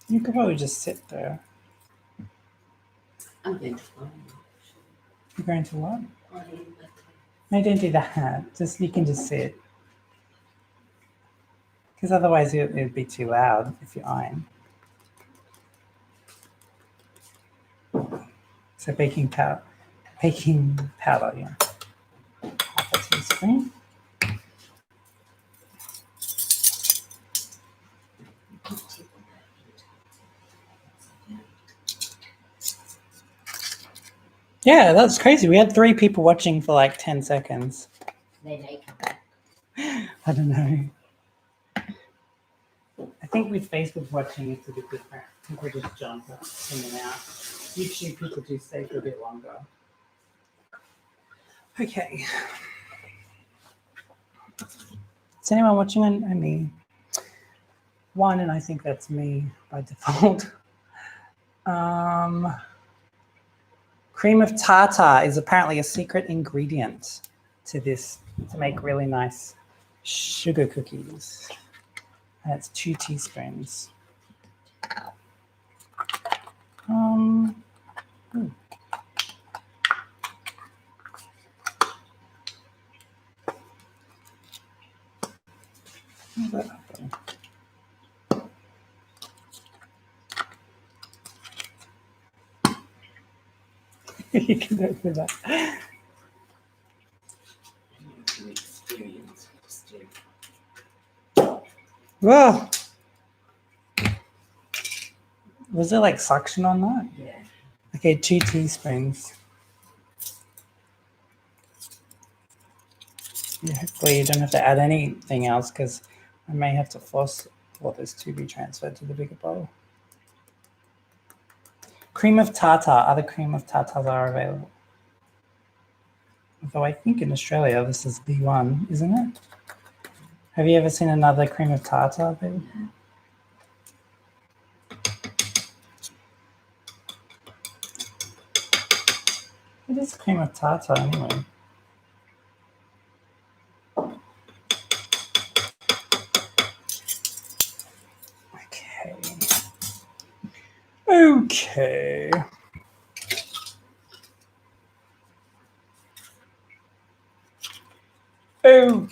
you could probably just sit there. I'm going to find it. You're going to what? I am. No, don't do that. You can just sit. Because otherwise it'd be too loud if you iron. So baking powder, yeah. Half a teaspoon. Yeah, that's crazy. We had 3 people watching for like 10 seconds. They may come back. I don't know. I think with Facebook watching, it's a bit different. I think we just jump in and out. YouTube people do stay for a bit longer. Okay. Is anyone watching on me? One, and I think that's me by default. Cream of tartar is apparently a secret ingredient to this to make really nice sugar cookies. And it's 2 teaspoons. Ooh. How's that happen? You can open that. Whoa! Was there like suction on that? Yeah. Okay, 2 teaspoons. Yeah, hopefully you don't have to add anything else because I may have to force all this to be transferred to the bigger bowl. Cream of tartar. Other cream of tartars are available. Although I think in Australia this is the one, isn't it? Have you ever seen another cream of tartar available? It is cream of tartar anyway. Okay. Okay. Okay.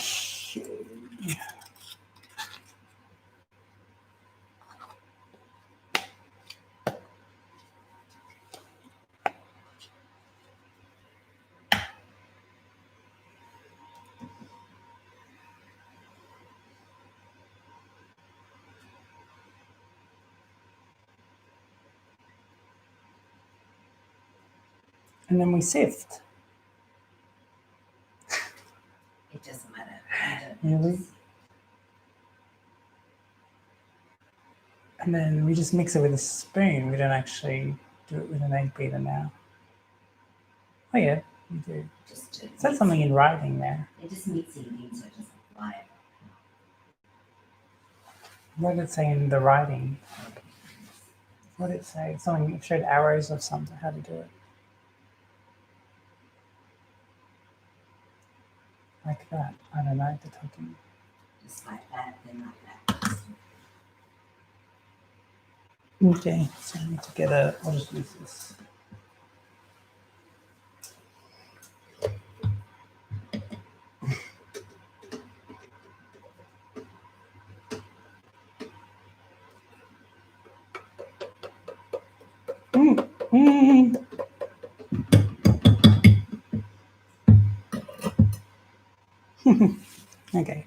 And then we sift. It doesn't matter. Really? And then we just mix it with a spoon. We don't actually do it with an egg beater now. Oh yeah, we do. Just Is that something in writing there? It just mixing it in so it doesn't fly. What did it say in the writing? What did it say? Something, it showed arrows or something, how to do it. Like that. I don't know, the talking. Just like that, then like that. Okay, so I need to get I'll just use this. Okay.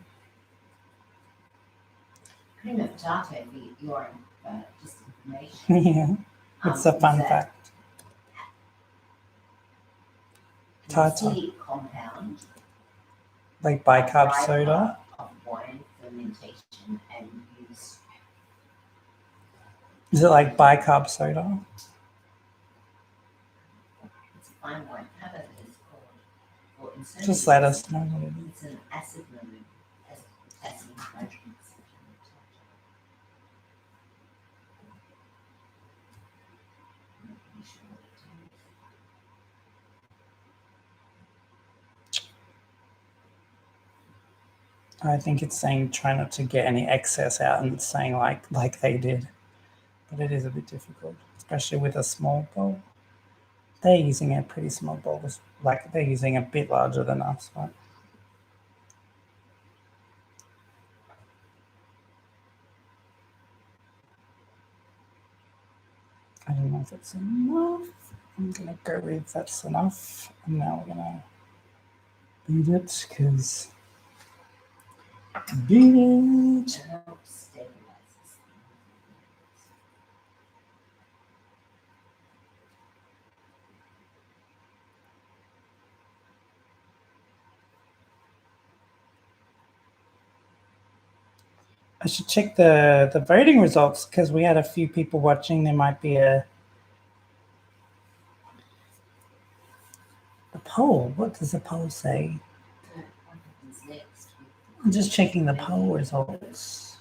Cream of tartar for your just information. Yeah, it's a fun fact. Tartar. Acidic compound. Like bicarb soda. Of wine fermentation and use. Is it like bicarb soda? It's a fine wine cover is called. Just let us know what it is. It's an acid limit as potassium hydroxide. I think it's saying try not to get any excess out, and it's saying like they did. But it is a bit difficult, especially with a small bowl. They're using a pretty small bowl, like they're using a bit larger than us, but I don't know if it's enough. I'm gonna go with that's enough, and now we're gonna beat it because beat it. I should check the voting results because we had a few people watching. There might be a poll. What does the poll say? I'm just checking the poll results.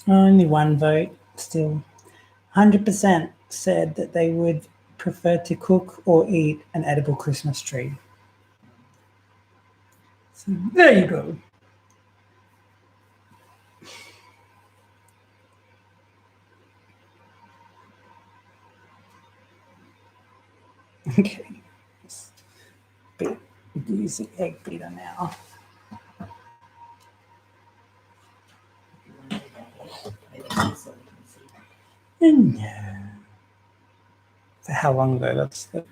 Only one vote still. 100% said that they would prefer to cook or eat an edible Christmas tree. So there you go. Okay. Use the egg beater now. No. For how long though? That's the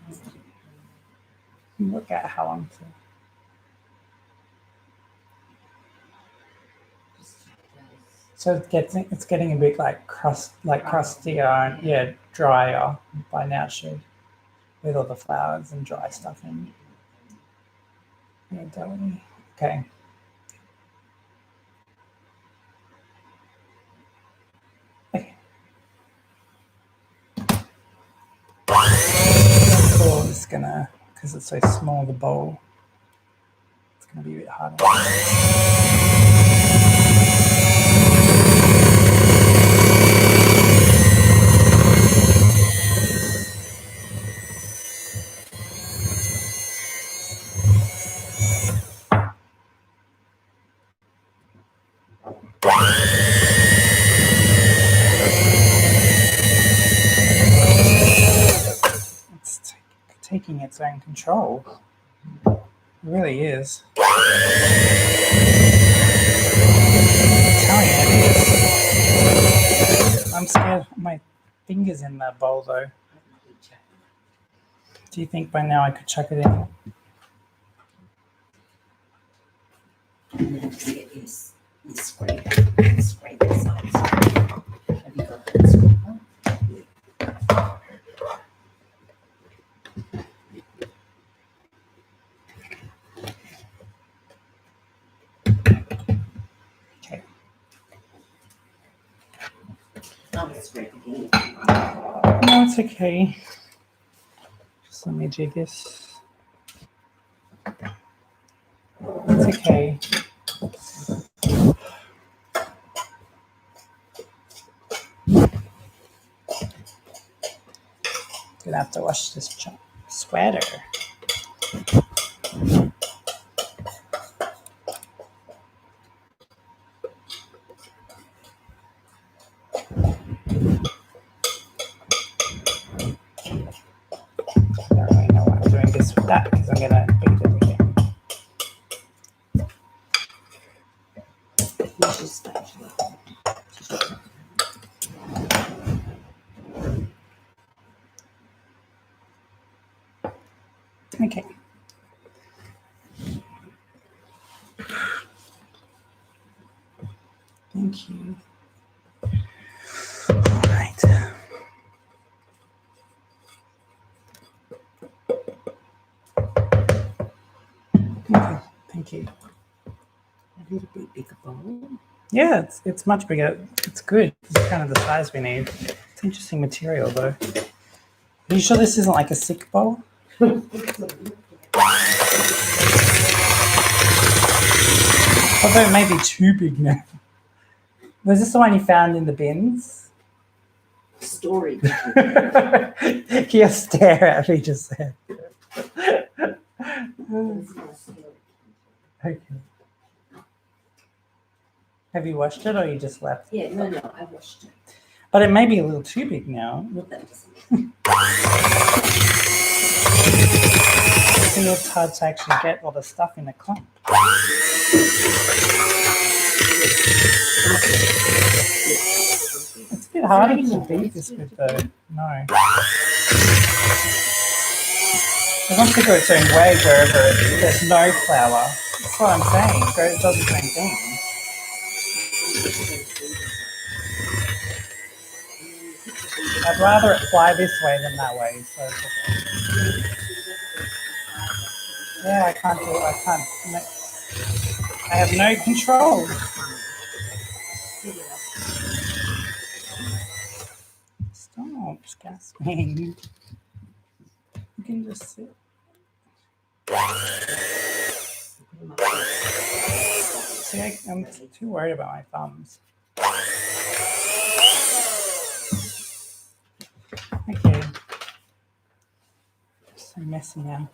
look at how long. So it's getting a bit like crustier, yeah, drier by now, should with all the flowers and dry stuff in. Yeah, definitely. Okay. Okay. Bowl is gonna, because it's so small, the bowl, it's gonna be a bit harder. It's taking its own control. It really is. I'm telling you, it is. I'm scared of my fingers in that bowl though. Do you think by now I could chuck it in? Let's get this scraper. Scrape the sides. Have you got that scraper? Okay. I'll scrape again. No, it's okay. Just let me do this. It's okay. Gonna have to wash this sweater. I don't really know why I'm doing this with that because I'm gonna beat it again. Use your spatula. Okay. Thank you. All right. Okay. Thank you. A little bit bigger bowl. Yeah, it's much bigger. It's good. It's kind of the size we need. It's interesting material though. Are you sure this isn't like a sick bowl? Although it may be too big now. Was this the one you found in the bins? Storage. You stare at me just there. Okay. Have you washed it or you just left? Yeah, no, I washed it. But it may be a little too big now. That doesn't See, it's hard to actually get all the stuff in a clump. It's a bit harder to beat this with the no. I want to go its own way wherever there's no flour. That's what I'm saying. It does the same thing. I'd rather it fly this way than that way. So it's okay. Yeah, I can't do it. I can't. I have no control. Stop gasping. You can just sit. See, I'm too worried about my thumbs. Okay. So messy now.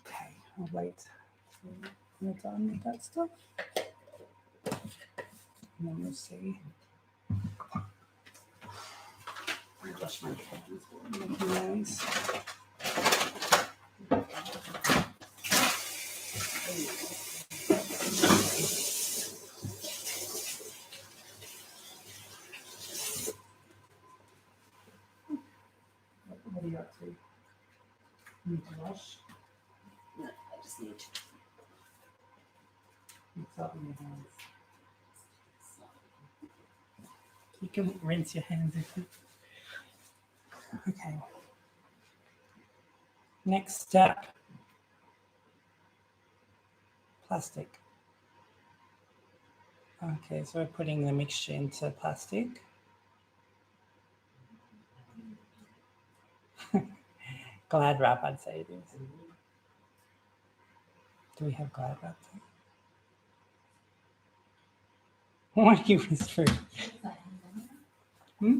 Okay, I'll wait till we're done with that stuff. And then we'll see. I'll wash my hands while I'm making those. What are you up to? You need to wash? No, I just need to. What's up in your hands? You can rinse your hands if you. Okay. Next step. Plastic. Okay, so we're putting the mixture into plastic. Glad wrap, I'd say it is. Do we have glad wrap? What are you whispering? Hmm?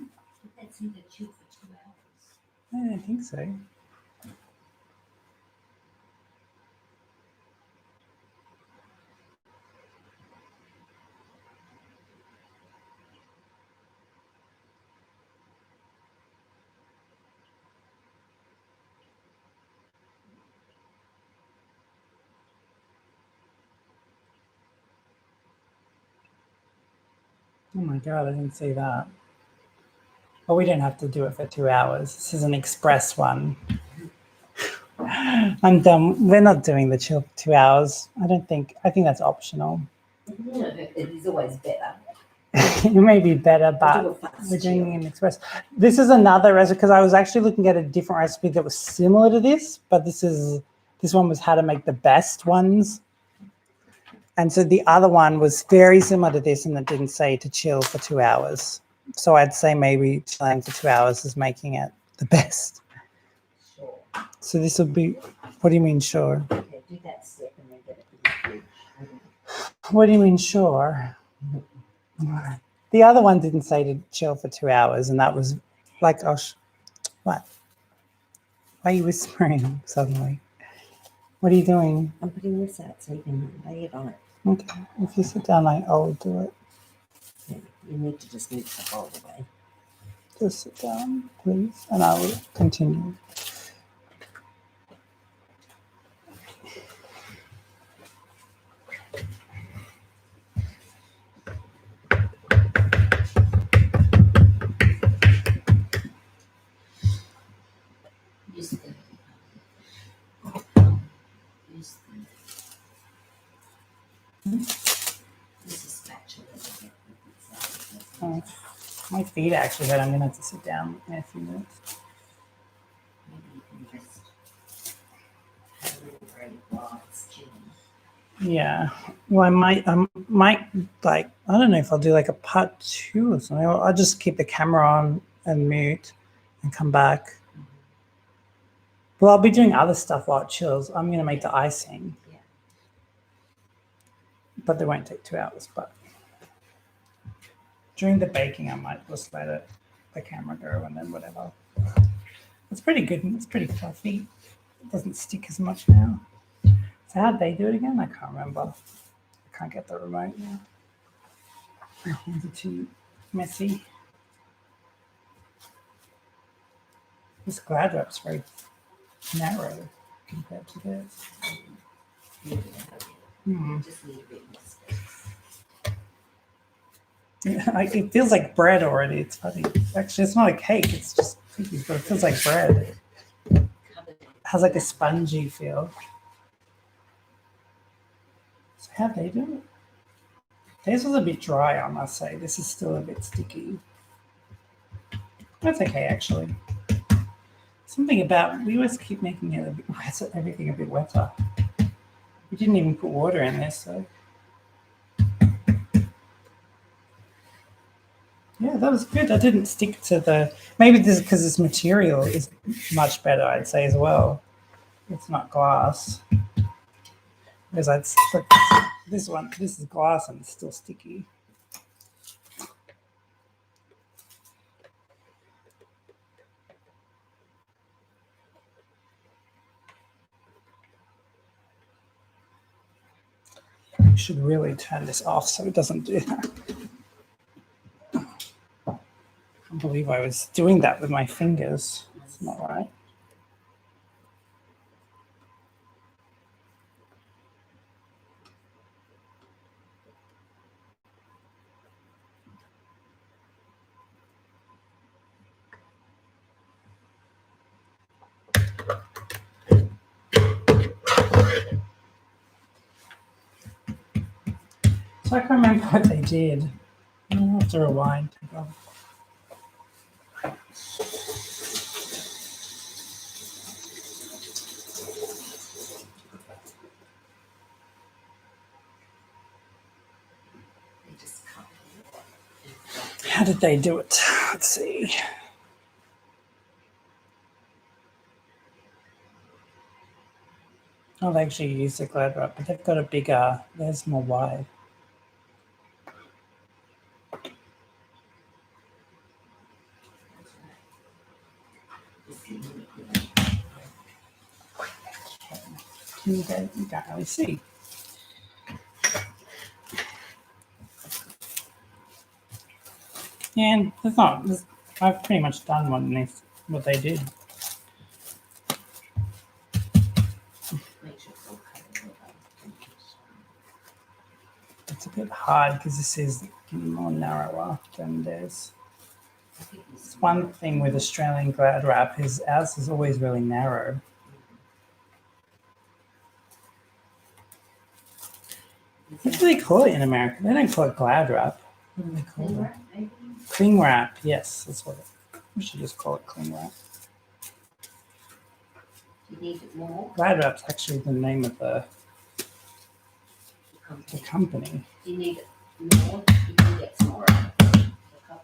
That's in the tube for 2 hours. I don't think so. Oh my God, I didn't see that. But we don't have to do it for 2 hours. This is an express one. I'm done. We're not doing the chill for 2 hours. I think that's optional. No, it is always better. It may be better, but Do a fast we're doing chill. an express. This is another recipe because I was actually looking at a different recipe that was similar to this, but this one was how to make the best ones. And so the other one was very similar to this, and it didn't say to chill for 2 hours. So I'd say maybe chilling for 2 hours is making it the best. Sure. So this will be. What do you mean, sure? Okay, do that step and then get it in the fridge. What do you mean, sure? The other one didn't say to chill for 2 hours, and that was like, oh, what? Why are you whispering suddenly? What are you doing? I'm putting this out so you can lay it on it. Okay, if you sit down, I'll do it. Yeah, you need to just move the bowl away. Just sit down, please, and I will continue. Use the spatula. Oh, my feet actually hurt. I'm gonna have to sit down in a few minutes. Maybe you can just have a little break while it's chilling. Yeah. Well, I might like, I don't know if I'll do like a part 2 or something. I'll just keep the camera on and mute and come back. Well, I'll be doing other stuff while it chills. I'm going to make the icing. Yeah. But they won't take 2 hours. But during the baking, I might just let the camera go and then whatever. It's pretty good. It's pretty fluffy. It doesn't stick as much now. So how'd they do it again? I can't remember. I can't get the remote now. My hands are too messy. This glad wrap's very narrow compared to this. Just need a bit more space. It feels like bread already. It's funny. Actually, it's not a cake. It's just cookies, but it feels like bread. It has like a spongy feel. So how they do it? This was a bit dry, I must say. This is still a bit sticky. That's okay, actually. Something about, we always keep making it a bit wetter, everything a bit wetter. We didn't even put water in this, so. Yeah, that was good. I didn't stick to the, maybe this is because this material is much better, I'd say as well. It's not glass. Because this is glass and it's still sticky. I should really turn this off so it doesn't do that. I can't believe I was doing that with my fingers. It's not right. So I can't remember what they did. I'll have to rewind. How did they do it? Let's see. Oh, they actually used a glad wrap, but they've got a bigger, theirs more wide. You can't really see. And it's not, I've pretty much done what they did. It's a bit hard because this is more narrower than theirs. It's one thing with Australian glad wrap is ours is always really narrow. What do they call it in America? They don't call it glad wrap. What do they call it? Cling wrap. Yes, that's what we should just call it cling wrap. You need it more? Glad wrap's actually the name of the company. Do you need it more? You can get some more.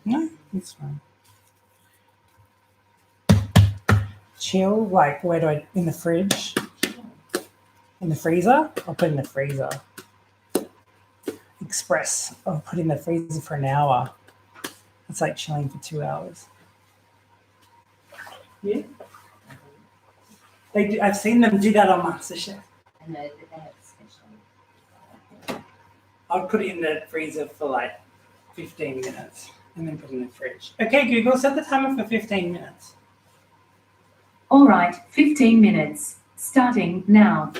No, it's fine. Chill, like where do I, in the fridge? In the freezer? I'll put it in the freezer. Express, I'll put it in the freezer for an hour. It's like chilling for 2 hours. Yeah. They do, I've seen them do that on MasterChef. I know that they have special. I'll put it in the freezer for like 15 minutes and then put it in the fridge. Okay, Google, set the timer for 15 minutes. All right, 15 minutes. Starting now.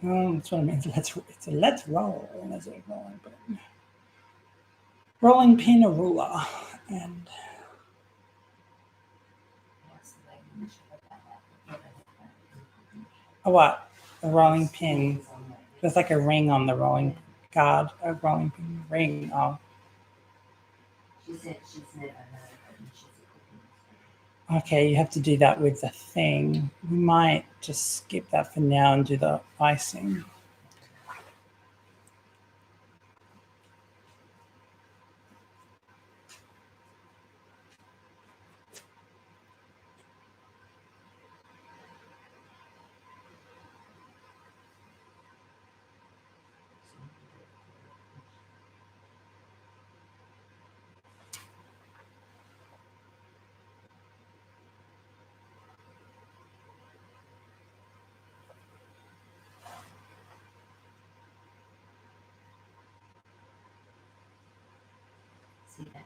That's what I mean. Let's roll. As a rolling pin. Rolling pin, a ruler, and a what? A rolling pin. There's like a ring on the rolling card. A rolling pin ring. Oh. She said she's never heard of it. Okay, you have to do that with the thing. We might just skip that for now and do the icing. See that?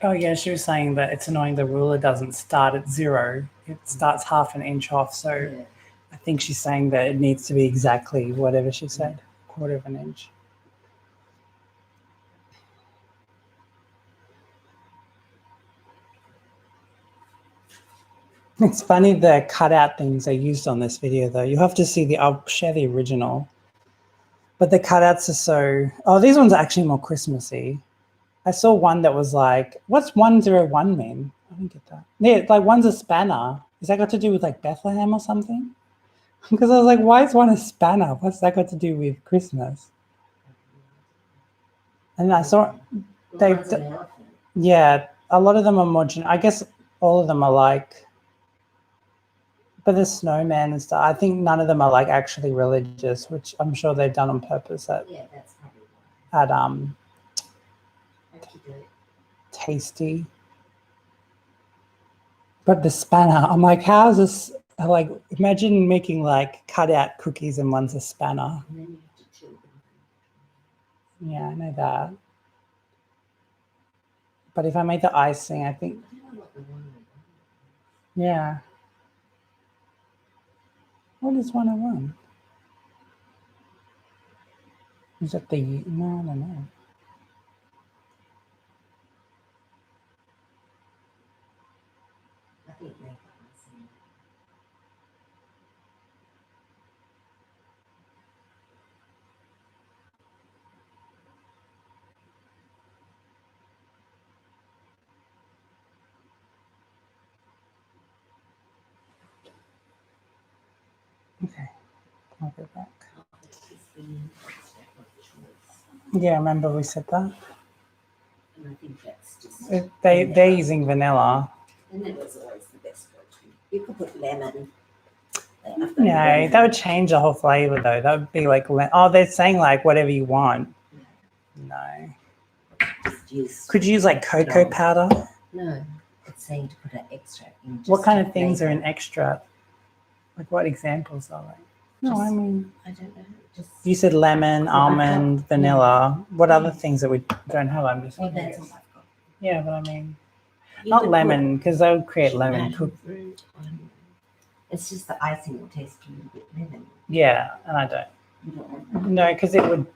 Oh yeah, she was saying that it's annoying the ruler doesn't start at 0. It starts half an inch off. So Yeah. I think she's saying that it needs to be exactly whatever she said, quarter of an inch. It's funny the cutout things they used on this video though. You have to see I'll share the original. But the cutouts are so, oh, these ones are actually more Christmassy. I saw one that was like, what's 101 mean? I didn't get that. Yeah, like one's a spanner. Is that got to do with like Bethlehem or something? Because I was like, why is one a spanner? What's that got to do with Christmas? And I saw, they, One's an elephant. yeah, a lot of them are more, I guess all of them are like, but the snowman and stuff, I think none of them are like actually religious, which I'm sure they've done on purpose at, Yeah, that's probably why. at Tasty. But the spanner, I'm like, how's this? Like, imagine making like cutout cookies and one's a spanner. And then you have to chill them. Yeah, I know that. But if I made the icing, I think, I don't know what the one is. yeah. What is 101? Is it the, no, I don't know. I think make the icing. Okay, I'll go back. Oh, it's just been step of choice. Yeah, remember we said that? And I think that's just. They're using vanilla. And that was always the best go-to. You could put lemon. No, that would change the whole flavor though. That would be like, oh, they're saying like whatever you want. No. Just use. Could you use like cocoa powder? No, it's saying to put an extract in. What kind of things are in extract? Like what examples are they? No, I mean, I don't know. Just. you said lemon, almond, vanilla. What other things that we don't have? I'm just Well, that's curious. all I've got. Yeah, but I mean, You not could lemon because that would create put lemon passion cook. fruit on. It's just the icing will taste a little bit lemon. Yeah, and I don't. You don't want that. No, because it would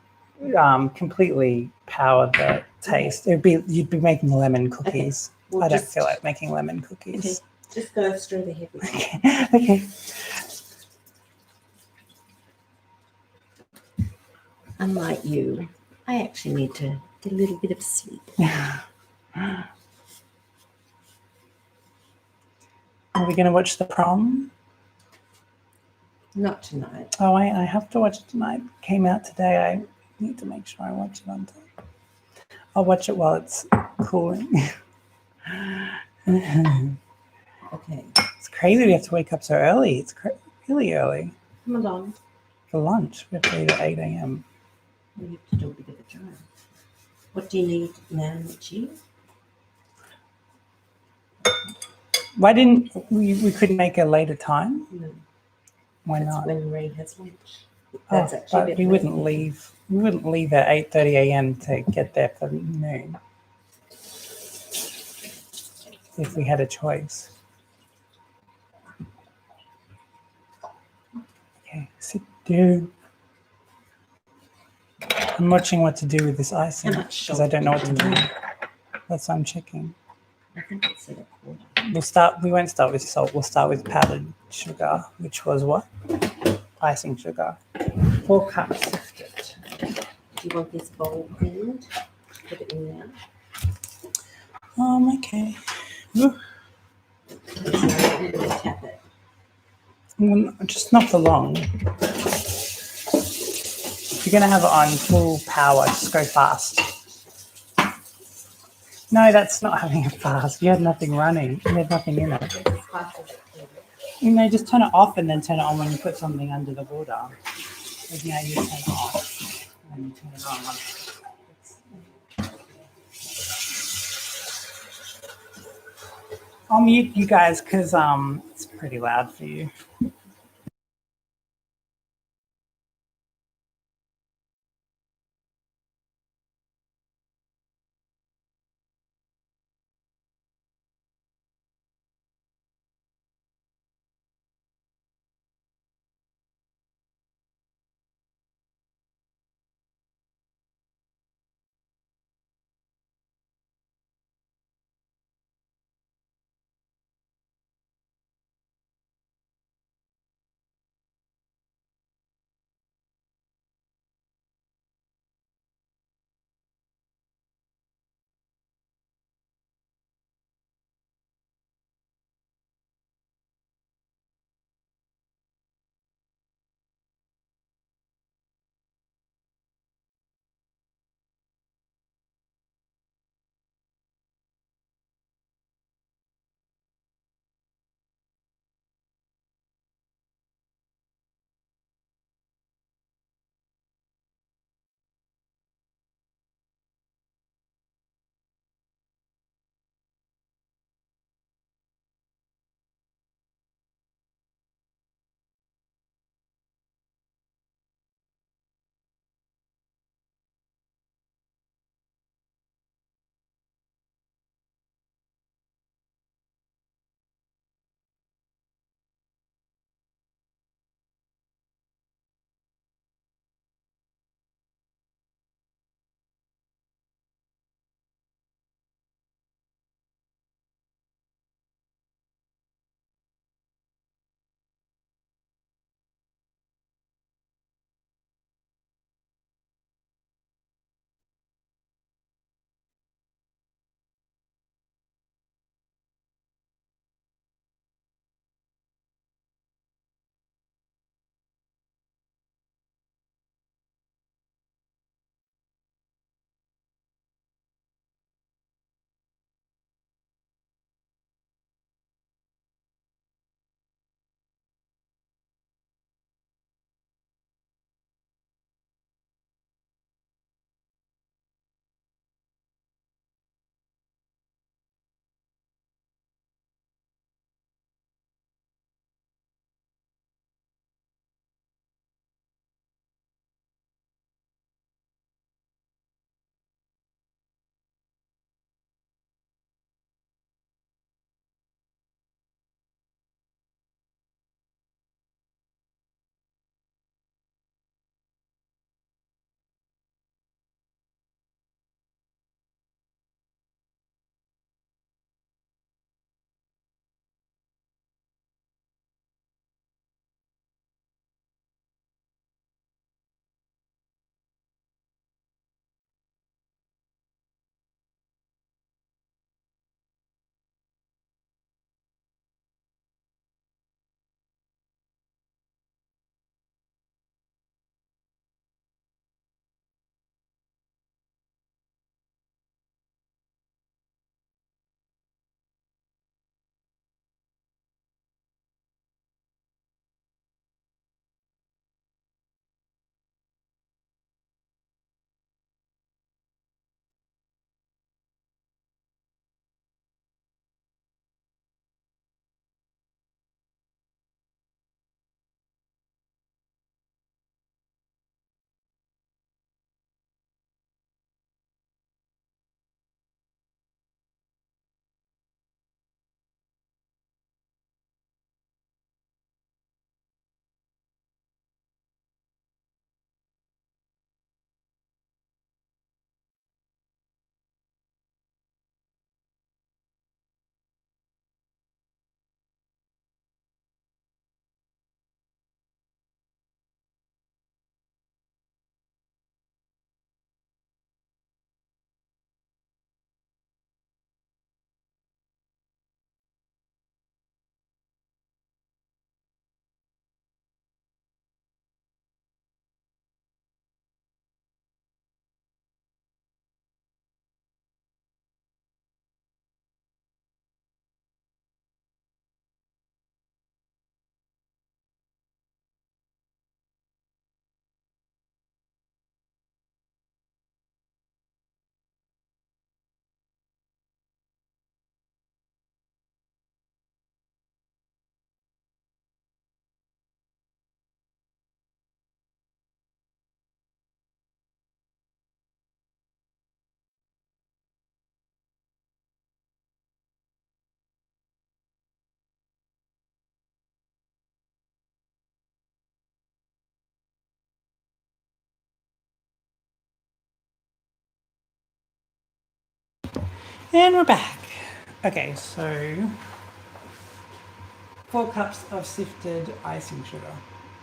completely power the taste. It'd be you'd be making lemon cookies. Well, I don't just- feel like making lemon Okay, cookies. just go straight ahead with it. Okay. Okay. Unlike you, I actually need to get a little bit of sleep. Are we going to watch the prom? Not tonight. Oh, I have to watch it tonight. Came out today. I need to make sure I watch it on time. I'll watch it while it's cooling. Okay, It's crazy we have to wake up so early. It's really early come along. for lunch. We have to eat at 8 a.m. We have to do a bit of a drive. What do you need now, Mitchie? Why didn't we couldn't make a later time? No, Why that's not? when Ray has lunch. Oh, That's actually a but bit we late. wouldn't leave. We wouldn't leave at 8:30 a.m. to get there for noon if we had a choice. Okay, sit down. I'm watching what to do with this icing How much because I don't know what to salt do. did you That's why I'm checking. I think it's at a quarter. We won't start with salt. We'll start with powdered sugar, which was what? Icing sugar. 4 cups sifted. Do you want this bowl cleaned? Put it in there. Okay. Ooh. So I'm going to tap it. Just not for long. If you're going to have it on full power, just go fast. No, that's not having it fast. You had nothing running. You had nothing in it. Just turn it off and then turn it on when you put something under the water. Like now you turn it off and you turn it on. I'll mute you guys because it's pretty loud for you. And we're back. Okay, so 4 cups of sifted icing sugar.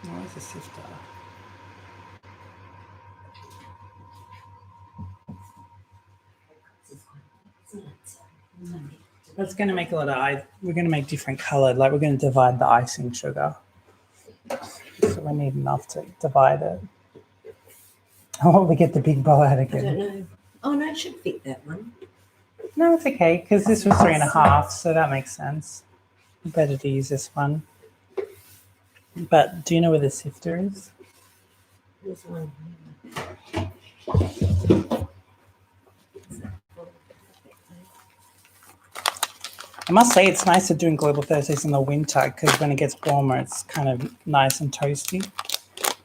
Where's the sifter? That's going to make a lot of we're going to make different colored, like we're going to divide the icing sugar. So we need enough to divide it. Oh, we get the big bowl out I again. don't know. Oh no, it should fit that one. No, it's okay, because this was 3.5, so that makes sense. Better to use this one. But do you know where the sifter is? There's one. I must say it's nicer doing Global Thursdays in the winter because when it gets warmer, it's kind of nice and toasty.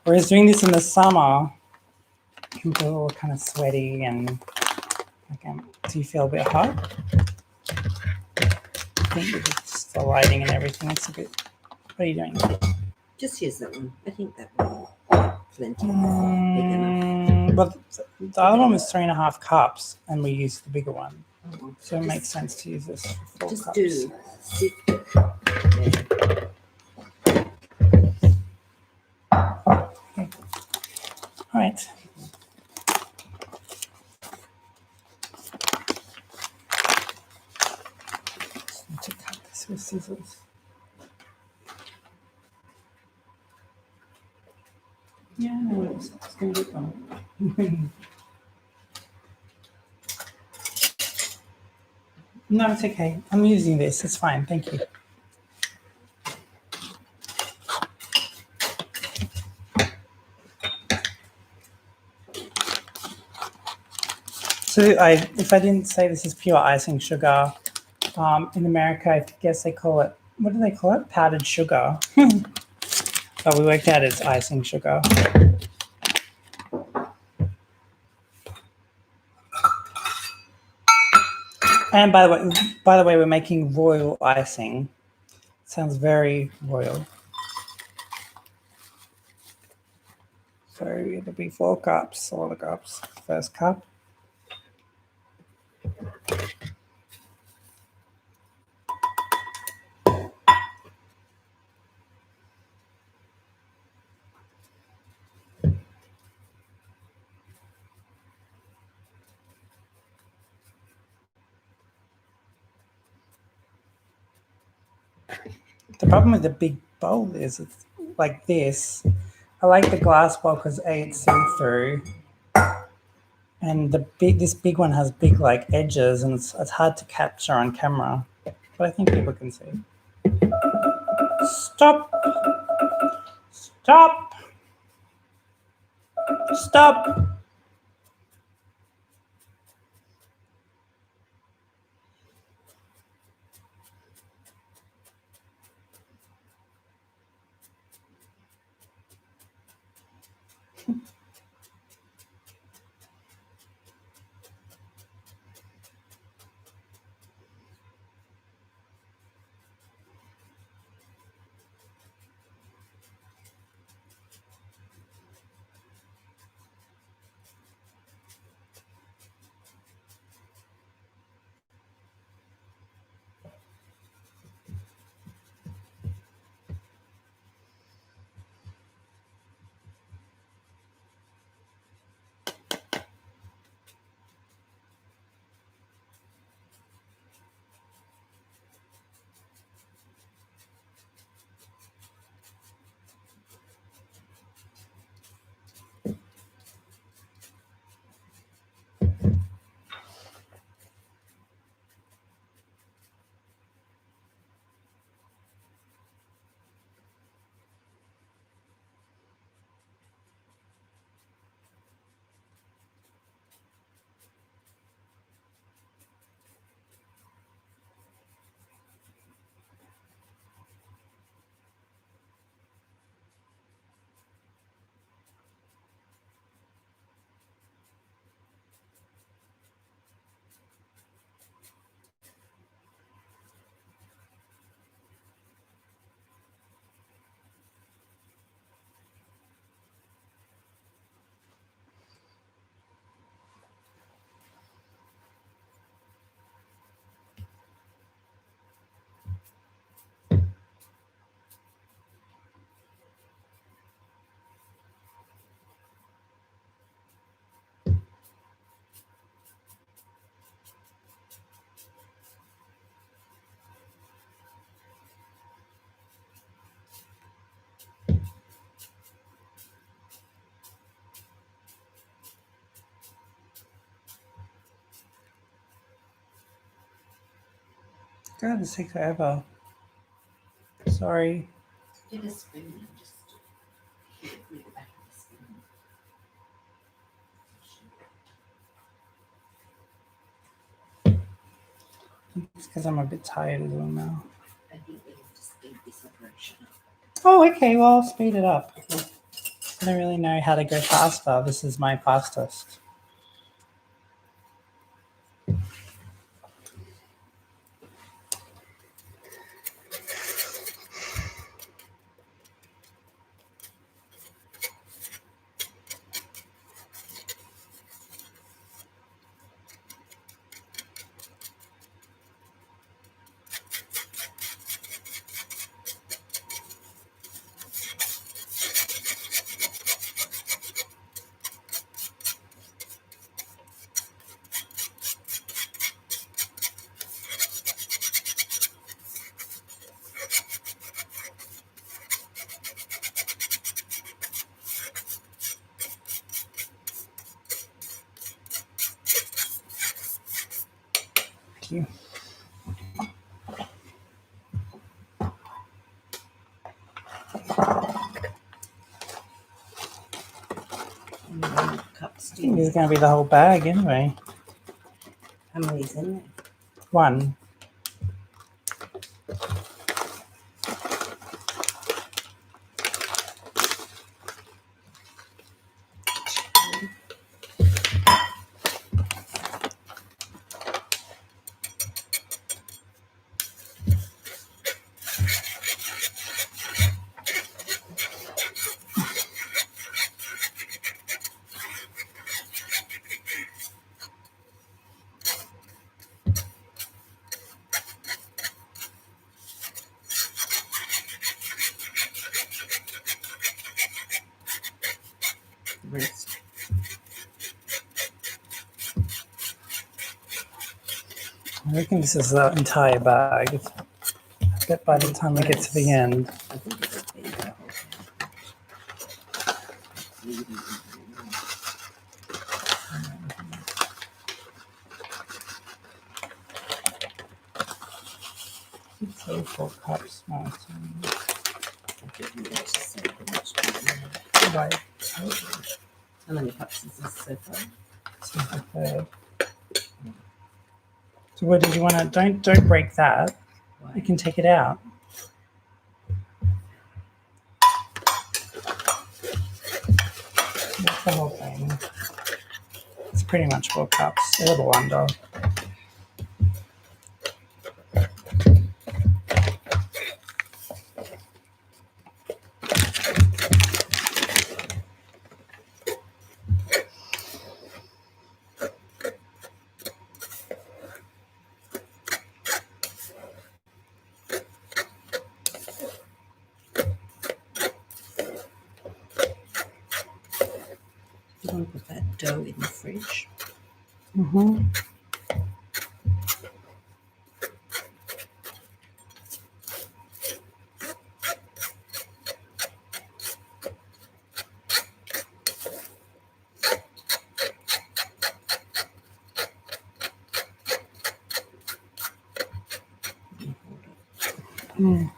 Whereas doing this in the summer, it can be all kind of sweaty and do you feel a bit hot? I think it's the lighting and everything. It's a bit. What are you doing? Just use that one. I think that one. Plenty. Big enough. But the other one was 3.5 cups, and we used the bigger one, Oh, so it makes sense to use this for 4 just cups. do sift it. There. Okay. All right. Just need to cut this with scissors. Yeah, no, it's going to be fun. No, it's okay. I'm using this. It's fine. Thank you. So if I didn't say this is pure icing sugar, in America, I guess they call it, what do they call it? Powdered sugar. But we worked out it's icing sugar. And by the way, we're making royal icing. Sounds very royal. So it'll be 4 cups, all the cups. First cup. The problem with the big bowl is it's like this. I like the glass bowl because it's see-through. And this big one has big like edges and it's hard to capture on camera. But I think people can see. Stop! Stop! Stop! God, this takes forever. Sorry. Get a spoon and just hit it with the back of the spoon. It's because I'm a bit tired as well now. I think we have to speed this operation up. Oh, okay. Well, I'll speed it up. I don't really know how to go faster. This is my fastest. Thank you. And then cups I think this is do. going to be the whole bag anyway. How many's in there? One. The rest. I reckon this is the entire bag. I bet by the time we get to the end. I think it would be the whole thing. So 4 cups. No, I didn't get to say how much to do. right. How many cups is this so far? This is the third. So what did you want to? Don't break that. You Why? can take it out. That's the whole thing. It's pretty much 4 cups. A little under. You want to put that dough in the fridge? Mm-hmm. Mm.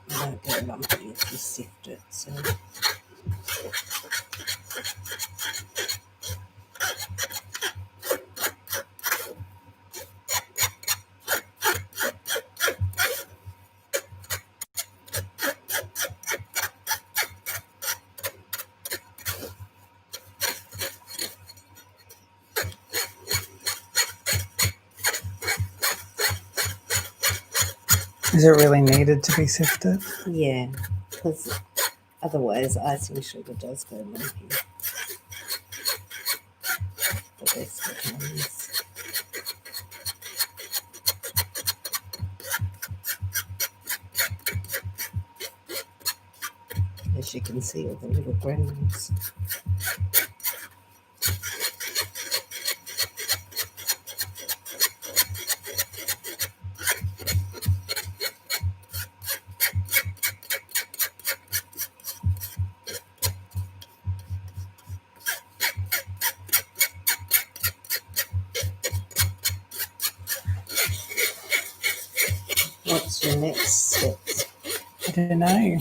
It won't get lumpy if you sift it. So Is it really needed to be sifted? yeah, because otherwise icing sugar does go lumpy. The best it is. As you can see, all the little granules. the next steps? I don't know.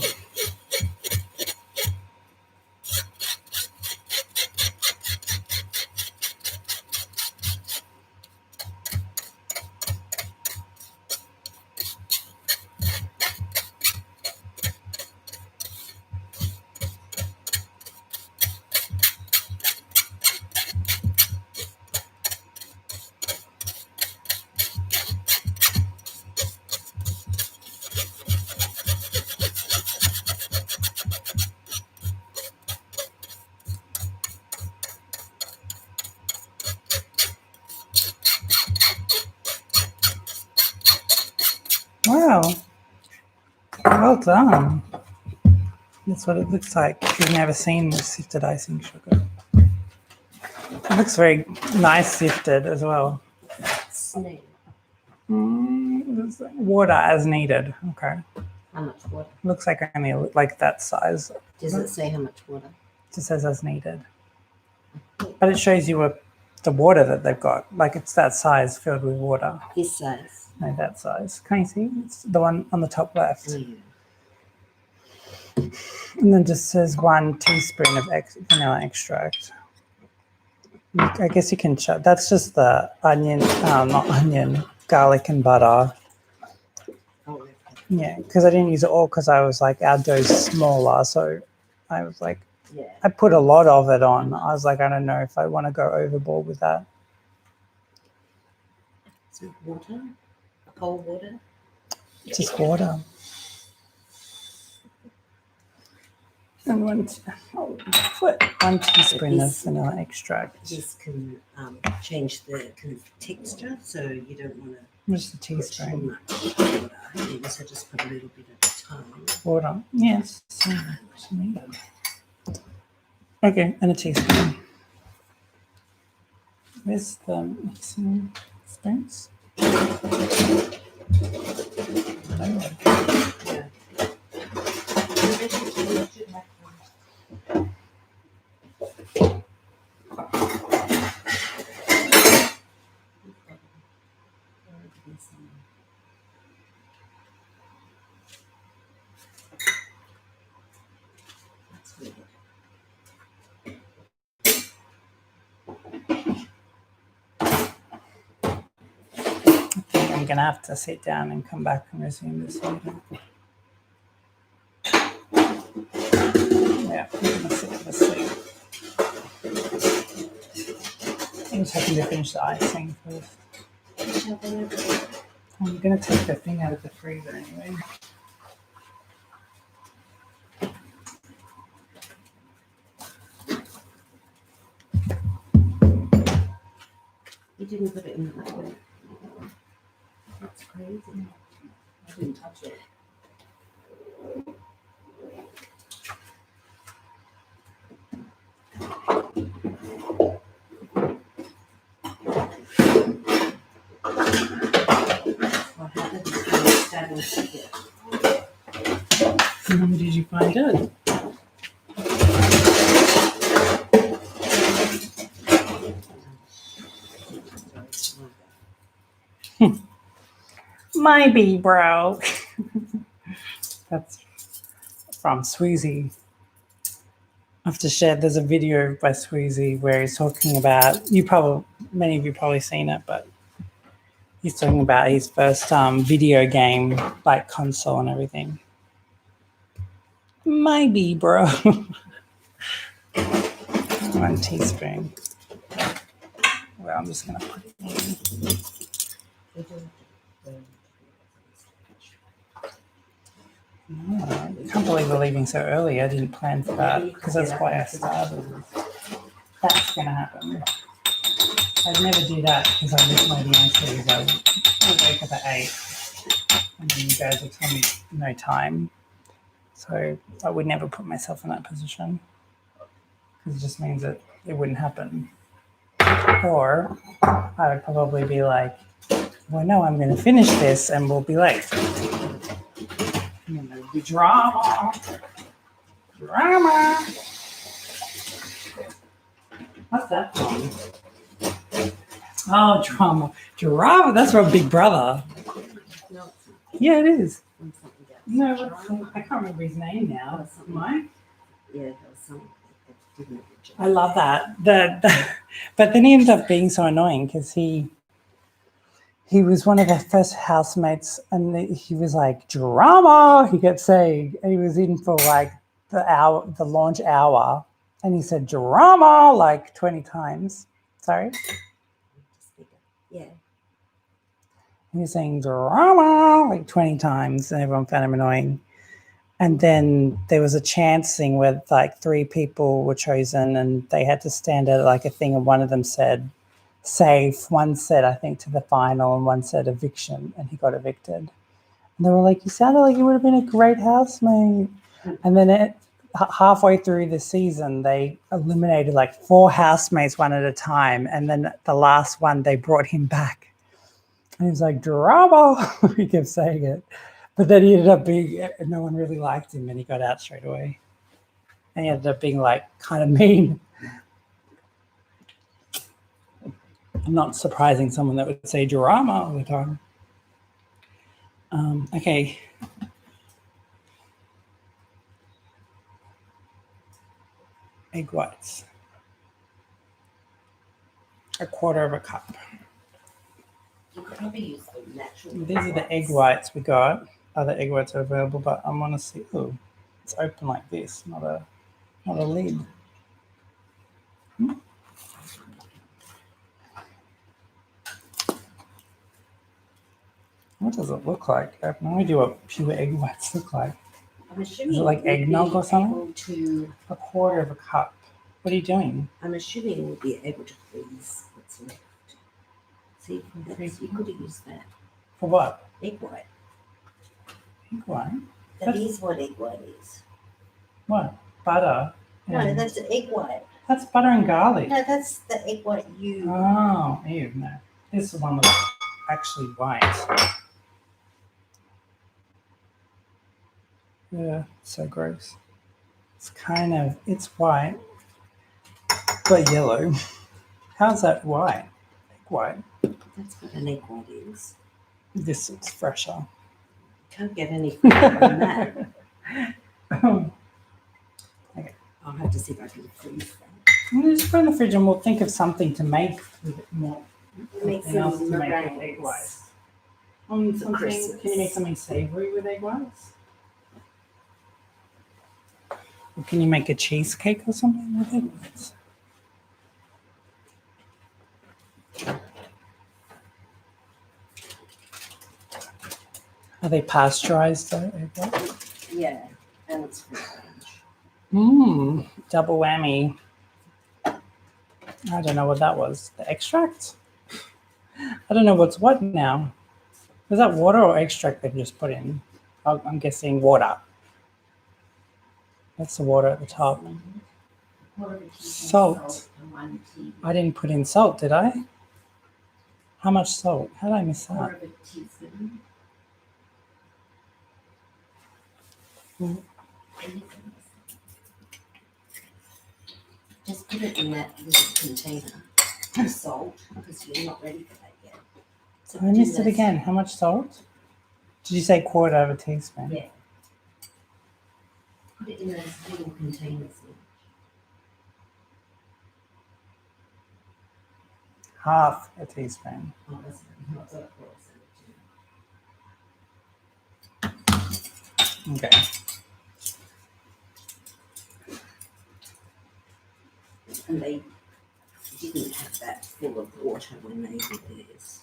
Wow. Well done. That's what it looks like. If you've never seen sifted icing sugar. It looks very nice sifted as well. Snail. It's water as needed. Okay. How much water? Looks like only like that size. Does it say how much water? It just says as needed. But it shows you the water that they've got. Like it's that size filled with water. This size. No, that size. Can you see? It's the one on the top left. Mm. And then just says 1 teaspoon of vanilla extract. I guess you can check. That's just the onion, not onion, garlic and butter. Oh, okay. Yeah, because I didn't use it all because I was like, our dough's smaller. So I was like, Yeah. I put a lot of it on. I was like, I don't know if I want to go overboard with that. Some water. Cold water. Just water. And 1 teaspoon of vanilla extract. This can change the kind of texture, so you don't want to Just a put too teaspoon. much water. You also just put a little bit at a time. Water. Yes. Okay, and a teaspoon. Where's the mixing spoons? Yeah. That's weird. I'm gonna have to sit down and come back and resume this later. Yeah, I'm gonna sit in the seat. I'm just hoping to finish the icing first. I'm gonna take the thing out of the freezer anyway. You didn't put it in the microwave. That's crazy. I didn't touch it. What happened is when it's starting to get. How did you find it? Maybe, bro. That's from Sweezy. I have to share. There's a video by Sweezy where he's talking about. Many of you probably seen it, but he's talking about his first video game, like console and everything. Maybe, bro. 1 teaspoon. Well, I'm just gonna put it in. Oh, I can't believe we're leaving so early. I didn't plan for that because that's why I started. That's going to happen. I'd never do that because I miss my DNCs. I would wake up at 8 and then you guys would tell me no time. So I would never put myself in that position because it just means that it wouldn't happen. Or I would probably be like, well, no, I'm going to finish this and we'll be late. And then there would be drama. Drama. What's that from? Oh, drama. Drama. That's from Big Brother. No. Yeah, it is. From something else. No, Drama. I can't remember his name now. Oh, something. Mike? Yeah, there was something that didn't make a joke. I love that. But then he ended up being so annoying because he was one of the first housemates, and he was like, drama, he kept saying. He was in for like the launch hour, and he said drama like 20 times. Sorry? Yeah. He was saying drama like 20 times, and everyone found him annoying. And then there was a chance thing where like 3 people were chosen, and they had to stand at like a thing, and one of them said safe, one said I think to the final, and one said eviction, and he got evicted. And they were like, you sounded like you would have been a great housemate. And then halfway through the season, they eliminated like 4 housemates one at a time, and then the last one they brought him back, and he was like drama. He kept saying it, but then he ended up being, no one really liked him, and he got out straight away, and he ended up being like kind of mean. Not surprising, someone that would say drama all the time. Okay. Egg whites. 1/4 cup. You could probably use the natural. These are the egg whites we got. Other egg whites are available, but I want to see. Oh, it's open like this, not a lid. What does it look like? I have no idea what pure egg whites look like. I'm assuming Is it like we'll eggnog be or something? able to, 1/4 cup. What are you doing? I'm assuming we'll be able to freeze what's left. See, that's, you could have used that. For what? Egg white. Egg white? That is what egg white is. What? Butter? No, and- that's egg white. That's butter and garlic. No, that's the egg white you. Oh, ew, no. This is the one that's actually white. Yeah, so gross. It's white, but yellow. How's that white? Egg white. That's what an egg white is. This is fresher. Can't get any further than that. I'll have to see if I can freeze that. Just put it in the fridge, and we'll think of something to make with it more. Make Something else some to make with meringues. egg whites. For Christmas. Can you make something savory with egg whites? Or can you make a cheesecake or something with egg whites? Are they pasteurized though, egg whites? Yeah, and it's free range. Double whammy. I don't know what that was. The extract? I don't know what's what now. Is that water or extract they've just put in? I'm guessing water. That's the water at the top. Salt. And 1 tea. I didn't put in salt, did I? How much salt? How did I miss that? 1/4 teaspoon. Just put it in that little container of salt because you're not ready for that yet. So I missed it again. How much salt? Did you say 1/4 teaspoon? Yeah. Put it in those little containers. Half a teaspoon. Oh, that's not so close. Okay. And they didn't have that full of water when they did theirs.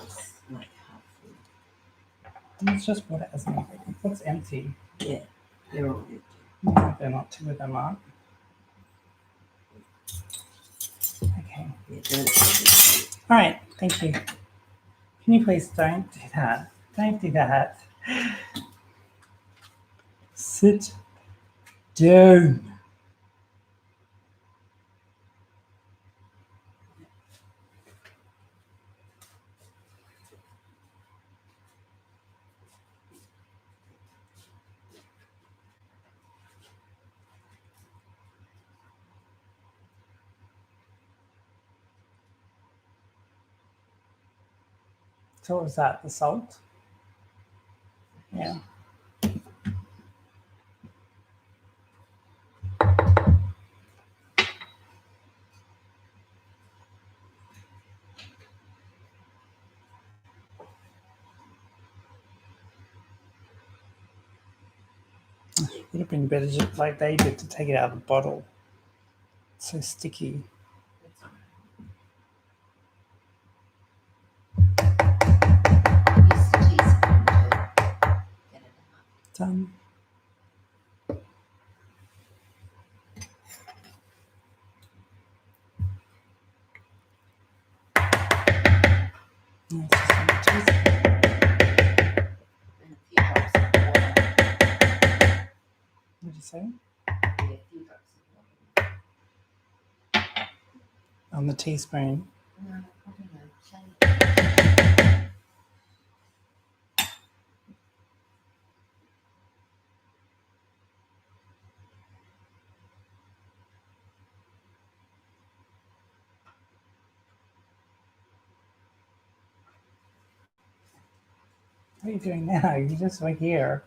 It's like half full. It's just water, isn't it? What's empty? Yeah, they're all empty. No, they're not. 2 of them aren't. Okay. Yeah, don't All right. Thank you. Can you please don't do that? Don't do that. Sit down. So what was that? The salt? Yeah. Would have been better just like they did to take it out of the bottle. It's so sticky. Use the teaspoon to get it out. Done. No, it's just on the teaspoon. And a few drops of water. What did you say? Yeah, a few drops of water. On the teaspoon. No, I don't know. Shall What are you doing now? You just were here.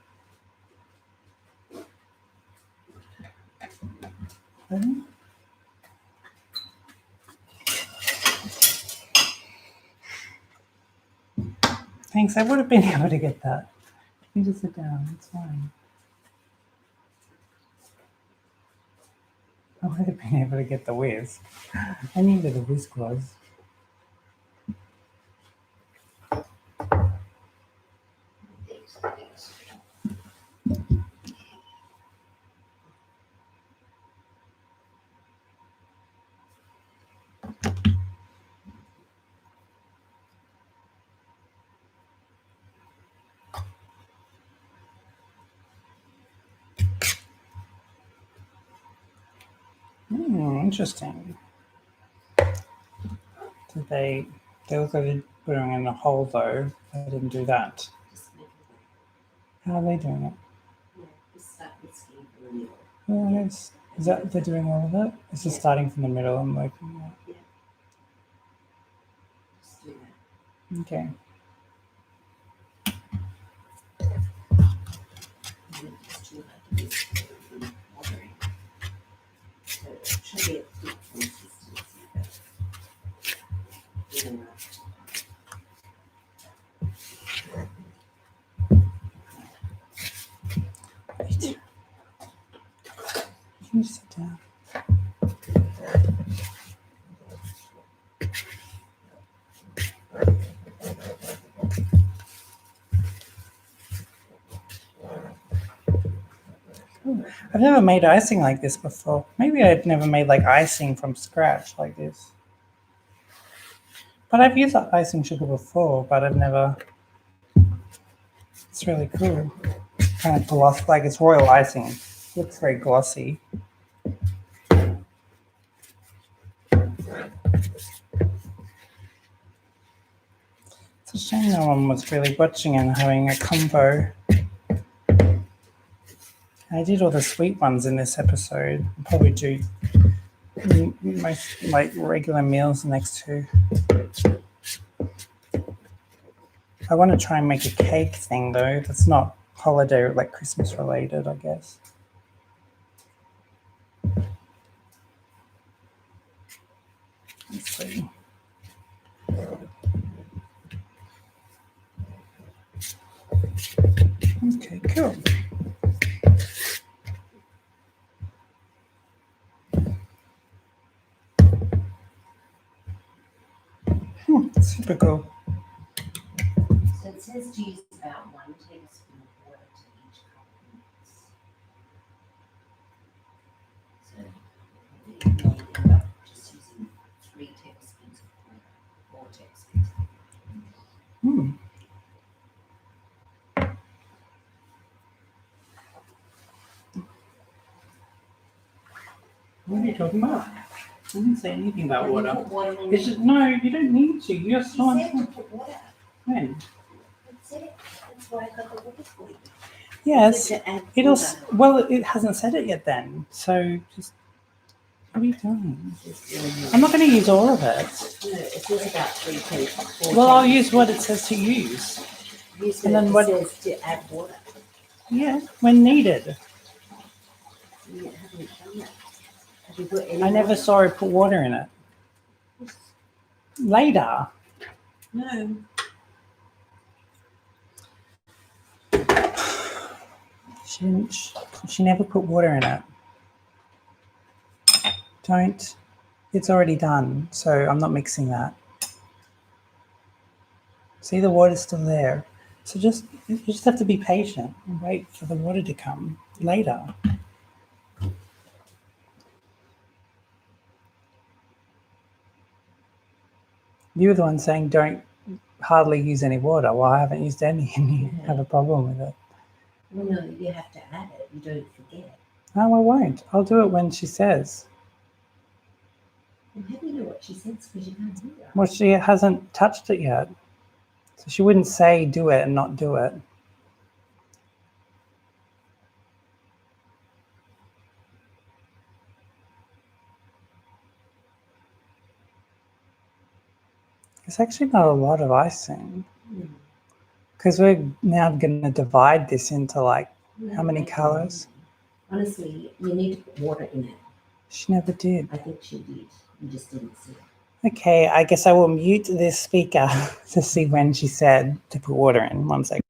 Hmm? Thanks. I would have been able to get that. You just sit down. It's fine. I would have been able to get the whisk. I knew where the whisk was. Interesting. Did they also did putting in a hole though. They didn't do that. just make it How are they doing it? yeah, just start whisking for the middle. Oh, is that they're doing all of it? It's just Yeah. starting from the middle and working out. Yeah. Just do that. Okay. And then just do like this with watering. So it should be a thick consistency, but good enough. Right. You can just sit down. I've never made icing like this before. Maybe I'd never made like icing from scratch like this. But I've used icing sugar before, but I've never. It's really cool. Kind of glossy, like it's royal icing. It looks very glossy. It's a shame no one was really watching and having a combo. I did all the sweet ones in this episode. I'll probably do most like regular meals next to. I want to try and make a cake thing though. That's not holiday like Christmas related, I guess. Let's see. Okay, cool. Super cool. So it says to use about 1 tablespoon of water to each cup of mix. So you may end up just using 3 tablespoons of water, 4 tablespoons. What are you talking about? I didn't say anything about Have you water. put water in It's just, no, you don't need to. You're You so said to put water. when? It said it. That's why I got the water for you. Yes. It said to add It'll. water. Well, it hasn't said it yet. Then, so just. What are you doing? Just doing I'm not going to use all of it. No, it says about 3 tablespoons. Well, I'll use what it says to use. Use and then it what- says to add water. Yeah, when needed. You haven't done that. Have you put any I never water? saw her put water in it. Later. No. She never put water in it. Don't. It's already done, so I'm not mixing that. See, the water's still there. So you just have to be patient and wait for the water to come later. You were the one saying don't hardly use any water. Well, I haven't used any and you have a problem with it. Well, no, you have to add it. You don't forget. No, I won't. I'll do it when she says. And how do you know what she says? Because you can't hear her. Well, she hasn't touched it yet. So she wouldn't say do it and not do it. It's actually not a lot of icing. Because we're now going to divide this into like, how many colours? Honestly, you need to put water in it. She never did. I think she did. You just didn't see it. Okay, I guess I will mute this speaker to see when she said to put water in. 1 second.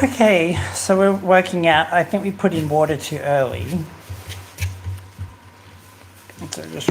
Okay, so we're working out. I think we put in water too early. So just